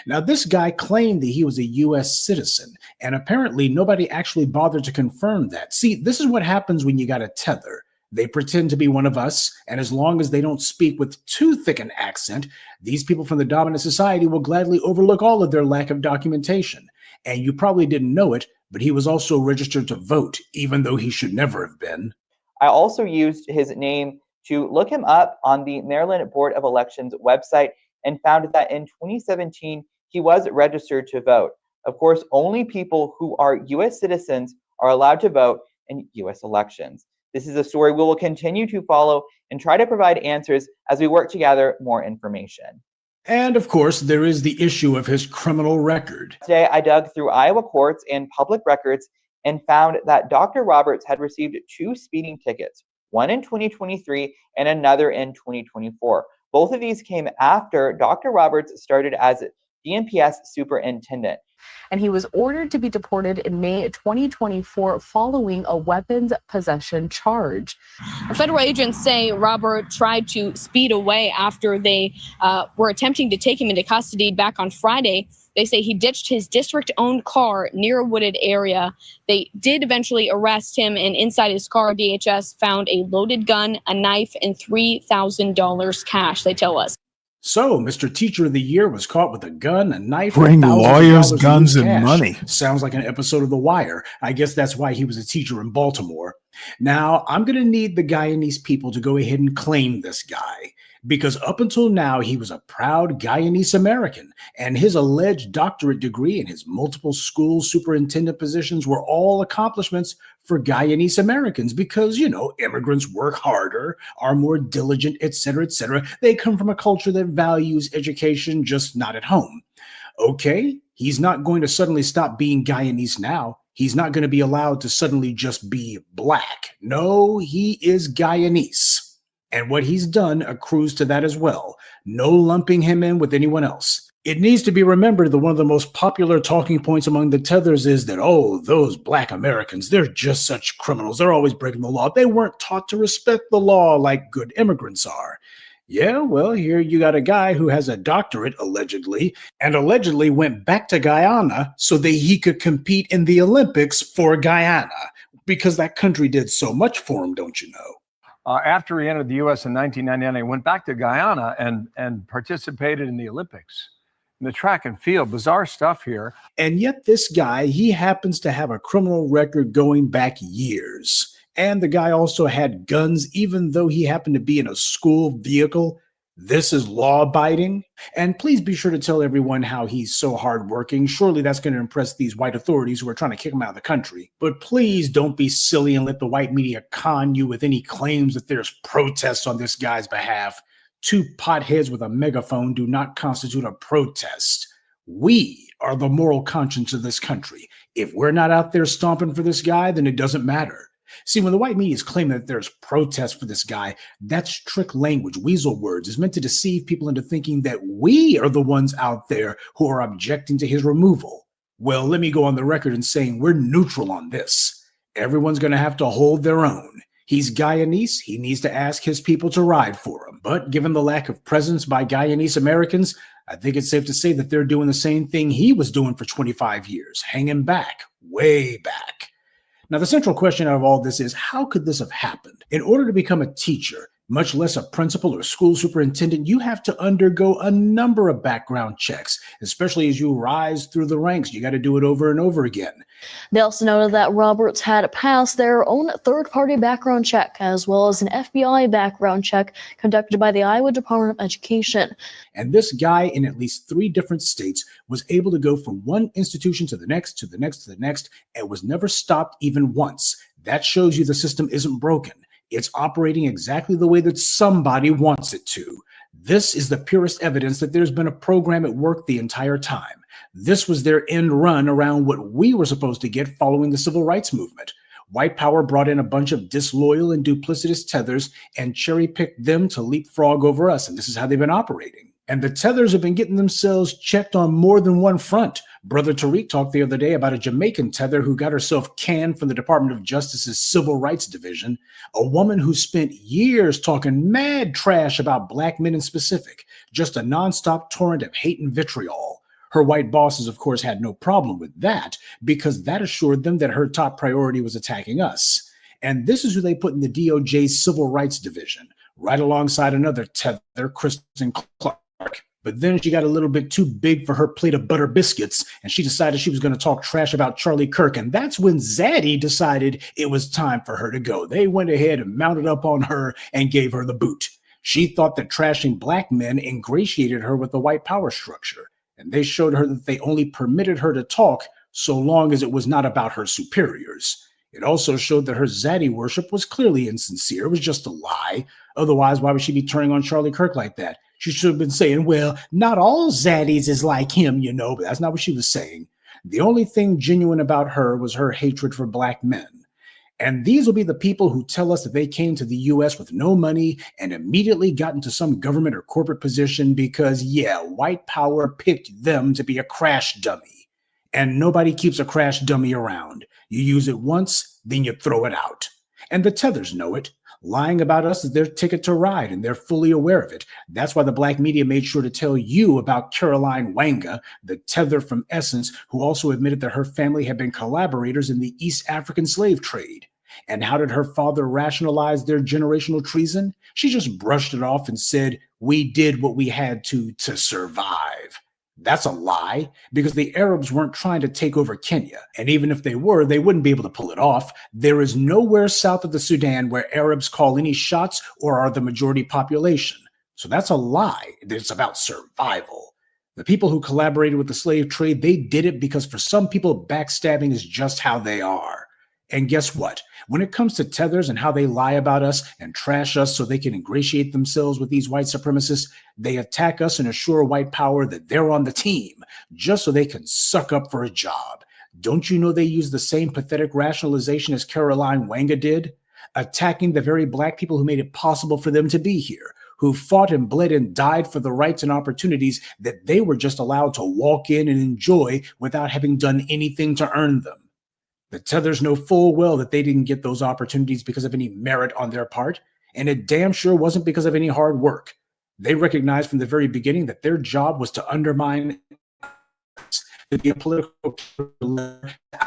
Now, this guy claimed that he was a U.S. citizen, and apparently nobody actually bothered to confirm that. See, this is what happens when you got a tether. They pretend to be one of us, and as long as they don't speak with too thick an accent, these people from the dominant society will gladly overlook all of their lack of documentation. And you probably didn't know it, but he was also registered to vote, even though he should never have been. I also used his name to look him up on the Maryland Board of Elections website and found that in 2017, he was registered to vote. Of course, only people who are U.S. citizens are allowed to vote in U.S. elections. This is a story we will continue to follow and try to provide answers as we work to gather more information. And of course, there is the issue of his criminal record. Today, I dug through Iowa courts and public records and found that Dr. Roberts had received 2 speeding tickets, one in 2023 and another in 2024. Both of these came after Dr. Roberts started as DMPS superintendent. And he was ordered to be deported in May 2024 following a weapons possession charge. Federal agents say Robert tried to speed away after they were attempting to take him into custody back on Friday. They say he ditched his district-owned car near a wooded area. They did eventually arrest him, and inside his car, DHS found a loaded gun, a knife, and $3,000 cash, they tell us. So, Mr. Teacher of the Year was caught with a gun, a knife, Bring and lawyers, $1,000 guns, in and cash. money. Sounds like an episode of The Wire. I guess that's why he was a teacher in Baltimore. Now, I'm going to need the Guyanese people to go ahead and claim this guy, because up until now, he was a proud Guyanese American, and his alleged doctorate degree and his multiple school superintendent positions were all accomplishments for Guyanese Americans because, you know, immigrants work harder, are more diligent, etc., etc. They come from a culture that values education, just not at home. Okay, he's not going to suddenly stop being Guyanese now. He's not going to be allowed to suddenly just be black. No, he is Guyanese. And what he's done accrues to that as well. No lumping him in with anyone else. It needs to be remembered that one of the most popular talking points among the tethers is that, oh, those black Americans, they're just such criminals. They're always breaking the law. They weren't taught to respect the law like good immigrants are. Yeah, well, here you got a guy who has a doctorate, allegedly, and allegedly went back to Guyana so that he could compete in the Olympics for Guyana, because that country did so much for him, don't you know? After he entered the U.S. in 1999, he went back to Guyana and participated in the Olympics. In the track and field, bizarre stuff here. And yet this guy, he happens to have a criminal record going back years. And the guy also had guns, even though he happened to be in a school vehicle. This is law abiding. And please be sure to tell everyone how he's so hardworking. Surely that's going to impress these white authorities who are trying to kick him out of the country. But please don't be silly and let the white media con you with any claims that there's protests on this guy's behalf. Two potheads with a megaphone do not constitute a protest. We are the moral conscience of this country. If we're not out there stomping for this guy, then it doesn't matter. See, when the white media is claiming that there's protests for this guy, that's trick language, weasel words, is meant to deceive people into thinking that we are the ones out there who are objecting to his removal. Well, let me go on the record in saying we're neutral on this. Everyone's going to have to hold their own. He's Guyanese. He needs to ask his people to ride for him. But given the lack of presence by Guyanese Americans, I think it's safe to say that they're doing the same thing he was doing for 25 years, hanging back, way back. Now, the central question out of all this is, how could this have happened? In order to become a teacher, much less a principal or school superintendent, you have to undergo a number of background checks, especially as you rise through the ranks. You got to do it over and over again. They also noted that Roberts had passed their own third-party background check, as well as an FBI background check conducted by the Iowa Department of Education. And this guy in at least 3 different states was able to go from one institution to the next, to the next, to the next, and was never stopped even once. That shows you the system isn't broken. It's operating exactly the way that somebody wants it to. This is the purest evidence that there's been a program at work the entire time. This was their end run around what we were supposed to get following the civil rights movement. White power brought in a bunch of disloyal and duplicitous tethers and cherry-picked them to leapfrog over us, and this is how they've been operating. And the tethers have been getting themselves checked on more than one front. Brother Tariq talked the other day about a Jamaican tether who got herself canned from the Department of Justice's Civil Rights Division, a woman who spent years talking mad trash about black men in specific, just a nonstop torrent of hate and vitriol. Her white bosses, of course, had no problem with that because that assured them that her top priority was attacking us. And this is who they put in the DOJ's Civil Rights Division, right alongside another tether, Kristen Clark. But then she got a little bit too big for her plate of butter biscuits, and she decided she was going to talk trash about Charlie Kirk. And that's when Zaddy decided it was time for her to go. They went ahead and mounted up on her and gave her the boot. She thought that trashing black men ingratiated her with the white power structure. And they showed her that they only permitted her to talk so long as it was not about her superiors. It also showed that her Zaddy worship was clearly insincere. It was just a lie. Otherwise, why would she be turning on Charlie Kirk like that? She should have been saying, well, not all Zaddies is like him, you know, but that's not what she was saying. The only thing genuine about her was her hatred for black men. And these will be the people who tell us that they came to the U.S. with no money and immediately got into some government or corporate position because, yeah, white power picked them to be a crash dummy. And nobody keeps a crash dummy around. You use it once, then you throw it out. And the tethers know it. Lying about us is their ticket to ride, and they're fully aware of it. That's why the black media made sure to tell you about Caroline Wanga, the tether from Essence, who also admitted that her family had been collaborators in the East African slave trade. And how did her father rationalize their generational treason? She just brushed it off and said, we did what we had to survive. That's a lie, because the Arabs weren't trying to take over Kenya. And even if they were, they wouldn't be able to pull it off. There is nowhere south of the Sudan where Arabs call any shots or are the majority population. So that's a lie. It's about survival. The people who collaborated with the slave trade, they did it because for some people, backstabbing is just how they are. And guess what? When it comes to tethers and how they lie about us and trash us so they can ingratiate themselves with these white supremacists, they attack us and assure white power that they're on the team just so they can suck up for a job. Don't you know they use the same pathetic rationalization as Caroline Wanga did? Attacking the very black people who made it possible for them to be here, who fought and bled and died for the rights and opportunities that they were just allowed to walk in and enjoy without having done anything to earn them. The tethers know full well that they didn't get those opportunities because of any merit on their part, and it damn sure wasn't because of any hard work. They recognized from the very beginning that their job was to undermine the political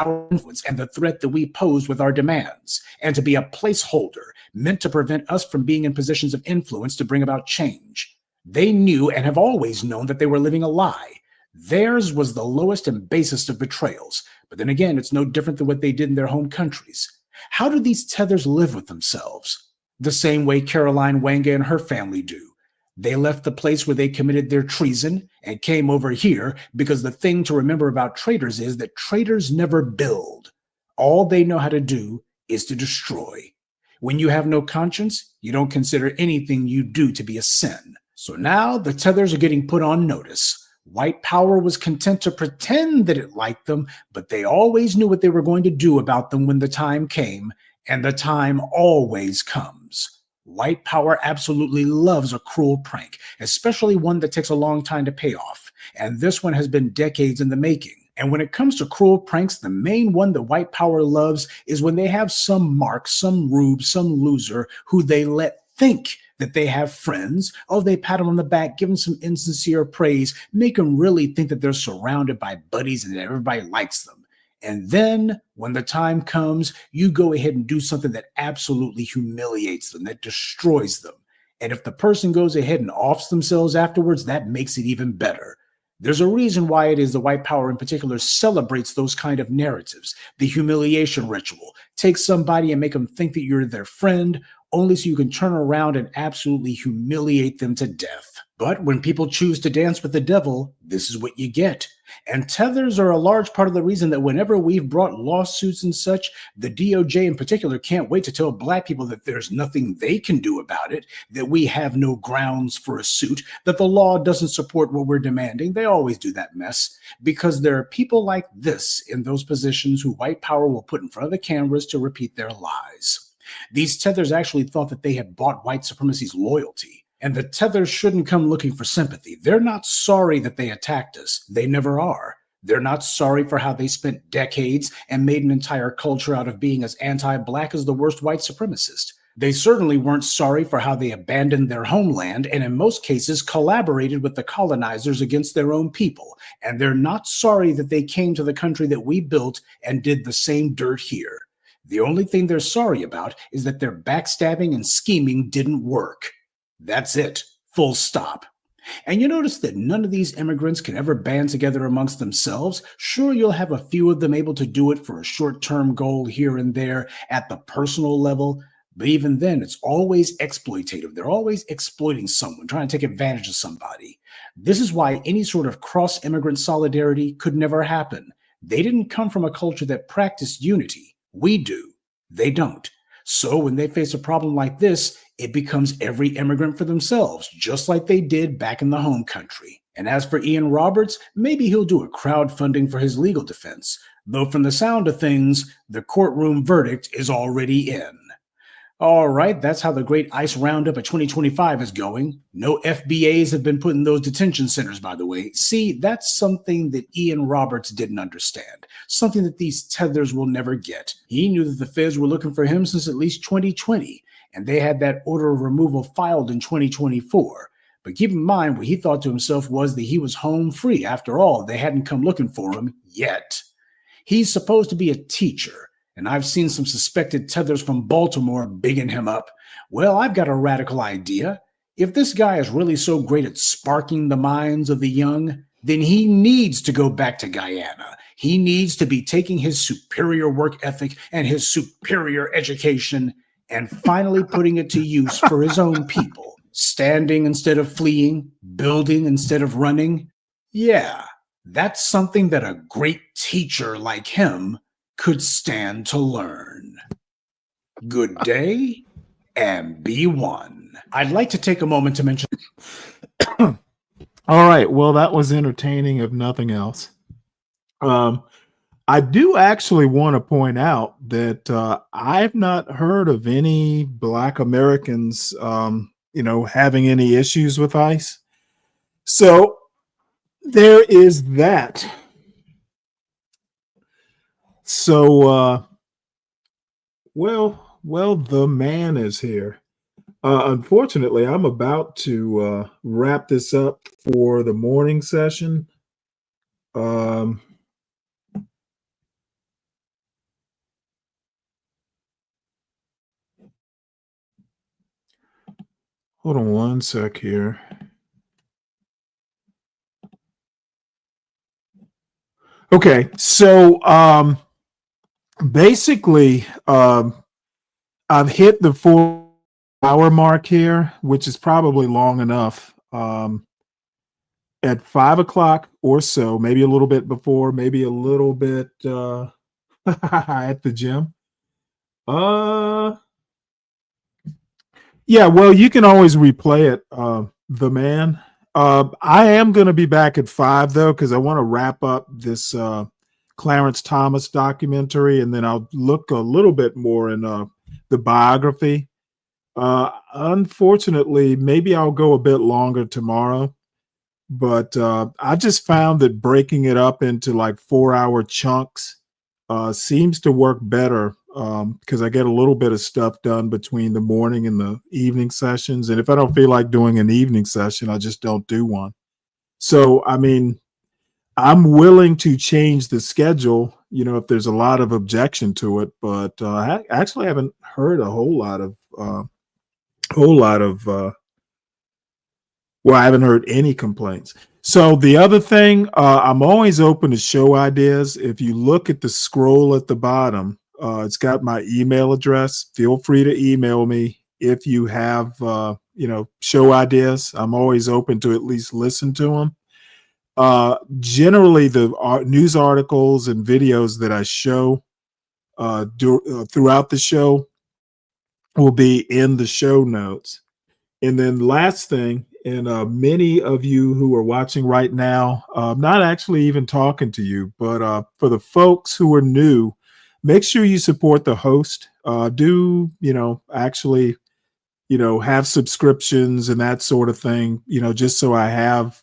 our influence and the threat that we posed with our demands, and to be a placeholder meant to prevent us from being in positions of influence to bring about change. They knew and have always known that they were living a lie. Theirs was the lowest and basest of betrayals. But then again, it's no different than what they did in their home countries. How do these tethers live with themselves? The same way Caroline Wanga and her family do. They left the place where they committed their treason and came over here because the thing to remember about traitors is that traitors never build. All they know how to do is to destroy. When you have no conscience, you don't consider anything you do to be a sin. So now the tethers are getting put on notice. White power was content to pretend that it liked them, but they always knew what they were going to do about them when the time came, and the time always comes. White power absolutely loves a cruel prank, especially one that takes a long time to pay off, and this one has been decades in the making. And when it comes to cruel pranks, the main one that white power loves is when they have some mark, some rube, some loser who they let think that they have friends. Oh, they pat them on the back, give them some insincere praise, make them really think that they're surrounded by buddies and that everybody likes them. And then when the time comes, you go ahead and do something that absolutely humiliates them, that destroys them. And if the person goes ahead and offs themselves afterwards, that makes it even better. There's a reason why it is the white power in particular celebrates those kind of narratives. The humiliation ritual. Take somebody and make them think that you're their friend, only so you can turn around and absolutely humiliate them to death. But when people choose to dance with the devil, this is what you get. And tethers are a large part of the reason that whenever we've brought lawsuits and such, the DOJ in particular can't wait to tell black people that there's nothing they can do about it, that we have no grounds for a suit, that the law doesn't support what we're demanding. They always do that mess because there are people like this in those positions who white power will put in front of the cameras to repeat their lies. These tethers actually thought that they had bought white supremacy's loyalty. And the tethers shouldn't come looking for sympathy. They're not sorry that they attacked us. They never are. They're not sorry for how they spent decades and made an entire culture out of being as anti-black as the worst white supremacist. They certainly weren't sorry for how they abandoned their homeland and in most cases collaborated with the colonizers against their own people. And they're not sorry that they came to the country that we built and did the same dirt here. The only thing they're sorry about is that their backstabbing and scheming didn't work. That's it. Full stop. And you notice that none of these immigrants can ever band together amongst themselves. Sure, you'll have a few of them able to do it for a short-term goal here and there at the personal level, but even then, it's always exploitative. They're always exploiting someone, trying to take advantage of somebody. This is why any sort of cross-immigrant solidarity could never happen. They didn't come from a culture that practiced unity. We do. They don't. So when they face a problem like this, it becomes every immigrant for themselves, just like they did back in the home country. And as for Ian Roberts, maybe he'll do a crowdfunding for his legal defense, though from the sound of things, the courtroom verdict is already in. All right, that's how the Great ICE Roundup of 2025 is going. No FBAs have been put in those detention centers, by the way. See, that's something that Ian Roberts didn't understand, something that these tethers will never get. He knew that the feds were looking for him since at least 2020, and they had that order of removal filed in 2024. But keep in mind, what he thought to himself was that he was home free. After all, they hadn't come looking for him yet. He's supposed to be a teacher. And I've seen some suspected tethers from Baltimore bigging him up. Well, I've got a radical idea. If this guy is really so great at sparking the minds of the young, then he needs to go back to Guyana. He needs to be taking his superior work ethic and his superior education and finally putting it to use for his own people. Standing instead of fleeing, building instead of running. Yeah, that's something that a great teacher like him could stand to learn. Good day and be one. I'd like to take a moment to mention. All right. Well, that was entertaining, if nothing else. I do actually want to point out that I've not heard of any Black Americans, having any issues with ICE. So there is that. So, well, the man is here. Unfortunately, I'm about to wrap this up for the morning session. Hold on one sec here. Okay, so basically, I've hit the 4 hour mark here, which is probably long enough. At 5 o'clock or so, maybe a little bit before, maybe a little bit at the gym. Yeah, well, you can always replay it, the man. I am going to be back at 5 though, because I want to wrap up this Clarence Thomas documentary, and then I'll look a little bit more in the biography. Unfortunately, maybe I'll go a bit longer tomorrow, but I just found that breaking it up into like 4-hour chunks seems to work better, because I get a little bit of stuff done between the morning and the evening sessions. And if I don't feel like doing an evening session, I just don't do one. So, I mean, I'm willing to change the schedule, if there's a lot of objection to it, but I actually haven't heard a whole lot of, well, I haven't heard any complaints. So the other thing, I'm always open to show ideas. If you look at the scroll at the bottom, it's got my email address. Feel free to email me if you have, show ideas. I'm always open to at least listen to them. Generally, the news articles and videos that I show throughout the show will be in the show notes. And then last thing, and many of you who are watching right now, I'm not actually even talking to you, but for the folks who are new, make sure you support the host. Do, actually, have subscriptions and that sort of thing, just so I have,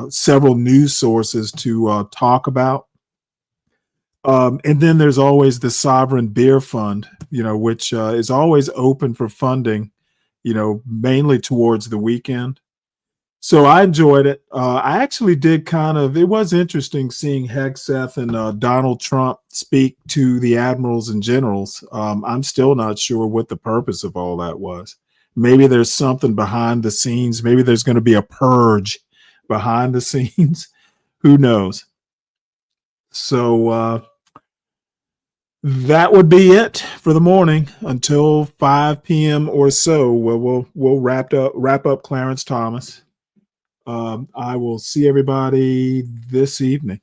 several news sources to talk about. And then there's always the Sovereign Beer Fund, which is always open for funding, mainly towards the weekend. So I enjoyed it. I actually did it was interesting seeing Hegseth and Donald Trump speak to the admirals and generals. I'm still not sure what the purpose of all that was. Maybe there's something behind the scenes. Maybe there's going to be a purge behind the scenes. Who knows? So that would be it for the morning until 5 p.m. or so. We'll wrap up Clarence Thomas. I will see everybody this evening.